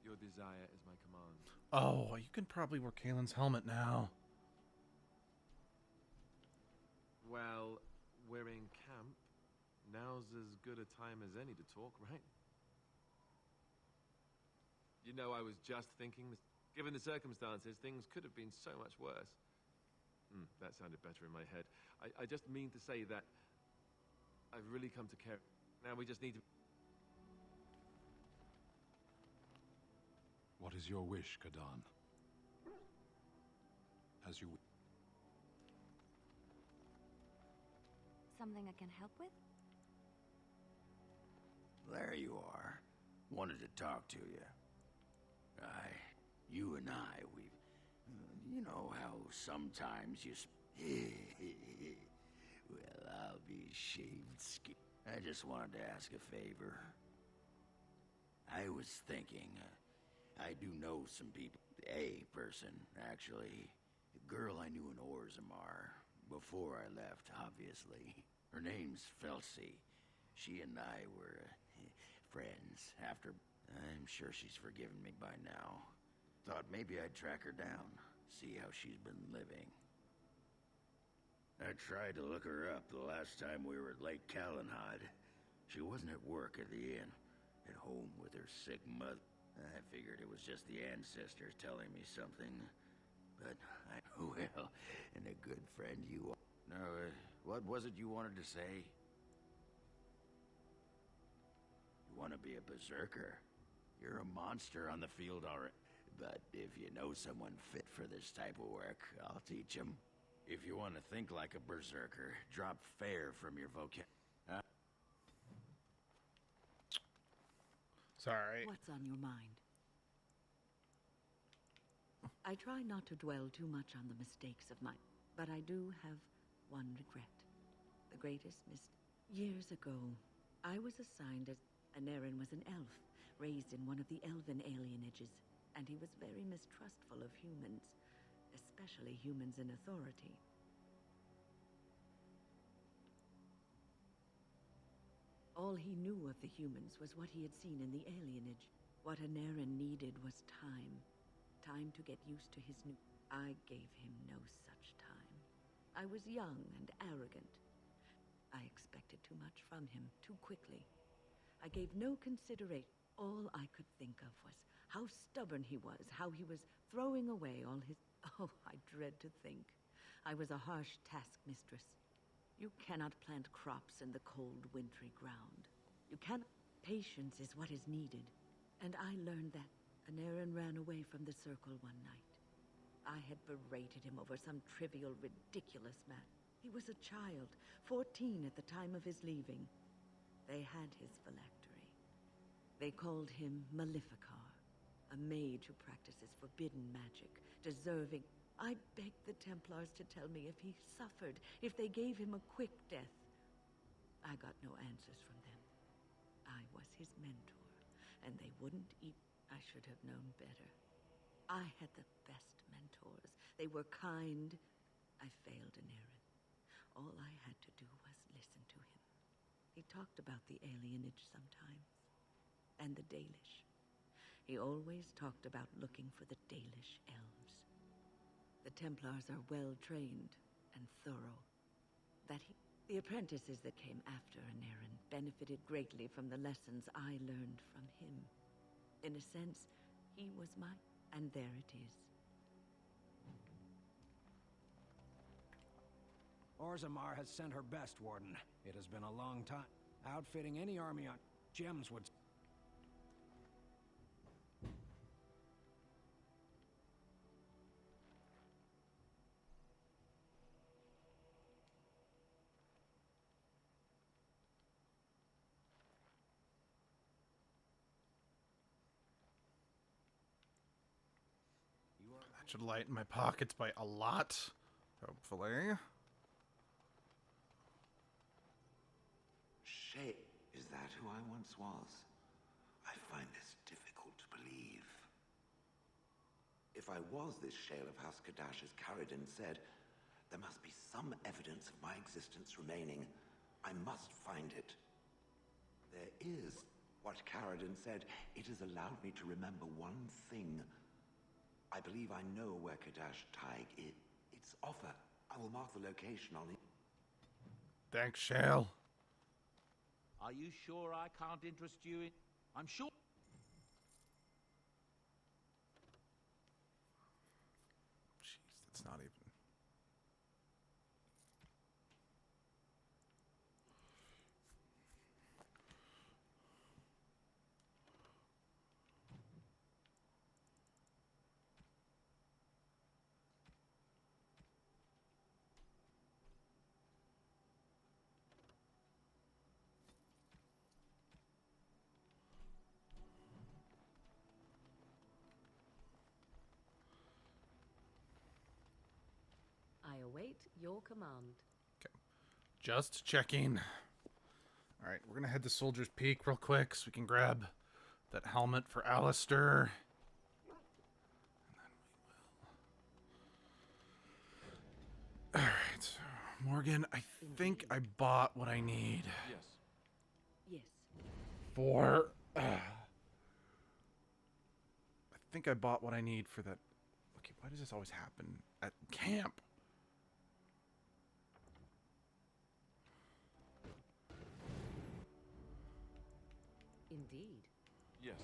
Your desire is my command. Oh, you can probably wear Kalen's helmet now. Well, we're in camp. Now's as good a time as any to talk, right? You know, I was just thinking, given the circumstances, things could have been so much worse. That sounded better in my head. I just mean to say that I've really come to care. Now we just need to... What is your wish, Kadan? As you... Something I can help with? There you are. Wanted to talk to you. You and I, you know how sometimes you... Well, I'll be shaved skin. I just wanted to ask a favor. I was thinking, I do know some people. A person, actually. A girl I knew in Orzammar. Before I left, obviously. Her name's Felsi. She and I were friends after... I'm sure she's forgiven me by now. Thought maybe I'd track her down, see how she's been living. I tried to look her up the last time we were at Lake Calenhod. She wasn't at work at the inn, at home with her sick mother. I figured it was just the ancestors telling me something. But, well, and a good friend you are. Now, what was it you wanted to say? You want to be a berserker? You're a monster on the field already. But if you know someone fit for this type of work, I'll teach him. If you want to think like a berserker, drop fair from your vocab. Sorry. What's on your mind? I try not to dwell too much on the mistakes of mine, but I do have one regret. The greatest Years ago, I was assigned as... Anarin was an elf, raised in one of the elven alienages, and he was very mistrustful of humans, especially humans in authority. All he knew of the humans was what he had seen in the alienage. What Anarin needed was time. Time to get used to his new... I gave him no such time. I was young and arrogant. I expected too much from him, too quickly. I gave no consideration. All I could think of was how stubborn he was, how he was throwing away all his... Oh, I dread to think. I was a harsh taskmistress. You cannot plant crops in the cold, wintry ground. You cannot... Patience is what is needed. And I learned that. Anarin ran away from the circle one night. I had berated him over some trivial, ridiculous matter. He was a child, 14 at the time of his leaving. They had his phylactery. They called him Maleficar, a mage who practices forbidden magic, deserving... I begged the Templars to tell me if he suffered, if they gave him a quick death. I got no answers from them. I was his mentor, and they wouldn't eat... I should have known better. I had the best mentors. They were kind. I failed Anarin. All I had to do was listen to him. He talked about the alienage sometimes, and the Dalish. He always talked about looking for the Dalish elves. The Templars are well-trained and thorough. The apprentices that came after Anarin benefited greatly from the lessons I learned from him. In a sense, he was my... And there it is. Orzammar has sent her best, Warden. It has been a long time. Outfitting any army on gems would... That should lighten my pockets by a lot, hopefully. Shay, is that who I once was? I find this difficult to believe. If I was this Shale of House Kadash, as Caradin said, there must be some evidence of my existence remaining. I must find it. There is what Caradin said. It has allowed me to remember one thing. I believe I know where Kadash Taig is. It's offer. I will mark the location on it. Thanks, Shale. Are you sure I can't interest you in... I'm sure... Jeez, that's not even... I await your command. Just checking. Alright, we're gonna head to Soldier's Peak real quick so we can grab that helmet for Alistair. Alright, so Morgan, I think I bought what I need. Yes. Yes. For... I think I bought what I need for that... Okay, why does this always happen at camp? Indeed. Yes.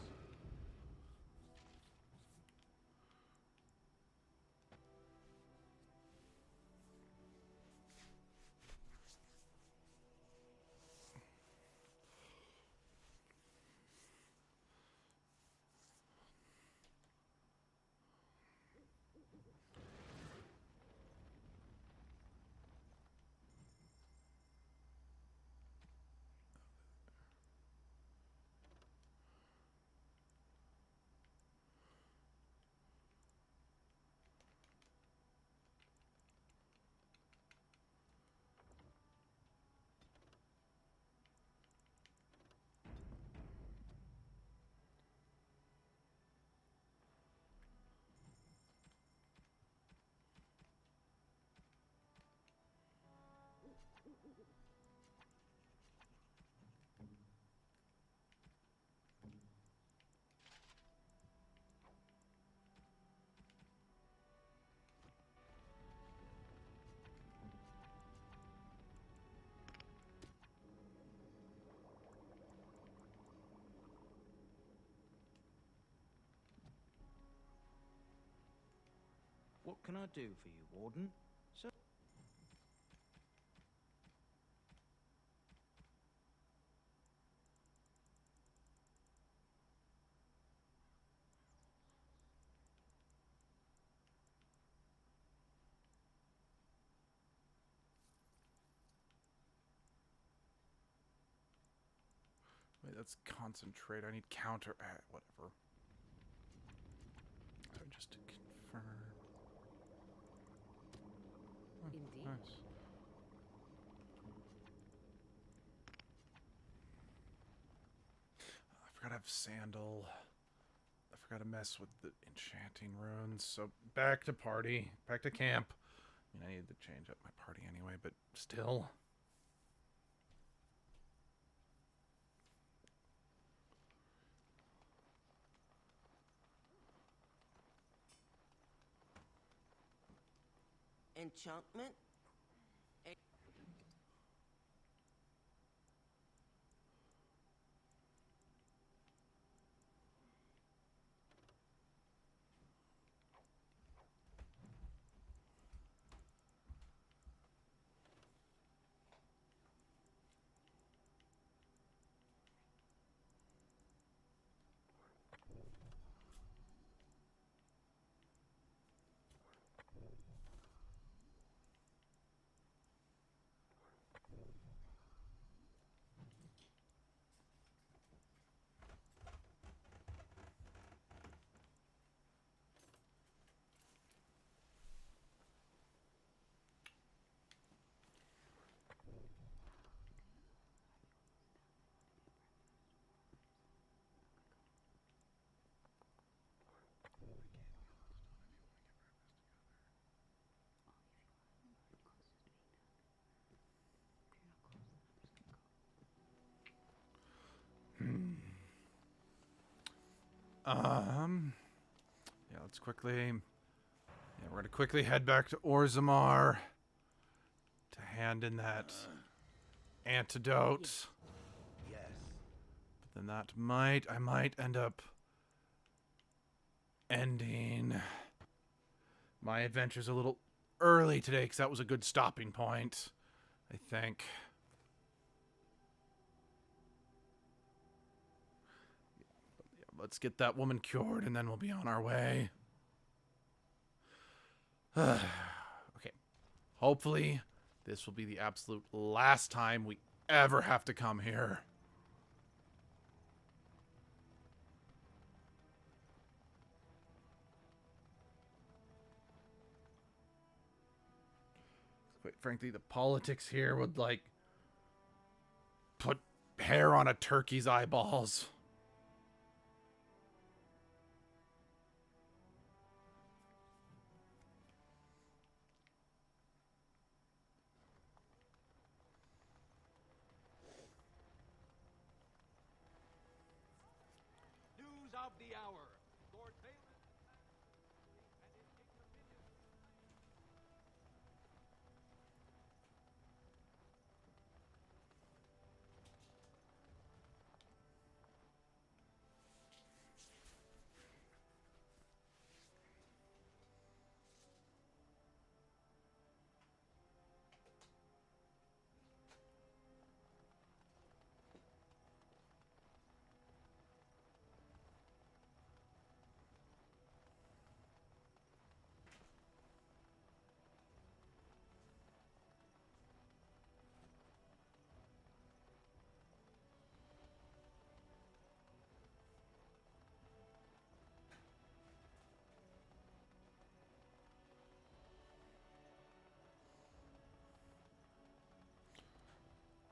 What can I do for you, Warden? So... Wait, that's concentrate. I need counter... whatever. So just to confirm... Oh, Indeed. nice. I forgot I have Sandal. I forgot to mess with the enchanting runes. So back to party. Back to camp. I mean, I needed to change up my party anyway, but still... Enchantment? Yeah, let's quickly... Yeah, we're gonna quickly head back to Orzammar to hand in that antidote. Yes. But then that I might end up ending my adventures a little early today, because that was a good stopping point, I think. Let's get that woman cured, and then we'll be on our way. Okay. Hopefully, this will be the absolute last time we ever have to come here. Quite frankly, the politics here would, like, put hair on a turkey's eyeballs. News of the hour. Lord Balin and his ignominious...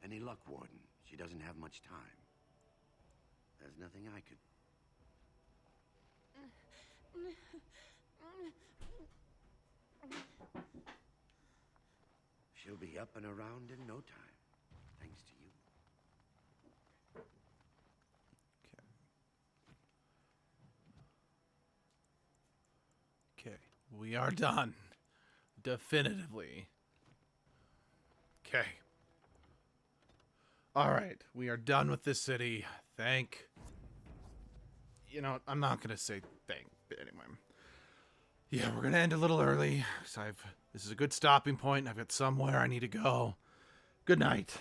Any luck, Warden? She doesn't have much time. There's nothing I could... She'll be up and around in no time, thanks to you. Okay, we are done. Definitively. Okay. Alright, we are done with this city. You know, I'm not gonna say thank, but anyway. Yeah, we're gonna end a little early, because this is a good stopping point. I've got somewhere I need to go. Good night.